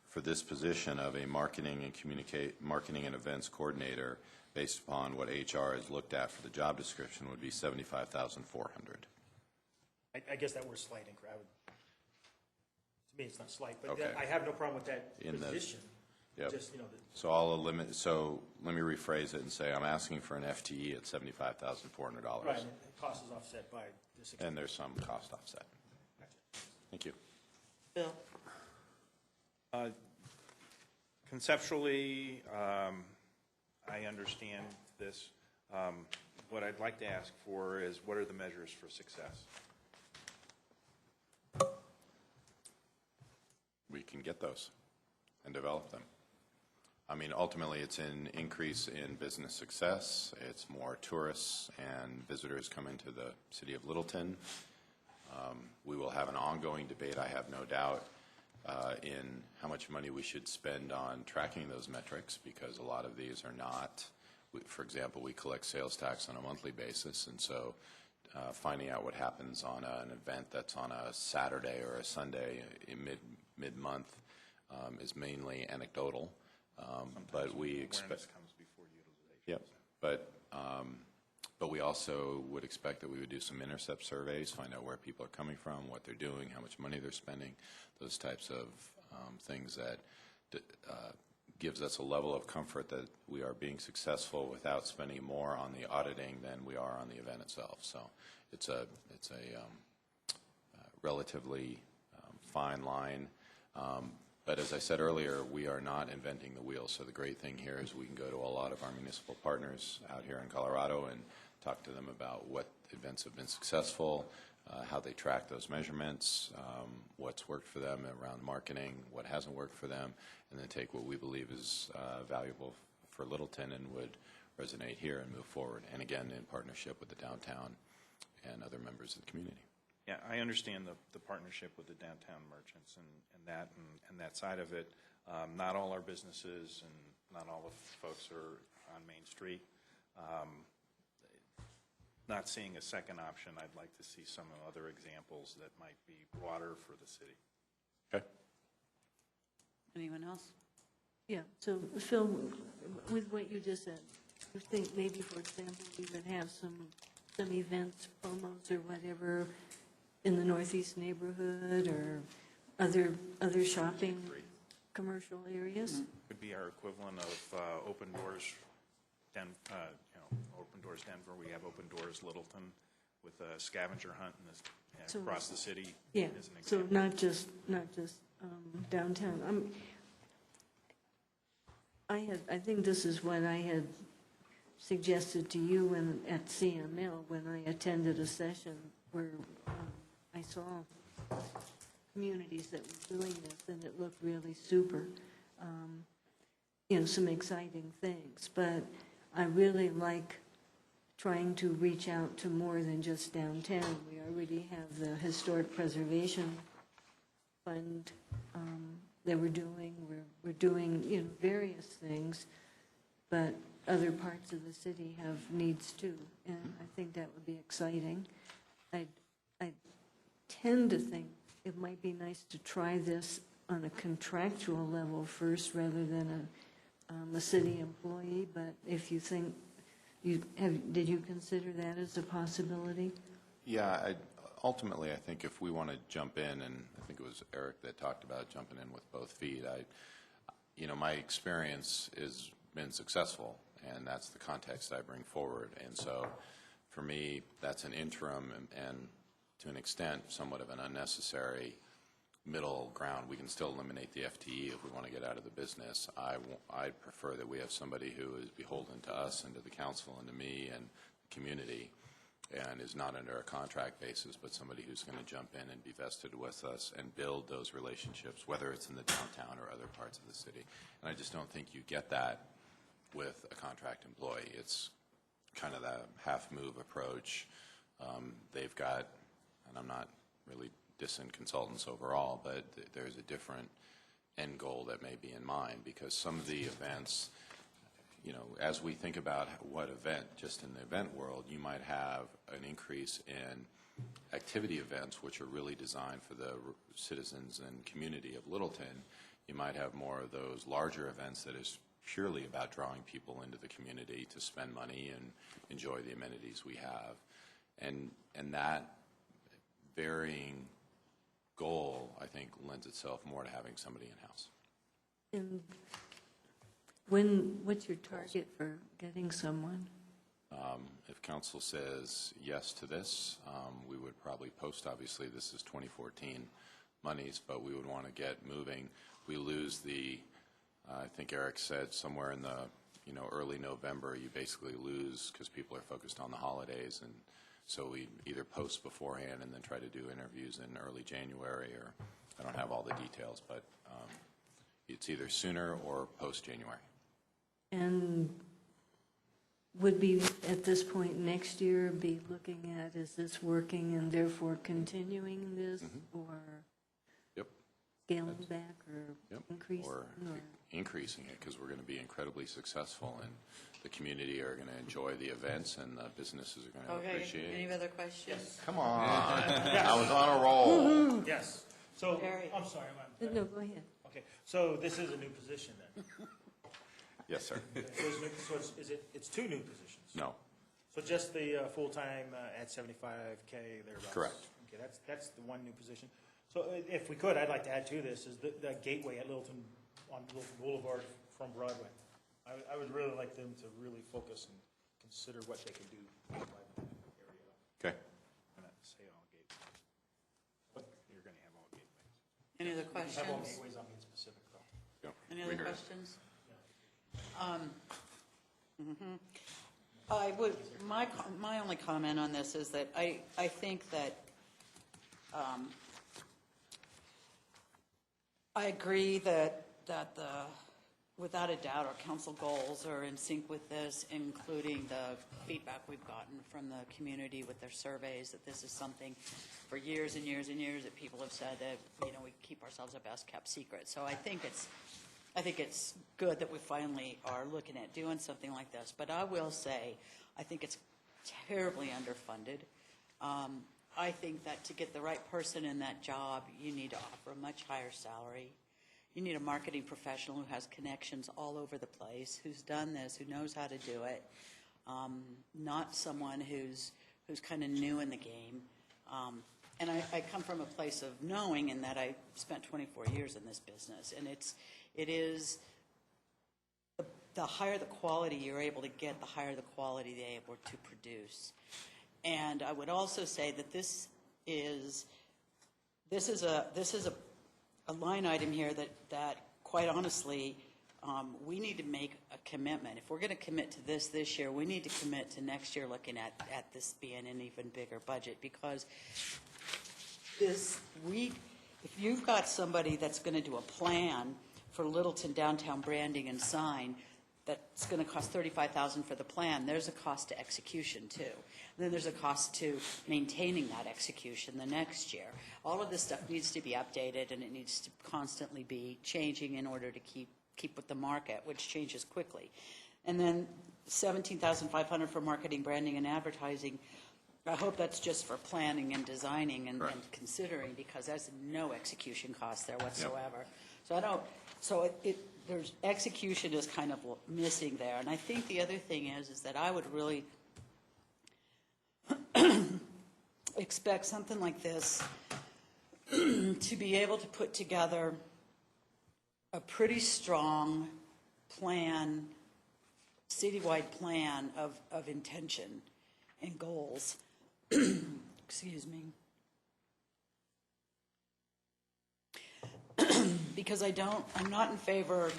for this position of a marketing and events coordinator, based upon what HR has looked at for the job description, would be $75,400. I guess that word slight increase, to me, it's not slight, but Okay. I have no problem with that In the- position. Yep. Just, So let me rephrase it and say I'm asking for an FTE at $75,400. right, and the cost is offset by this. And there's some cost offset. Thank you. Bill? Conceptually, I understand this. What I'd like to ask for is, what are the measures for success? We can get those and develop them. I mean, ultimately, it's an increase in business success. It's more tourists and visitors coming to the city of Littleton. We will have an ongoing debate, I have no doubt, in how much money we should spend on tracking those metrics, because a lot of these are not. For example, we collect sales tax on a monthly basis, and so finding out what happens on an event that's on a Saturday or a Sunday in mid-month is mainly anecdotal. But we expect. Awareness comes before utilization. Yep. But we also would expect that we would do some intercept surveys, find out where people are coming from, what they're doing, how much money they're spending, those types of things that gives us a level of comfort that we are being successful without spending more on the auditing than we are on the event itself. So it's a relatively fine line. But as I said earlier, we are not inventing the wheel. So the great thing here is we can go to a lot of our municipal partners out here in Colorado and talk to them about what events have been successful, how they track those measurements, what's worked for them around marketing, what hasn't worked for them, and then take what we believe is valuable for Littleton and would resonate here and move forward. And again, in partnership with the downtown and other members of the community. Yeah, I understand the partnership with the downtown merchants and that side of it. Not all our businesses and not all the folks are on Main Street. Not seeing a second option, I'd like to see some other examples that might be broader for the city. Okay. Anyone else? Yeah, so Phil, with what you just said, I think maybe, for example, we would have some events, promos or whatever in the northeast neighborhood or other shopping commercial areas. Could be our equivalent of Open Doors, Open Doors Denver. We have Open Doors Littleton with a scavenger hunt So- across the city. Yeah, as an so example. not just downtown. I think this is what I had suggested to you at CML when I attended a session where I saw communities that were doing this, and it looked really super. Some exciting things. But I really like trying to reach out to more than just downtown. We already have the Historic Preservation Fund that we're doing. We're doing, various things, but other parts of the city have needs too, and I think that would be exciting. I tend to think it might be nice to try this on a contractual level first rather than a city employee, but if you think, did you consider that as a possibility? Yeah, ultimately, I think if we want to jump in, and I think it was Eric that talked about jumping in with both feet, my experience has been successful, and that's the context I bring forward. And so for me, that's an interim and to an extent, somewhat of an unnecessary middle ground. We can still eliminate the FTE if we want to get out of the business. I prefer that we have somebody who is beholden to us and to the council and to me and the community, and is not under a contract basis, but somebody who's going to jump in and be vested with us and build those relationships, whether it's in the downtown or other parts of the city. And I just don't think you get that with a contract employee. It's kind of that half-move approach. They've got, and I'm not really dissing consultants overall, but there's a different end goal that may be in mind, because some of the events, as we think about what event, just in the event world, you might have an increase in activity events which are really designed for the citizens and community of Littleton. You might have more of those larger events that is purely about drawing people into the community to spend money and enjoy the amenities we have. And that varying goal, I think, lends itself more to having somebody in-house. And what's your target for getting someone? If council says yes to this, we would probably post, obviously, this is 2014 monies, but we would want to get moving. We lose I think Eric said somewhere in the, early November, you basically lose because people are focused on the holidays, and so we either post beforehand and then try to do interviews in early January, or I don't have all the details, but it's either sooner or post-January. And would be, at this point next year, be looking at, is this working and therefore continuing this, or Yep. scaling back, or Yep. increasing? Or increasing it, because we're going to be incredibly successful, and the community are going to enjoy the events, and the businesses are going to appreciate it. Any other questions? Come on. I was on a roll. Yes. So, Barry. I'm sorry. No, go ahead. Okay, so this is a new position then? Yes, sir. So it's two new positions? No. So just the full-time at $75K thereabouts? Correct. Okay, that's the one new position. So if we could, I'd like to add to this, is the gateway at Littleton, on Littleton Boulevard from Broadway. I would really like them to really focus and consider what they can do in that area. Okay. I'm not say all gateways, but you're going to have all gateways. Any other If you have all questions? gateways, I'm being specific though. Yep. Any We other hear you. questions? I would, my only comment on this is that I think that I agree that without a doubt, our council goals are in sync with this, including the feedback we've gotten from the community with their surveys, that this is something for years and years and years that people have said that, we keep ourselves a best kept secret. So I think it's good that we finally are looking at doing something like this. But I will say, I think it's terribly underfunded. I think that to get the right person in that job, you need to offer a much higher salary. You need a marketing professional who has connections all over the place, who's done this, who knows how to do it, not someone who's kind of new in the game. And I come from a place of knowing, in that I spent 24 years in this business, and it is the higher the quality you're able to get, the higher the quality they're able to produce. And I would also say that this is a line item here that quite honestly, we need to make a commitment. If we're going to commit to this year, we need to commit to next year looking at this being an even bigger budget, because if you've got somebody that's going to do a plan for Littleton downtown branding and sign, that's going to cost $35,000 for the plan, there's a cost to execution too. And then there's a cost to maintaining that execution the next year. All of this stuff needs to be updated, and it needs to constantly be changing in order to keep with the market, which changes quickly. And then $17,500 for marketing, branding, and advertising. I hope that's just for planning and designing and considering, because there's no execution cost there whatsoever. Yep. There's execution is kind of missing there. And I think the other thing is that I would really expect something like this to be able to put together a pretty strong plan, citywide plan of intention and goals. Excuse me. Because I'm not in favor of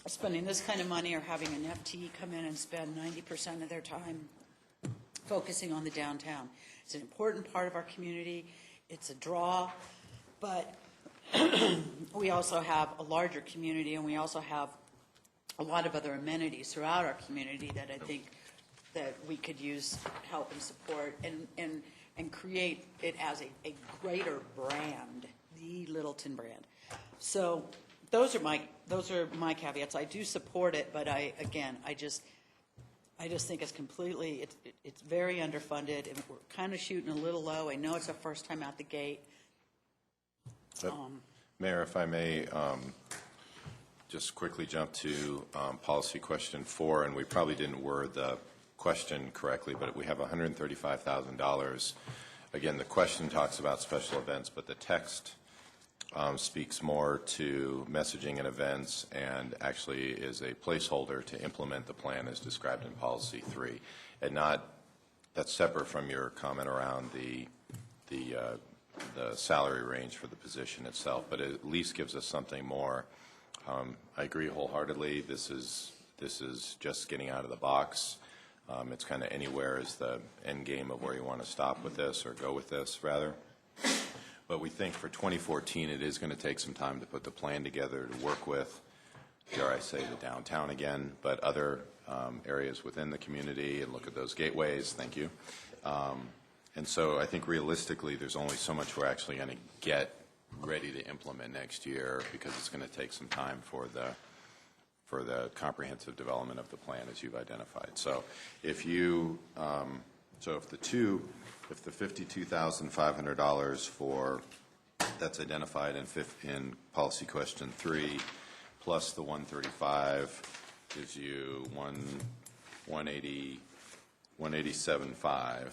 spending this kind of money or having an FTE come in and spend 90% of their time focusing on the downtown. It's an important part of our community. It's a draw, but we also have a larger community, and we also have a lot of other amenities throughout our community that I think that we could use help and support and create it as a greater brand, the Littleton brand. So those are my caveats. I do support it, but I just think it's completely, it's very underfunded, and we're kind of shooting a little low. I know it's our first time out the gate. Mayor, if I may just quickly jump to policy question 4, and we probably didn't word the question correctly, but we have $135,000. Again, the question talks about special events, but the text speaks more to messaging and events, and actually is a placeholder to implement the plan as described in policy 3, and that's separate from your comment around the salary range for the position itself, but it at least gives us something more. I agree wholeheartedly. This is just getting out of the box. It's kind of anywhere is the end game of where you want to stop with this, or go with this rather. But we think for 2014 it is going to take some time to put the plan together, to work with, dare I say, the downtown again, but other areas within the community, and look at those gateways. Thank you. And so I think realistically there's only so much we're actually going to get ready to implement next year, because it's going to take some time for the comprehensive development of the plan as you've identified. So if the $52,500 for that's identified in policy question 3 plus the 135 gives you 187.5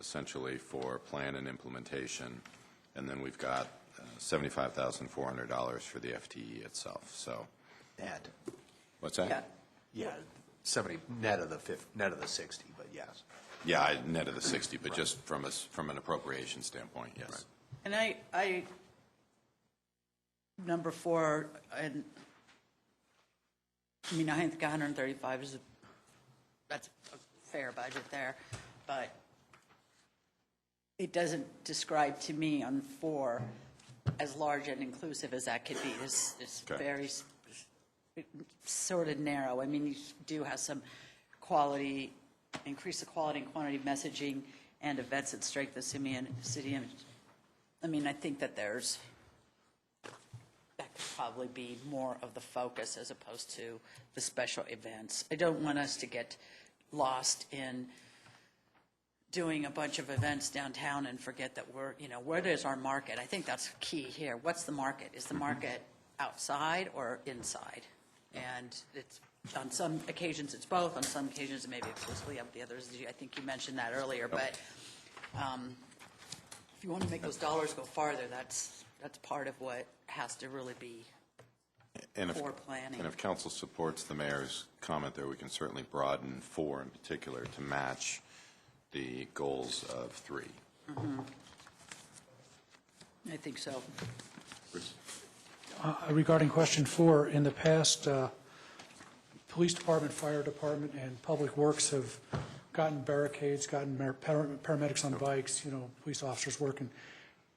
essentially for plan and implementation, and then we've got $75,400 for the FTE itself. So Net. what's that? Yeah, 70 net of the 60, but yes. Yeah, net of the 60, but just from an appropriation standpoint, yes. Right. And I number 4, and I mean, I think 135 that's a fair budget there, but it doesn't describe to me on 4 as large and inclusive as that could be. It's okay. Very sort of narrow. I mean, you do have some quality, increase the quality and quantity of messaging and events that strike the city image. I mean, I think that that could probably be more of the focus as opposed to the special events. I don't want us to get lost in doing a bunch of events downtown and forget that where is our market? I think that's key here. What's the market? Is the market outside or inside? And it's on some occasions it's both. On some occasions it may be exclusively of the others. I think you mentioned that earlier. But if you want to make those dollars go farther, that's part of what has to really be for planning. And if council supports the mayor's comment there, we can certainly broaden 4 in particular to match the goals of 3. Mm-hmm. I think so. Bruce? Regarding question 4, in the past, police department, fire department, and public works have gotten barricades, gotten paramedics on bikes, police officers working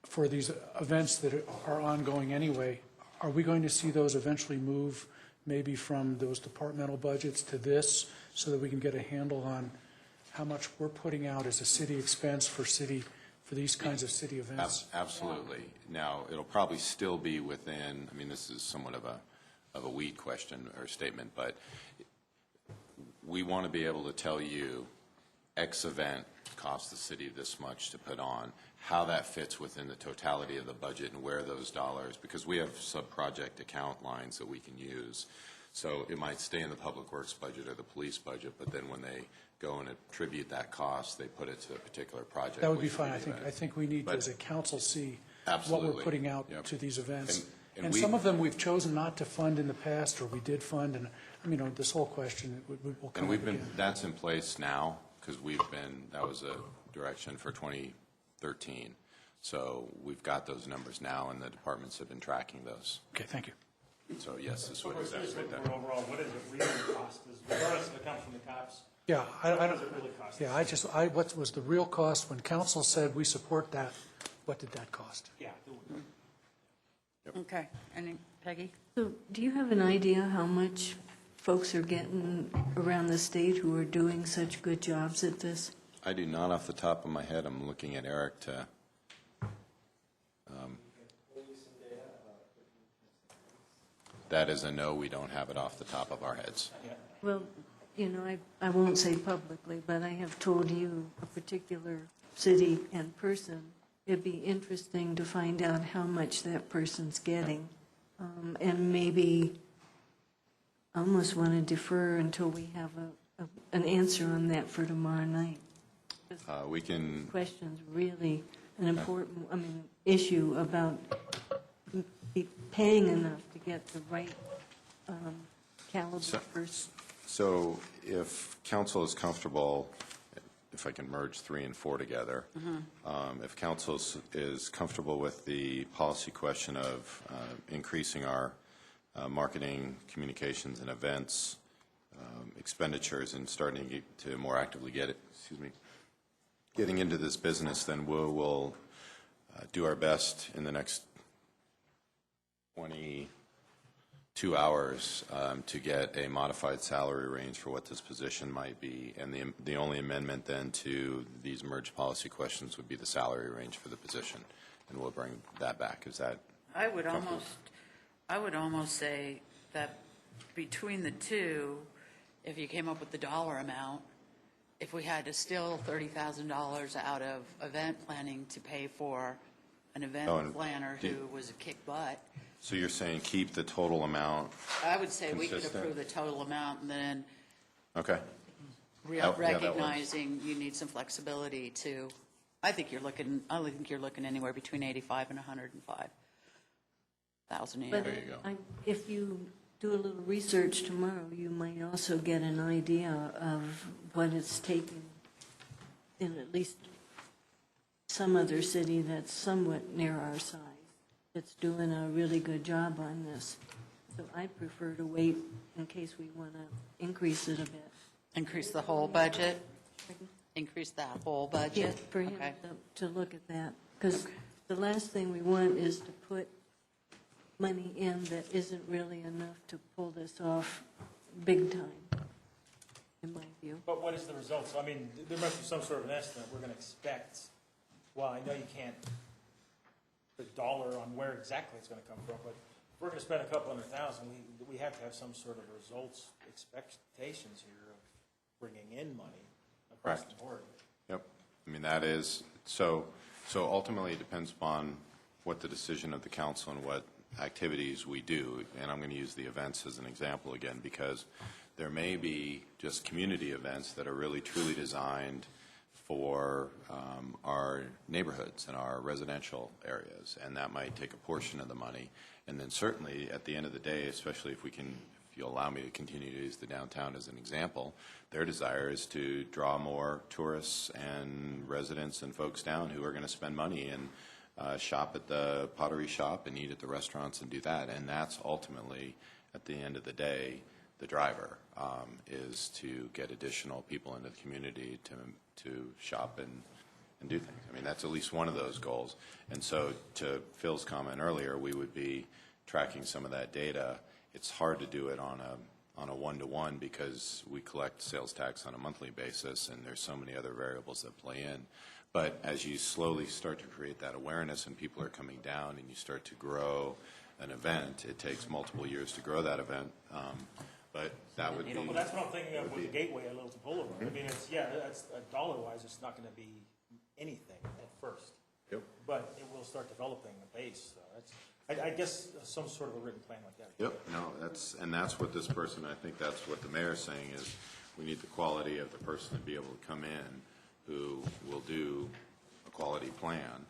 for these events that are ongoing anyway. Are we going to see those eventually move maybe from those departmental budgets to this so that we can get a handle on how much we're putting out as a city expense for these kinds of city events? Absolutely. Now, it'll probably still be within, this is somewhat of a weed question or statement, but we want to be able to tell you X event costs the city this much to put on, how that fits within the totality of the budget and where those dollars, because we have sub-project account lines that we can use. So it might stay in the public works budget or the police budget, but then when they go and attribute that cost, they put it to a particular project. That would be fine. I think we need, as a council, see what we're putting out to these events. And some of them we've chosen not to fund in the past, or we did fund, and this whole question will come up again. That's in place now, because that was a direction for 2013. So we've got those numbers now, and the departments have been tracking those. Okay, thank you. So yes, this So would we're exactly looking that. for overall, what does it really cost, regardless if it comes from the cops? Yeah, I What don't. does it really cost? Yeah, what was the real cost when council said we support that? What did that cost? Yeah. Okay. Peggy? So do you have an idea how much folks are getting around the state who are doing such good jobs at this? I do not off the top of my head. I'm looking at Eric to. That is a no, we don't have it off the top of our heads. Well, I won't say publicly, but I have told you a particular city and person. It'd be interesting to find out how much that person's getting. And maybe I almost want to defer until we have an answer on that for tomorrow night. We can. Question's really an important, issue about paying enough to get the right caliber person. So if council is comfortable, if I can merge 3 and 4 together, if council is comfortable with the policy question of increasing our marketing, communications, and events expenditures and starting to more actively getting into this business, then we'll do our best in the next 22 hours to get a modified salary range for what this position might be. And the only amendment then to these merged policy questions would be the salary range for the position. And we'll bring that back. Is that I would comfortable? almost say that between the two, if you came up with the dollar amount, if we had to steal $30,000 out of event planning to pay for an event planner who was a kick butt. So you're saying keep the total amount I would say we could consistent? approve the total amount and then Okay. recognizing you need some flexibility to, I think you're looking anywhere between 85 and 105,000 a year. But There you go. if you do a little research tomorrow, you might also get an idea of what it's taken in at least some other city that's somewhat near our size, that's doing a really good job on this. So I prefer to wait in case we want to increase it a bit. Increase the whole budget? Increase that whole budget? Yeah, for him Okay. to look at that. Because the last thing we want is to put money in that isn't really enough to pull this off big time, in my view. But what is the result? So, there must be some sort of an estimate we're going to expect. Well, I know you can't put a dollar on where exactly it's going to come from, but if we're going to spend a couple $100,000, we have to have some sort of results expectations here of bringing in money across the board. Yep. That is, so ultimately it depends upon what the decision of the council and what activities we do. And I'm going to use the events as an example again, because there may be just community events that are really truly designed for our neighborhoods and our residential areas, and that might take a portion of the money. And then certainly at the end of the day, especially if you'll allow me to continue to use the downtown as an example, their desire is to draw more tourists and residents and folks down who are going to spend money. And shop at the pottery shop and eat at the restaurants and do that. And that's ultimately, at the end of the day, the driver, is to get additional people into the community to shop and do things. I mean, that's at least one of those goals. And so to Phil's comment earlier, we would be tracking some of that data. It's hard to do it on a one-to-one because we collect sales tax on a monthly basis and there's so many other variables that play in. But as you slowly start to create that awareness and people are coming down and you start to grow an event, it takes multiple years to grow that event. But that would be. Well, that's what I'm thinking of with the Gateway at Littleton Boulevard. I mean, it's, yeah, that's, dollar-wise, it's not gonna be anything at first. Yep. But it will start developing a base, so that's, I guess, some sort of a written plan like that. Yep, no, that's what this person, I think that's what the mayor's saying is we need the quality of the person to be able to come in who will do a quality plan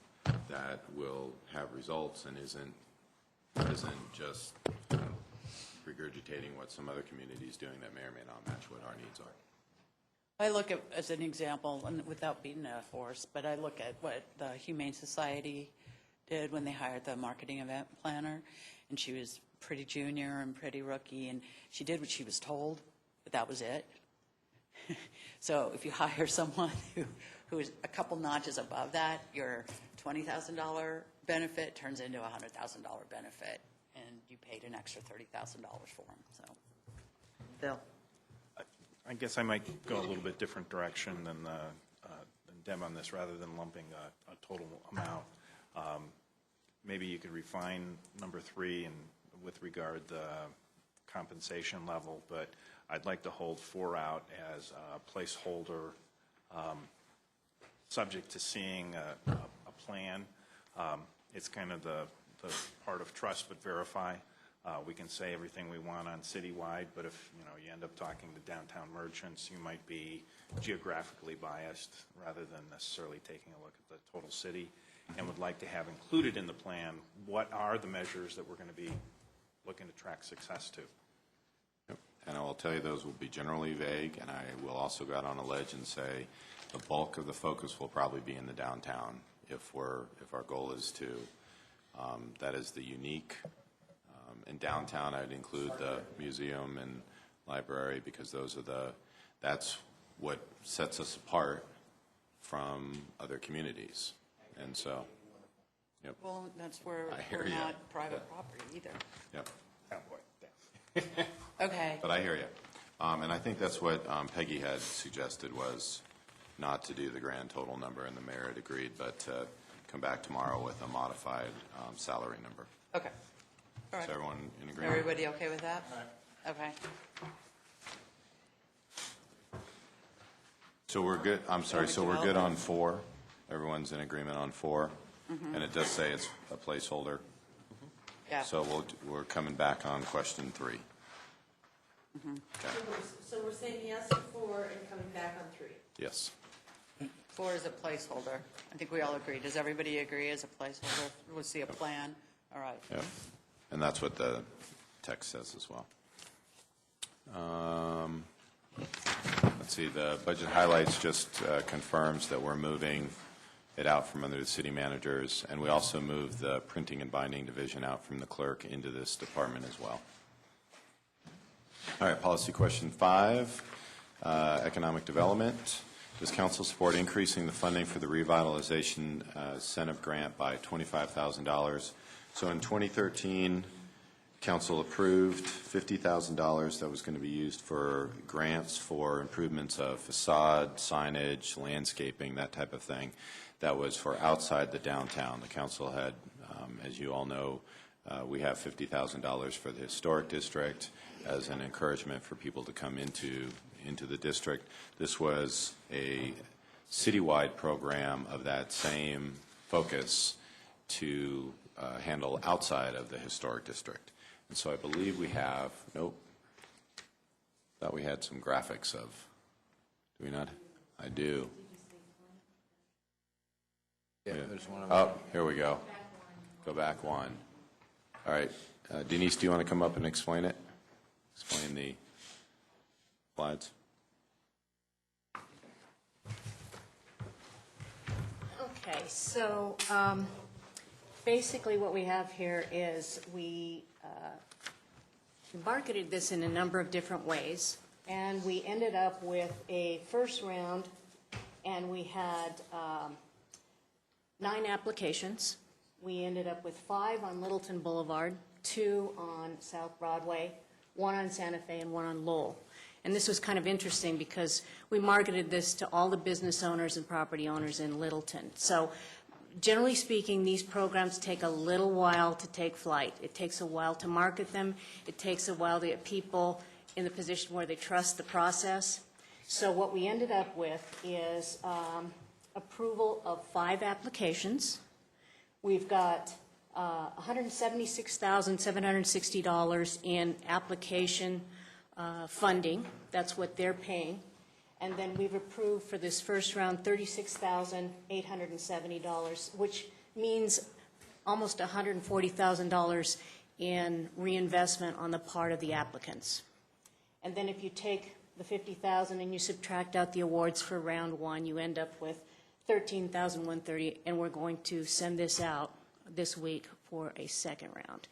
that will have results and isn't just regurgitating what some other community is doing that may or may not match what our needs are. I look at, as an example, and without being a horse, but I look at what the Humane Society did when they hired the marketing event planner, and she was pretty junior and pretty rookie, and she did what she was told, but that was it. So if you hire someone who is a couple notches above that, your $20,000 benefit turns into a $100,000 benefit, and you paid an extra $30,000 for them. So, Bill. I guess I might go a little bit different direction than Deb on this, rather than lumping a total amount. Maybe you could refine number 3 and with regard the compensation level, but I'd like to hold 4 out as a placeholder, subject to seeing a plan. It's kind of the part of trust but verify. We can say everything we want on citywide, but if you end up talking to downtown merchants, you might be geographically biased rather than necessarily taking a look at the total city, and would like to have included in the plan what are the measures that we're going to be looking to track success to. Yep. And I will tell you those will be generally vague, and I will also go out on a ledge and say the bulk of the focus will probably be in the downtown if our goal is to, that is the unique. In downtown, I'd include the museum and library because that's what sets us apart from other communities. And so, yep. Well, that's where I hear we're ya. not private property either. Yep. Oh, boy. Okay. But I hear you. And I think that's what Peggy had suggested was not to do the grand total number, and the mayor had agreed, but to come back tomorrow with a modified salary number. Okay. All right. Is everyone in agreement? Everybody okay with that? Okay. So we're good, I'm sorry, so we're good on 4? Everyone's in agreement on 4? And it does say it's a placeholder? Yeah. So we're coming back on question 3. Okay. So we're saying yes to 4 and coming back on 3. Yes. 4 is a placeholder. I think we all agree. Does everybody agree as a placeholder? We'll see a plan. All right. Yep. And that's what the text says as well. Let's see, the budget highlights just confirms that we're moving it out from under the city managers, and we also moved the printing and binding division out from the clerk into this department as well. All right, policy question 5, economic development. Does council support increasing the funding for the revitalization incentive grant by $25,000? So in 2013, council approved $50,000 that was going to be used for grants for improvements of facade, signage, landscaping, that type of thing. That was for outside the downtown. The council had, as you all know, we have $50,000 for the historic district as an encouragement for people to come into the district. This was a citywide program of that same focus to handle outside of the historic district. And so I believe we have, thought we had some graphics of, do we not? I do. Yeah, there's one of Oh, here we go. Go back 1. All right. Denise, do you want to come up and explain it? Explain the slides. Okay, so basically what we have here is we marketed this in a number of different ways, and we ended up with a first round, and we had 9 applications. We ended up with 5 on Littleton Boulevard, 2 on South Broadway, 1 on Santa Fe, and 1 on Lowell. And this was kind of interesting because we marketed this to all the business owners and property owners in Littleton. So generally speaking, these programs take a little while to take flight. It takes a while to market them. It takes a while to get people in the position where they trust the process. So what we ended up with is approval of 5 applications. We've got $176,760 in application funding. That's what they're paying. And then we've approved for this first round $36,870, which means almost $140,000 in reinvestment on the part of the applicants. And then if you take the $50,000 and you subtract out the awards for round 1, you end up with $13,130, and we're going to send this out this week for a second round.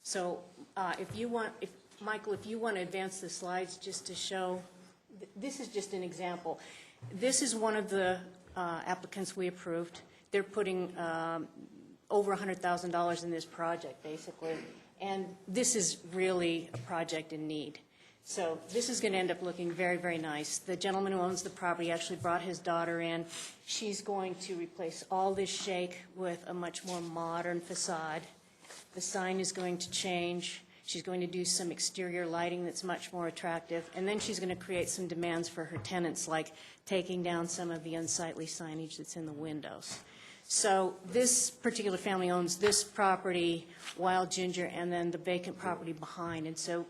So Michael, if you want to advance the slides just to show, this is just an example. This is one of the applicants we approved. They're putting over $100,000 in this project, basically, and this is really a project in need. So this is going to end up looking very, very nice. The gentleman who owns the property actually brought his daughter in. She's going to replace all this shake with a much more modern facade. The sign is going to change. She's going to do some exterior lighting that's much more attractive. And then she's going to create some demands for her tenants, like taking down some of the unsightly signage that's in the windows. So this particular family owns this property, Wild Ginger, and then the vacant property behind. And so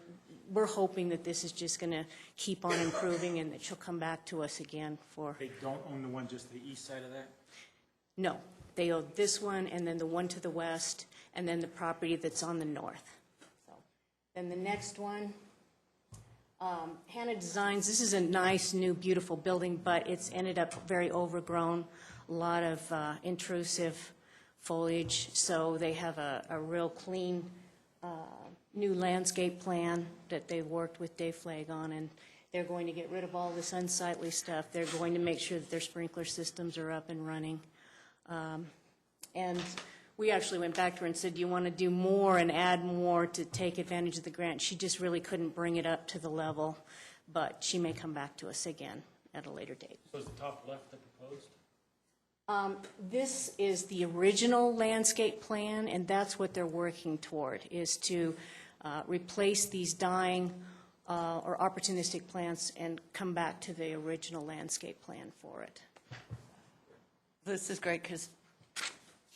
we're hoping that this is just going to keep on improving and that she'll come back to us again for... They don't own the one just the east side of that? No. They own this one, and then the one to the west, and then the property that's on the north. So, then the next one, Hannah Designs. This is a nice, new, beautiful building, but it's ended up very overgrown, a lot of intrusive foliage, so they have a real clean new landscape plan that they've worked with Dave Flagg on, and they're going to get rid of all this unsightly stuff. They're going to make sure that their sprinkler systems are up and running. And we actually went back to her and said, do you want to do more and add more to take advantage of the grant? She just really couldn't bring it up to the level, but she may come back to us again at a later date. So is the top left the proposed? This is the original landscape plan, and that's what they're working toward, is to replace these dying or opportunistic plants and come back to the original landscape plan for it. This is great because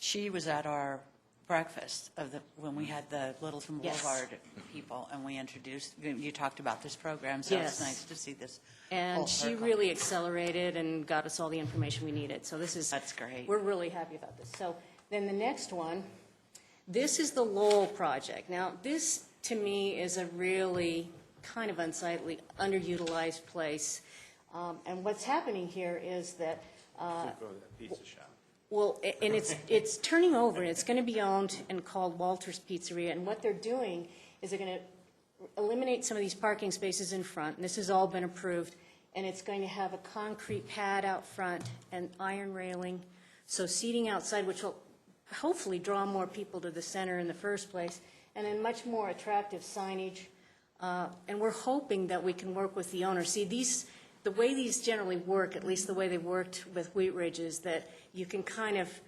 she was at our breakfast when we had the Littleton Yes. Boulevard people, and we introduced, you talked about this program, so Yes. it's nice to see this. And whole she circle. really accelerated and got us all the information we needed. So this is... That's great. We're really happy about this. So then the next one, this is the Lowell project. Now, this, to me, is a really kind of unsightly, underutilized place. And what's happening here is that... Go to that pizza shop. Well, and it's turning over, and it's going to be owned and called Walter's Pizzeria. And what they're doing is they're going to eliminate some of these parking spaces in front, and this has all been approved, and it's going to have a concrete pad out front and iron railing, so seating outside, which will hopefully draw more people to the center in the first place, and then much more attractive signage. And we're hoping that we can work with the owner. See, the way these generally work, at least the way they worked with Wheat Ridge, is that you can kind of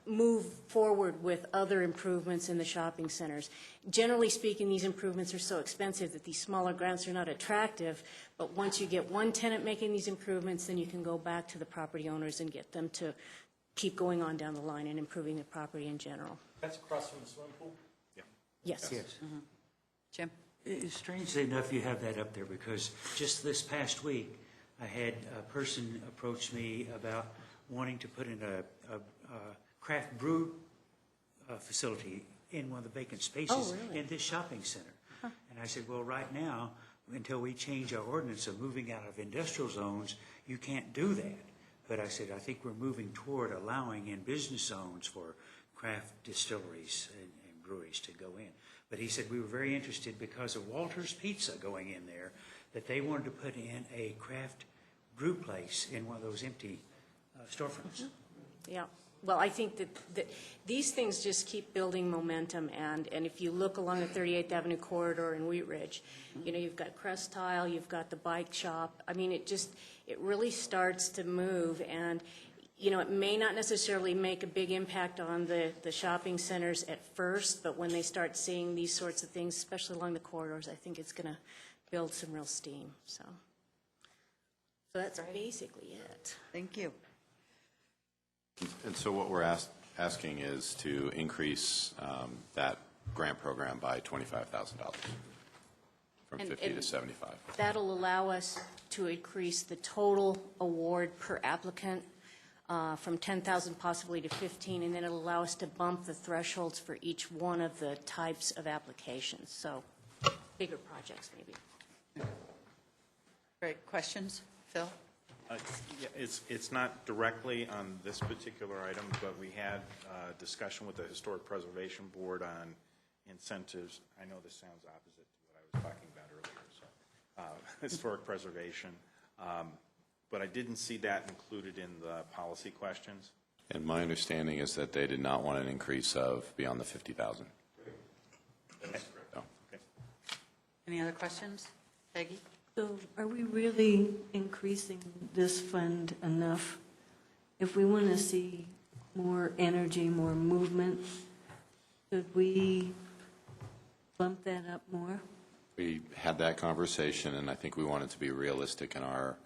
move forward with other improvements in the shopping centers. Generally speaking, these improvements are so expensive that these smaller grants are not attractive, but once you get one tenant making these improvements, then you can go back to the property owners and get them to keep going on down the line and improving the property in general. That's across from the swimming pool? Yes. Yes. Jim? Strangely enough, you have that up there because just this past week, I had a person approach me about wanting to put in a craft brew facility in one of the vacant spaces really? in this shopping center. And I said, well, right now, until we change our ordinance of moving out of industrial zones, you can't do that. But I said, I think we're moving toward allowing in business zones for craft distilleries and breweries to go in. But he said we were very interested because of Walter's Pizza going in there, that they wanted to put in a craft brew place in one of those empty storefronts. Yeah, well, I think that these things just keep building momentum, and if you look along the 38th Avenue corridor in Wheat Ridge, you know, you've got Crest Tile, you've got the bike shop. I mean, it really starts to move, and, you know, it may not necessarily make a big impact on the shopping centers at first, but when they start seeing these sorts of things, especially along the corridors, I think it's going to build some real steam, so that's basically it. Thank you. And so what we're asking is to increase that grant program by $25,000 from 50 to 75. That'll allow us to increase the total award per applicant from 10,000 possibly to 15, and then it'll allow us to bump the thresholds for each one of the types of applications. So bigger projects maybe. Great. Questions? Phil? Yeah, it's not directly on this particular item, but we had a discussion with the Historic Preservation Board on incentives. I know this sounds opposite to what I was talking about earlier, so historic preservation. But I didn't see that included in the policy questions. And my understanding is that they did not want an increase of beyond the 50,000. Okay. Any other questions? Peggy? So are we really increasing this fund enough? If we want to see more energy, more movement, should we bump that up more? We had that conversation, and I think we wanted to be realistic in our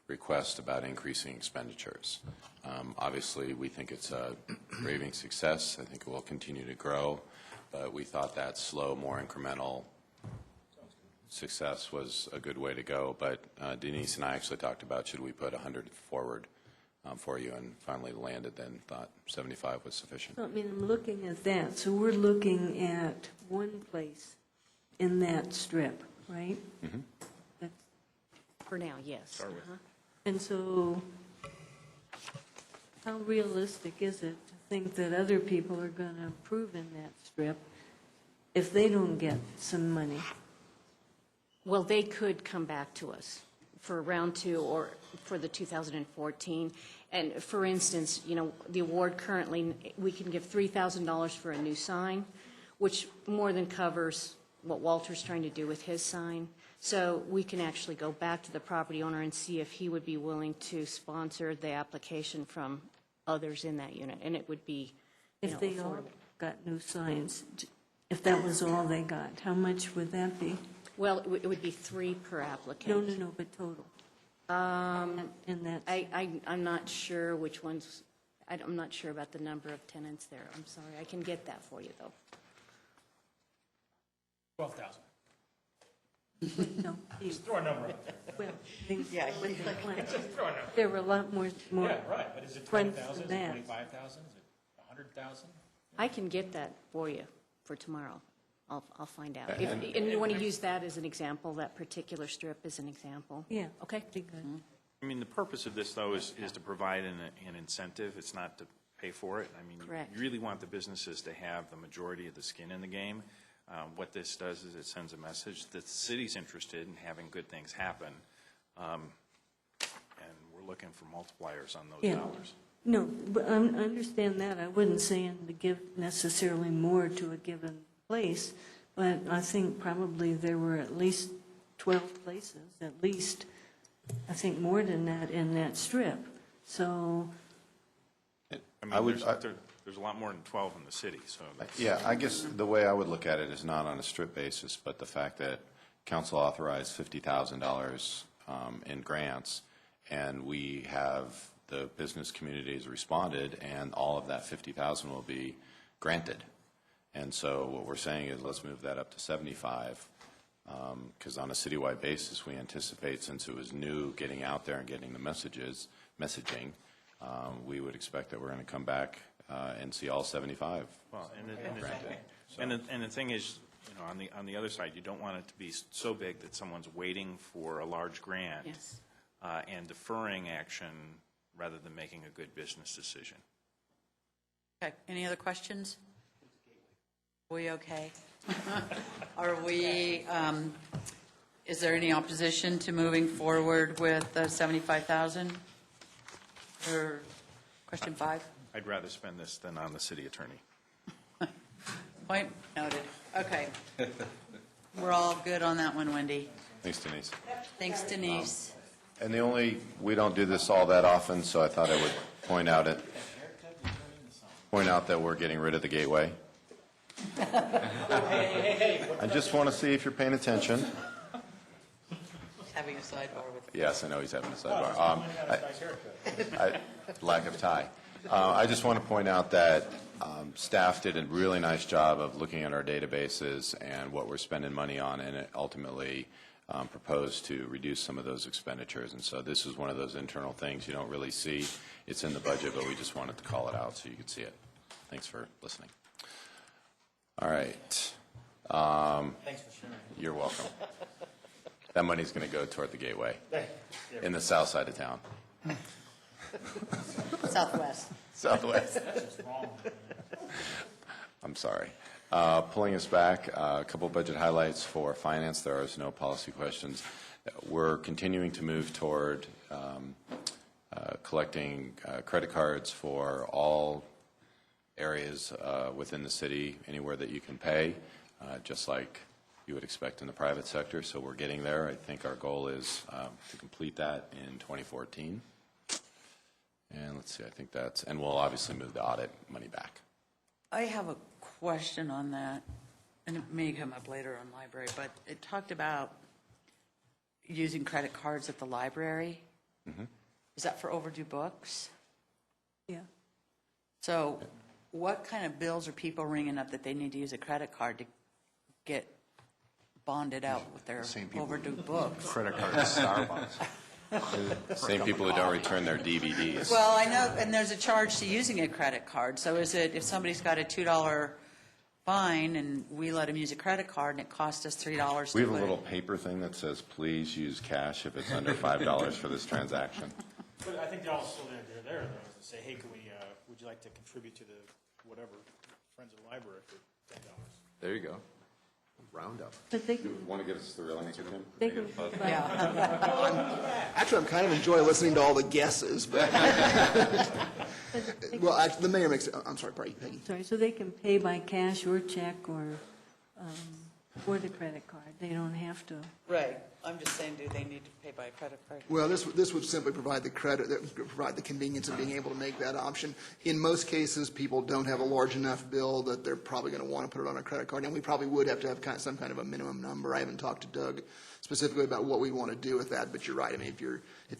request about increasing expenditures. Obviously, we think it's a raving success. I think it will continue to grow, but we thought that slow, more incremental success was a good way to go. But Denise and I actually talked about should we put 100 forward for you, and finally landed then thought 75 was sufficient. I mean, I'm looking at that. So we're looking at one place in that strip, right? Mm-hmm. That's- For now, yes. Start with. And so how realistic is it to think that other people are going to approve in that strip if they don't get some money? Well, they could come back to us for round two or for the 2014. And for instance, you know, the award currently, we can give $3,000 for a new sign, which more than covers what Walter's trying to do with his sign. So we can actually go back to the property owner and see if he would be willing to sponsor the application from others in that unit. And it would be, you know, If they all affordable. got new signs, if that was all they got, how much would that be? Well, it would be 3 per applicant. No, but total. In that, I'm not sure which ones, I'm not sure about the number of tenants there. I'm sorry. I can get that for you, though. 12,000. no. Just throw a number out there. Well, things Yeah, when he's they like- went. Just throw a number. There were a lot more Yeah, right, but is it fronts 20,000, is than it that. 25,000, is it 100,000? I can get that for you for tomorrow. I'll find out. And you want to use that as an example, that particular strip as an example? Yeah. Okay. Be good. I mean, the purpose of this, though, is to provide an incentive. It's not to pay for it. I mean, Correct. you really want the businesses to have the majority of the skin in the game. What this does is it sends a message that the city's interested in having good things happen, and we're looking for multipliers on those Yeah. dollars. No, but I understand that. I wasn't saying to give necessarily more to a given place, but I think probably there were at least 12 places, at least, I think more than that in that strip. So, I mean, I would- there's a lot more than 12 in the city, so that's... Yeah, I guess the way I would look at it is not on a strip basis, but the fact that council authorized $50,000 in grants, and we have, the business community has responded, and all of that $50,000 will be granted. And so what we're saying is let's move that up to 75, because on a citywide basis, we anticipate, since it was new, getting out there and getting the messaging, we would expect that we're going to come back and see all 75 Well, granted. So- and the thing is, you know, on the other side, you don't want it to be so big that someone's waiting for a large grant Yes. and deferring action rather than making a good business decision. Okay, any other questions? We okay? Are we, is there any opposition to moving forward with the 75,000? Or question 5? I'd rather spend this than on the city attorney. Point noted. Okay. We're all good on that one, Wendy. Thanks, Denise. Thanks, Denise. And we don't do this all that often, so I thought I would point out that we're getting rid of the gateway. I just want to see if you're paying attention. Having a sidebar with. Yes, I know he's having a sidebar. Lack of tie. I just want to point out that staff did a really nice job of looking at our databases and what we're spending money on, and it ultimately proposed to reduce some of those expenditures. And so this is one of those internal things you don't really see. It's in the budget, but we just wanted to call it out so you could see it. Thanks for listening. All right. Thanks for sharing. You're welcome. That money's going to go toward the gateway in the south side of town. Southwest. Southwest. I'm sorry. Pulling us back, a couple budget highlights for finance. There is no policy questions. We're continuing to move toward collecting credit cards for all areas within the city, anywhere that you can pay, just like you would expect in the private sector. So we're getting there. I think our goal is to complete that in 2014. And let's see, I think that's, and we'll obviously move the audit money back. I have a question on that, and it may come up later on library, but it talked about using credit cards at the library. Mm-hmm. Is that for overdue books? Yeah. So what kind of bills are people ringing up that they need to use a credit card to get bonded out with their Same people. overdue books? Credit card at Starbucks. Same people who don't return their DVDs. Well, I know, and there's a charge to using a credit card. So is it, if somebody's got a $2 fine and we let them use a credit card and it costs us $3 We to have a put little it? paper thing that says, please use cash if it's under $5 for this transaction. But I think they're also, they're there, though, to say, hey, could we, would you like to contribute to the, whatever, Friends of the Library for $10? There you go. Roundup. But they can, Want to give us the real answer, Tim? they can, Actually, I'm kind of enjoy listening to all the guesses, but, well, actually, the mayor makes it, I'm sorry, Peggy. sorry, so they can pay by cash or check or the credit card. They don't have to. Right. I'm just saying, do they need to pay by a credit card? Well, this would simply provide the credit, that would provide the convenience of being able to make that option. In most cases, people don't have a large enough bill that they're probably going to want to put it on a credit card, and we probably would have to have some kind of a minimum number. I haven't talked to Doug specifically about what we want to do with that, but you're right. I mean, if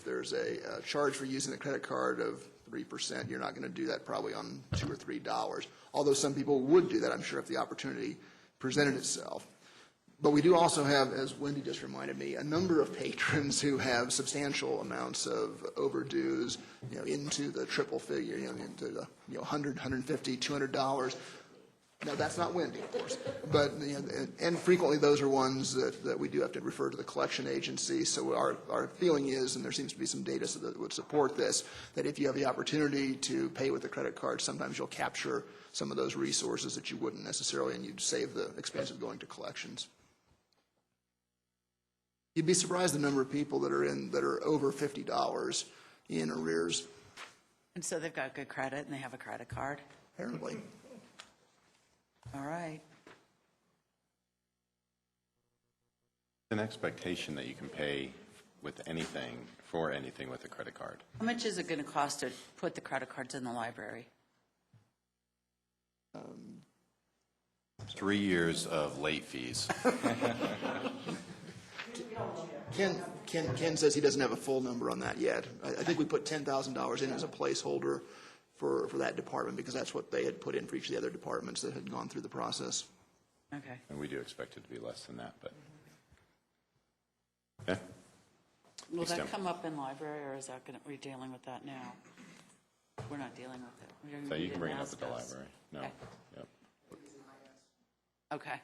there's a charge for using a credit card of 3%, you're not going to do that probably on $2 or $3. Although some people would do that, I'm sure, if the opportunity presented itself. But we do also have, as Wendy just reminded me, a number of patrons who have substantial amounts of overdues, into the triple figure, into the $100, $150, $200. Now, that's not Wendy, of course, but and frequently those are ones that we do have to refer to the collection agency. So our feeling is, and there seems to be some data that would support this, that if you have the opportunity to pay with a credit card, sometimes you'll capture some of those resources that you wouldn't necessarily, and you'd save the expense of going to collections. You'd be surprised the number of people that are over $50 in arrears. And so they've got good credit and they have a credit card? Apparently. All right. An expectation that you can pay with anything, for anything with a credit card. How much is it going to cost to put the credit cards in the library? 3 years of late fees. Ken says he doesn't have a full number on that yet. I think we put $10,000 in as a placeholder for that department because that's what they had put in for each of the other departments that had gone through the process. Okay. And we do expect it to be less than that, but. Okay. Will Thanks, that Tim. come up in library, or is that going to, we're dealing with that now? We're not dealing with it. So you can bring it up at the library. No. Okay. Yep. Okay.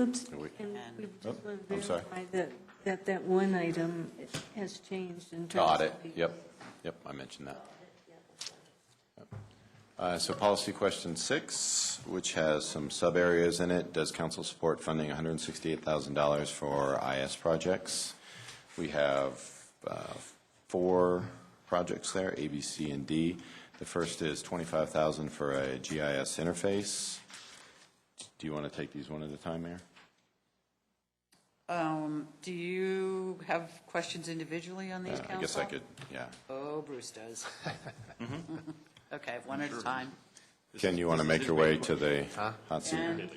Oops, we- and we just want to I'm sorry. verify that one item has changed in terms The of. audit, yep, I mentioned that. Yep. So policy question 6, which has some sub-areas in it. Does council support funding $168,000 for IS projects? We have 4 projects there, A, B, C, and D. The first is $25,000 for a GIS interface. Do you want to take these one at a time, Mayor? Do you have questions individually on these, Council? I guess I could, yeah. Oh, Bruce does. Okay, one at a time. Ken, you want to make your way to the hot seat? And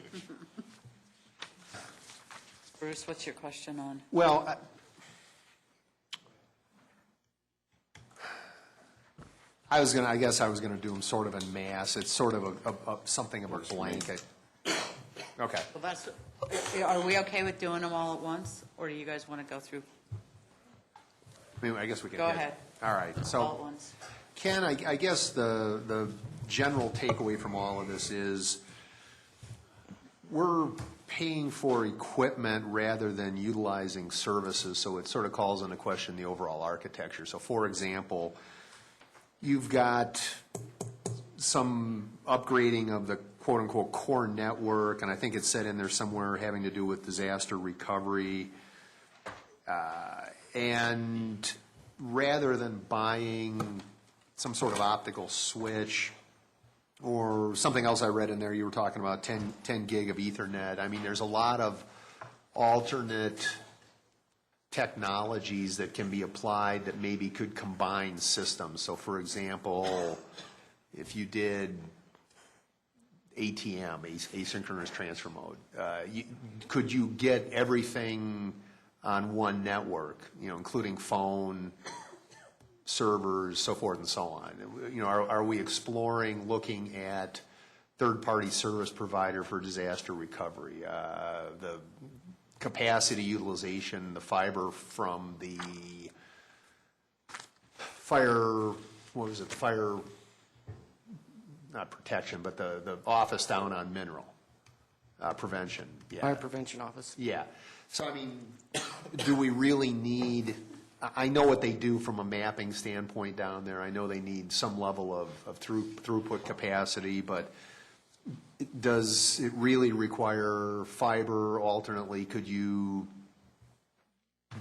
Bruce, what's your question on? Well, I guess I was going to do them sort of en masse. It's sort of something of a blanket. Okay. Well, that's, are we okay with doing them all at once, or do you guys want to go through? I mean, I guess we can. Go ahead. All right. All at So, once. Ken, I guess the general takeaway from all of this is we're paying for equipment rather than utilizing services, so it sort of calls into question the overall architecture. So, for example, you've got some upgrading of the quote-unquote core network, and I think it said in there somewhere having to do with disaster recovery. And rather than buying some sort of optical switch or something else I read in there, you were talking about 10 gig of Ethernet. I mean, there's a lot of alternate technologies that can be applied that maybe could combine systems. So, for example, if you did ATM, asynchronous transfer mode, could you get everything on one network, including phone, servers, so forth and so on? Are we exploring looking at third-party service provider for disaster recovery, the capacity utilization, the fiber from the fire, not protection, but the office down on Mineral, prevention. Yeah. Fire prevention office. Yeah. So, I mean, do we really need, I know what they do from a mapping standpoint down there. I know they need some level of throughput capacity, but does it really require fiber? Alternately, could you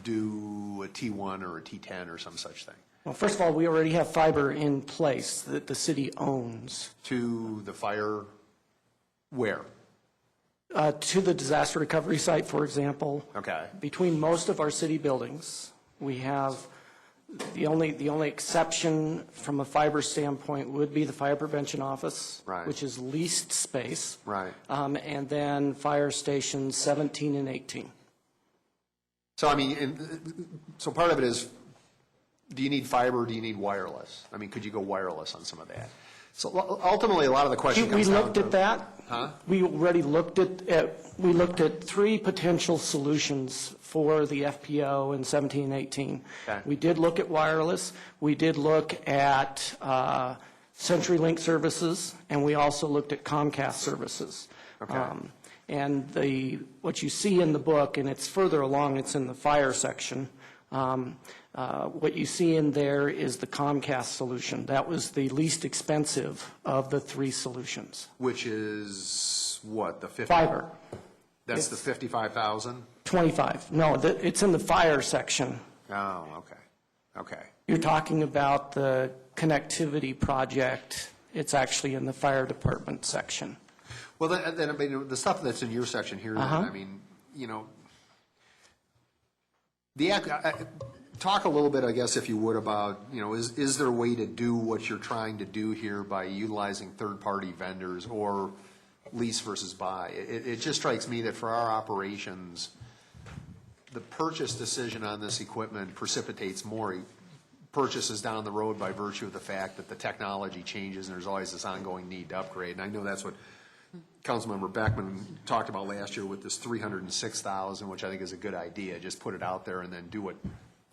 do a T1 or a T10 or some such thing? Well, first of all, we already have fiber in place that the city owns. To the fire, where? To the disaster recovery site, for example. Okay. Between most of our city buildings, we have, the only exception from a fiber standpoint would be the fire prevention office. Right. Which is leased space. Right. And then fire stations 17 and 18. So, I mean, so part of it is, do you need fiber or do you need wireless? I mean, could you go wireless on some of that? So ultimately, a lot of the question comes down to... We looked at that. Huh? We already looked at 3 potential solutions for the FPO in 17 and 18. Okay. We did look at wireless. We did look at CenturyLink services, and we also looked at Comcast services. Okay. And what you see in the book, and it's further along, it's in the fire section, what you see in there is the Comcast solution. That was the least expensive of the 3 solutions. Which is what, the 50? Fiber. That's the 55,000? 25. No, it's in the fire section. Oh, okay. Okay. You're talking about the connectivity project. It's actually in the fire department section. Well, then I mean, the stuff that's in your section here, I mean, talk a little bit, I guess, if you would, about, is there a way to do what you're trying to do here by utilizing third-party vendors or lease versus buy? It just strikes me that for our operations, the purchase decision on this equipment precipitates more purchases down the road by virtue of the fact that the technology changes and there's always this ongoing need to upgrade. And I know that's what Councilmember Beckman talked about last year with this $306,000, which I think is a good idea. Just put it out there and then do what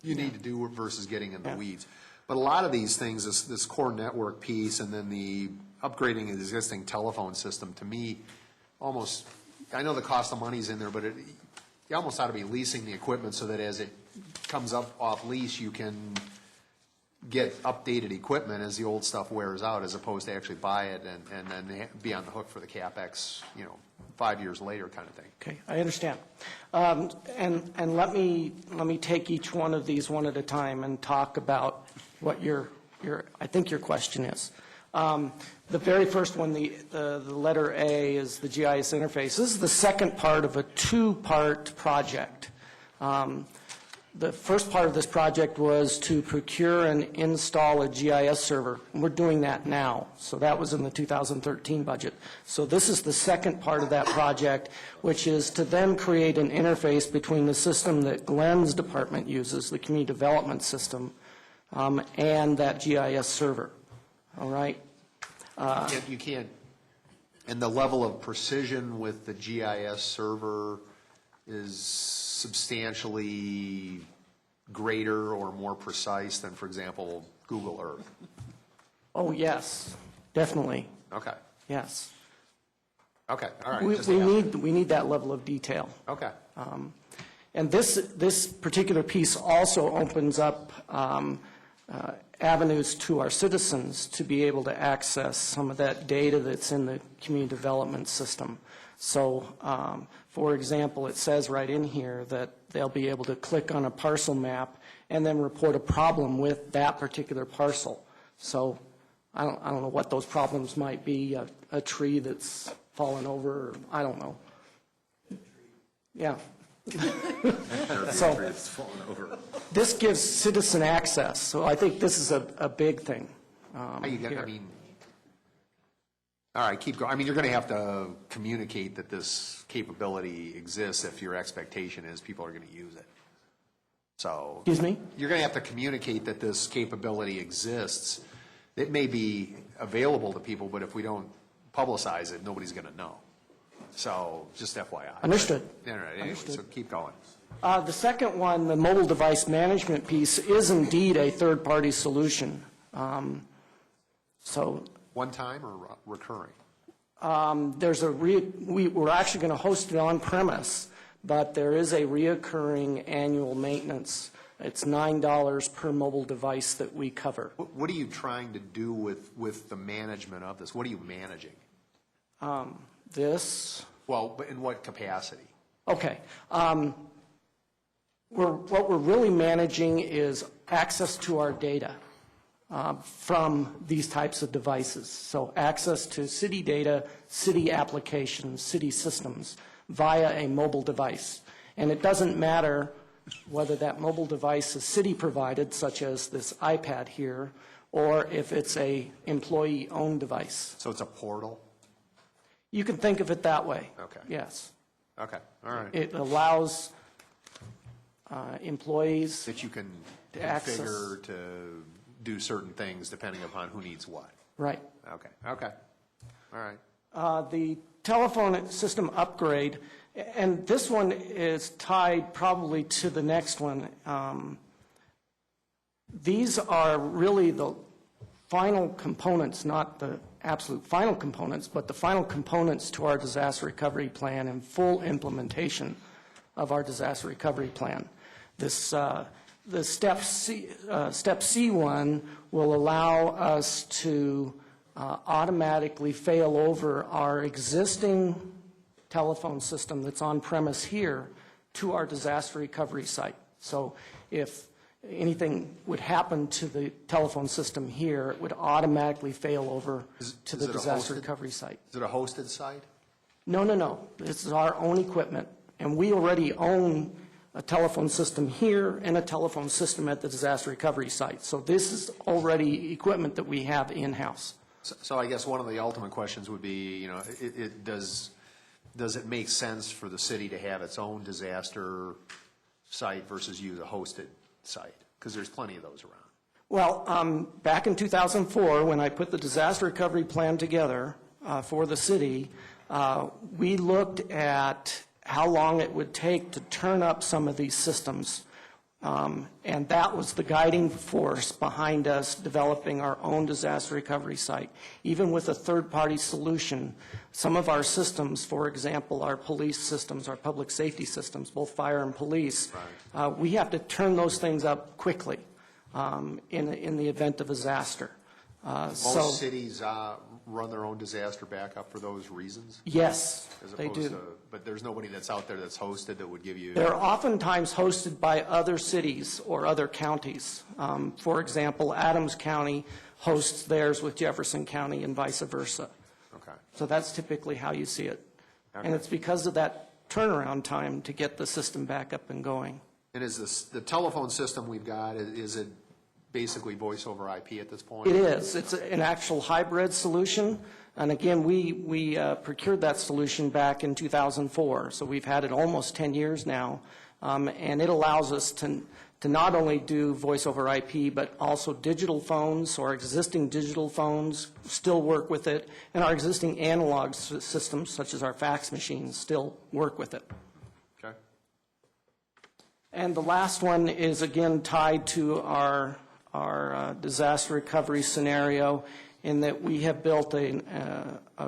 you need to do versus getting in the weeds. But a lot of these things, this core network piece and then the upgrading of the existing telephone system, to me, almost, I know the cost of money's in there, but you almost ought to be leasing the equipment so that as it comes up off lease, you can get updated equipment as the old stuff wears out, as opposed to actually buy it and then be on the hook for the CapEx, 5 years later kind of thing. Okay, I understand. And let me take each one of these one at a time and talk about what I think your question is. The very first one, the letter A, is the GIS interface. This is the second part of a two-part project. The first part of this project was to procure and install a GIS server. And we're doing that now. So that was in the 2013 budget. So this is the second part of that project, which is to then create an interface between the system that Glenn's department uses, the community development system, and that GIS server. All right? You can't, and the level of precision with the GIS server is substantially greater or more precise than, for example, Google Earth. Oh, yes, definitely. Okay. Yes. Okay, all right. We need that level of detail. Okay. And this particular piece also opens up avenues to our citizens to be able to access some of that data that's in the community development system. So, for example, it says right in here that they'll be able to click on a parcel map and then report a problem with that particular parcel. So I don't know what those problems might be, a tree that's fallen over, or I don't know. Yeah. So this gives citizen access, so I think this is a big thing. All right, keep going. I mean, you're going to have to communicate that this capability exists if your expectation is people are going to use it. So, excuse me? You're going to have to communicate that this capability exists. It may be available to people, but if we don't publicize it, nobody's going to know. So, just FYI. Understood. All right, anyway, Understood. so keep going. The second one, the mobile device management piece, is indeed a third-party solution. So one time or recurring? we're actually going to host it on premise, but there is a reoccurring annual maintenance. It's $9 per mobile device that we cover. What are you trying to do with the management of this? What are you managing? This. Well, but in what capacity? Okay. What we're really managing is access to our data from these types of devices. So access to city data, city applications, city systems via a mobile device. And it doesn't matter whether that mobile device is city provided, such as this iPad here, or if it's a employee-owned device. So it's a portal? You can think of it that way. Okay. Yes. Okay, all right. It allows employees that you can to access. configure to do certain things depending upon who needs what. Right. Okay, okay, all right. The telephone system upgrade, and this one is tied probably to the next one. These are really the final components, not the absolute final components, but the final components to our disaster recovery plan and full implementation of our disaster recovery plan. This, the step C1 will allow us to automatically fail over our existing telephone system that's on premise here to our disaster recovery site. So if anything would happen to the telephone system here, it would automatically fail over to the disaster recovery site. Is it a hosted site? No, no, no. This is our own equipment, and we already own a telephone system here and a telephone system at the disaster recovery site. So this is already equipment that we have in-house. So I guess one of the ultimate questions would be, does it make sense for the city to have its own disaster site versus use a hosted site? Because there's plenty of those around. Well, back in 2004, when I put the disaster recovery plan together for the city, we looked at how long it would take to turn up some of these systems. And that was the guiding force behind us developing our own disaster recovery site. Even with a third-party solution, some of our systems, for example, our police systems, our public safety systems, both fire and police, we have to turn those things up quickly. in the event of disaster. Most cities run their own disaster backup for those reasons? Yes, As they opposed do. to- But there's nobody that's out there that's hosted that would give you... They're oftentimes hosted by other cities or other counties. For example, Adams County hosts theirs with Jefferson County and vice versa. Okay. So that's typically how you see it. Okay. And it's because of that turnaround time to get the system back up and going. And is this, the telephone system we've got, is it basically voice over IP at this point? It is. It's an actual hybrid solution. And again, we procured that solution back in 2004. So we've had it almost 10 years now. And it allows us to not only do voice over IP, but also digital phones or existing digital phones still work with it. And our existing analog systems, such as our fax machines, still work with it. Okay. And the last one is, again, tied to our disaster recovery scenario in that we have built a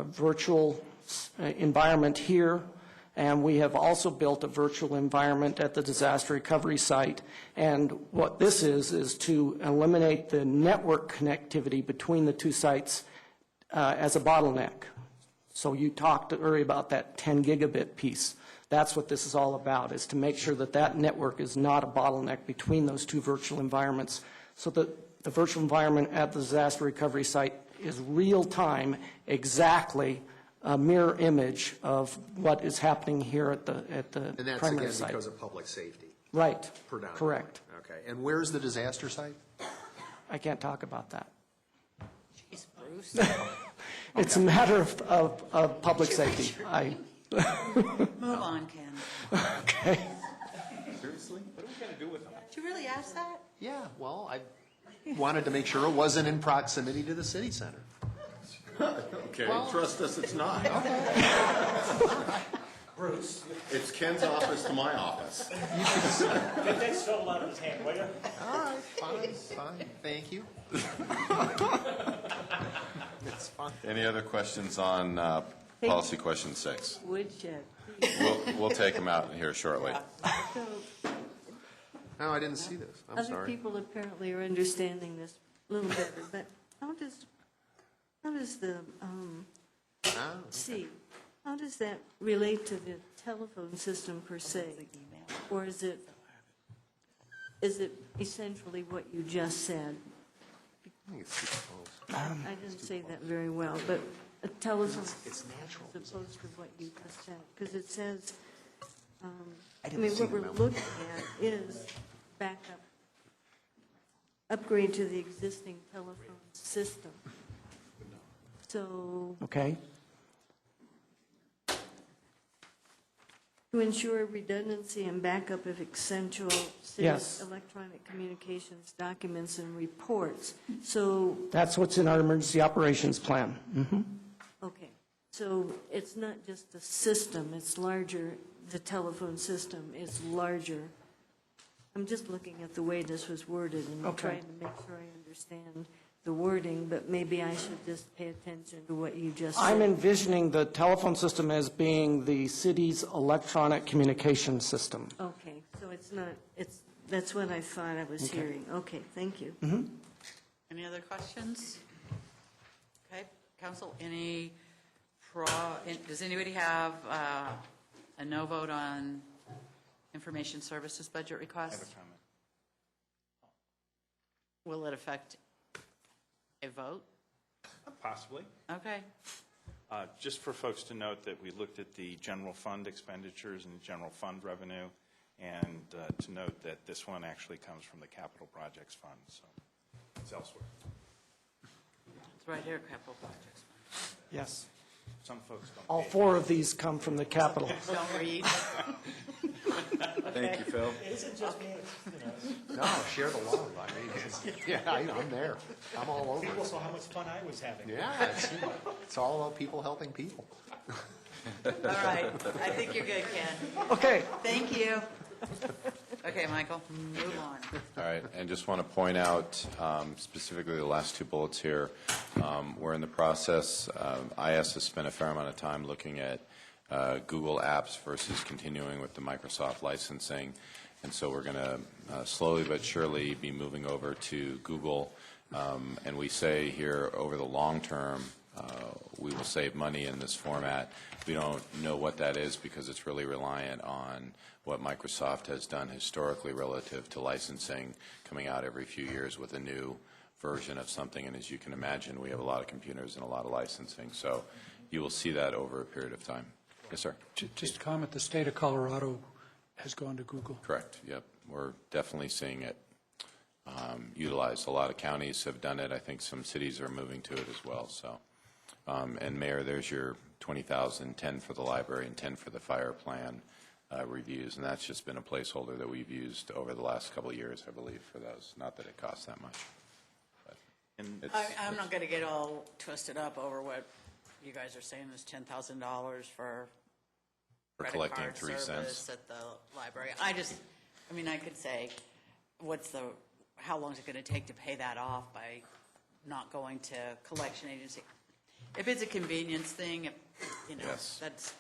virtual environment here, and we have also built a virtual environment at the disaster recovery site. And what this is to eliminate the network connectivity between the two sites as a bottleneck. So you talked earlier about that 10 gigabit piece. That's what this is all about, is to make sure that that network is not a bottleneck between those two virtual environments, so that the virtual environment at the disaster recovery site is real-time, exactly a mirror image of what is happening here at the And that's primary again site. because of public safety? Right, Predominantly. correct. Okay. And where's the disaster site? I can't talk about that. Jeez, Bruce. It's a matter of public safety. Move on, Ken. Okay. Seriously? What are we going to do with them? Did you really ask that? Yeah, well, I wanted to make sure it wasn't in proximity to the city center. Okay, trust us, it's not. Bruce, It's Ken's office to my office. get that shovel out of his hand, will you? All right, fine, thank you. It's fine. Any other questions on policy question 6? Woodshed. We'll take them out here shortly. So No, I didn't see this. I'm other sorry. people apparently are understanding this a little better, but how does the, C, how does that relate to the telephone system per se? Or is it essentially what you just said? I think it's too close. I didn't say that very well, but a telephone It's natural. as opposed to what you just said, because it says, I didn't mean, see what the we're memo. looking at is backup, upgrade to the existing telephone system. So, Okay. to ensure redundancy and backup of essential city Yes. electronic communications documents and reports. So, That's what's in our emergency operations plan. okay, so it's not just the system, it's larger, the telephone system is larger. I'm just looking at the way this was worded and Okay. trying to make sure I understand the wording, but maybe I should just pay attention to what you just said. I'm envisioning the telephone system as being the city's electronic communication system. Okay, so it's not, that's what I thought I was hearing. Okay, thank you. Any other questions? Okay, council, does anybody have a no vote on information services budget I request? have a comment. Will it affect a vote? Possibly. Okay. Just for folks to note that we looked at the general fund expenditures and general fund revenue, and to note that this one actually comes from the capital projects fund, so it's elsewhere. It's right here, capital projects. Yes. Some folks don't. All four of these come from the capital. Don't read. Thank you, Phil. It isn't just me, No, share the love. I mean, yeah, I'm there. I'm all over people it. saw how much fun I was having. Yeah, it's all about people helping people. All right, I think you're good, Ken. Okay. Thank you. Okay, Michael, move on. All right, and just want to point out specifically the last two bullets here. We're in the process, IS has spent a fair amount of time looking at Google Apps versus continuing with the Microsoft licensing. And so we're going to slowly but surely be moving over to Google. And we say here over the long term, we will save money in this format. We don't know what that is because it's really reliant on what Microsoft has done historically relative to licensing, coming out every few years with a new version of something. And as you can imagine, we have a lot of computers and a lot of licensing. So you will see that over a period of time. Yes, sir. Just a comment, the state of Colorado has gone to Google. Correct, yep. We're definitely seeing it utilized. A lot of counties have done it. I think some cities are moving to it as well. So, and Mayor, there's your 20,000, 10 for the library and 10 for the fire plan reviews, and that's just been a placeholder that we've used over the last couple of years, I believe, for those. Not that it costs that much. But I'm not going to get all twisted up over what you guys are saying is $10,000 for credit collecting card 3 service cents. at the library. I mean, I could say, how long is it going to take to pay that off by not going to collection agency? If it's a convenience thing, Yes. that's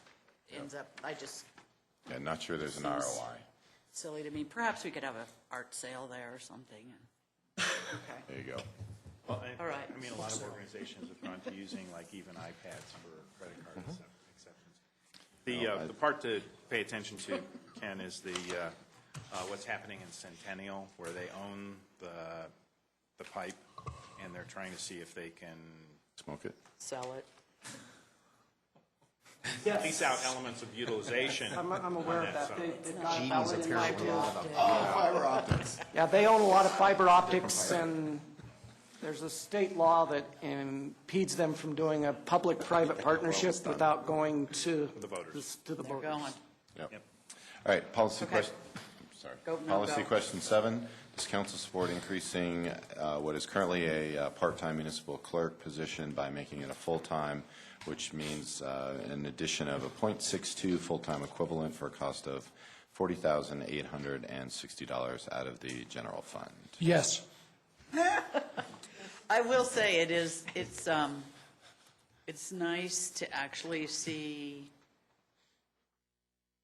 ends up, Yeah, not sure there's an ROI. silly to me. Perhaps we could have an art sale there or something. Okay. There you go. Well, All right. I mean, a lot of organizations have gone to using like even iPads for credit card acceptance. The part to pay attention to, Ken, is what's happening in Centennial, where they own the pipe, and they're trying to see if they can Smoke it. Sell it. lease out elements of utilization. I'm aware on of that. so- They've got Genie's valid apparently a lot of Fiber optics. Yeah, they own a lot of fiber optics, and there's a state law that impedes them from doing a public-private partnership without going to The voters. to the They're voters. going. Yep. All right, policy Okay. question. Sorry. Policy question 7. Does council support increasing what is currently a part-time municipal clerk position by making it a full-time, which means an addition of a .62 full-time equivalent for a cost of $40,860 out of the general fund? Yes. I will say it's nice to actually see,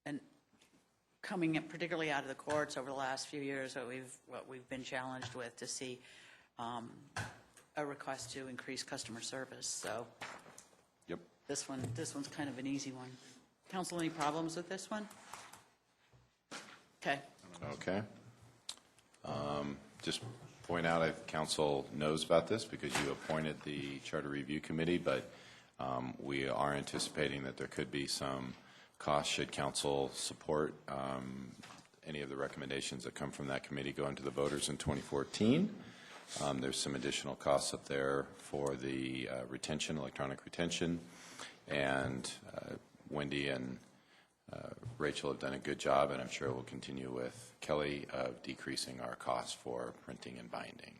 and coming in particularly out of the courts over the last few years, what we've been challenged with, to see a request to increase customer service. So Yep. this one's kind of an easy one. Council, any problems with this one? Okay. Okay. Just point out, council knows about this because you appointed the Charter Review Committee, but we are anticipating that there could be some costs should council support any of the recommendations that come from that committee go into the voters in 2014. There's some additional costs up there for the retention, electronic retention, and Wendy and Rachel have done a good job, and I'm sure we'll continue with Kelly, of decreasing our costs for printing and binding.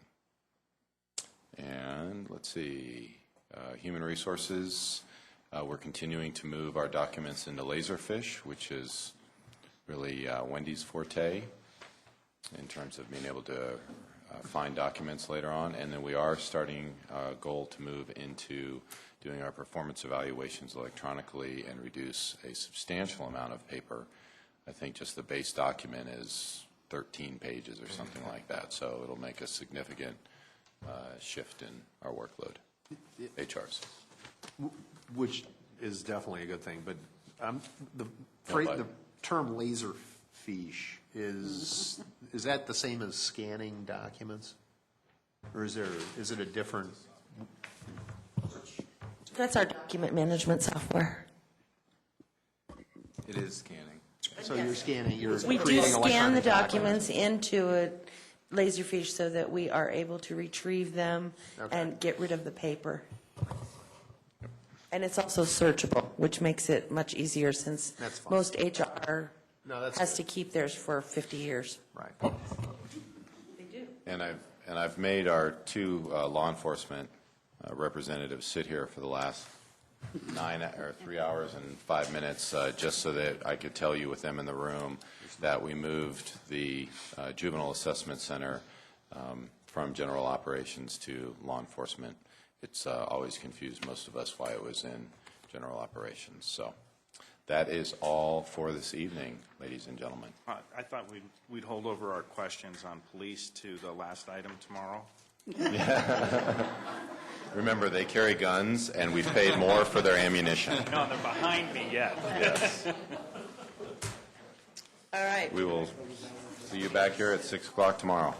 And let's see, human resources, we're continuing to move our documents into Laserfish, which is really Wendy's forte in terms of being able to find documents later on. And then we are starting a goal to move into doing our performance evaluations electronically and reduce a substantial amount of paper. I think just the base document is 13 pages or something like that. So it'll make a significant shift in our workload, HRs. which is definitely a good thing, but the but- term laser fiche, is that the same as scanning documents? Or is it a different? That's our document management software. It is scanning. So you're scanning, you're We do creating scan electronic the documents into a Laserfiche so that we are able to retrieve them and get rid of the paper. And it's also searchable, which makes it much easier since That's fine. most HR No, that's has good. to keep theirs for 50 years. Right. And I've made our two law enforcement representatives sit here for the last 3 hours and 5 minutes, just so that I could tell you with them in the room that we moved the juvenile assessment center from general operations to law enforcement. It's always confused most of us why it was in general operations. So That is all for this evening, ladies and gentlemen. I thought we'd hold over our questions on police to the last item tomorrow. Remember, they carry guns, and we've paid more for their ammunition. No, they're behind me yet. Yes. All right. We will see you back here at 6 o'clock tomorrow.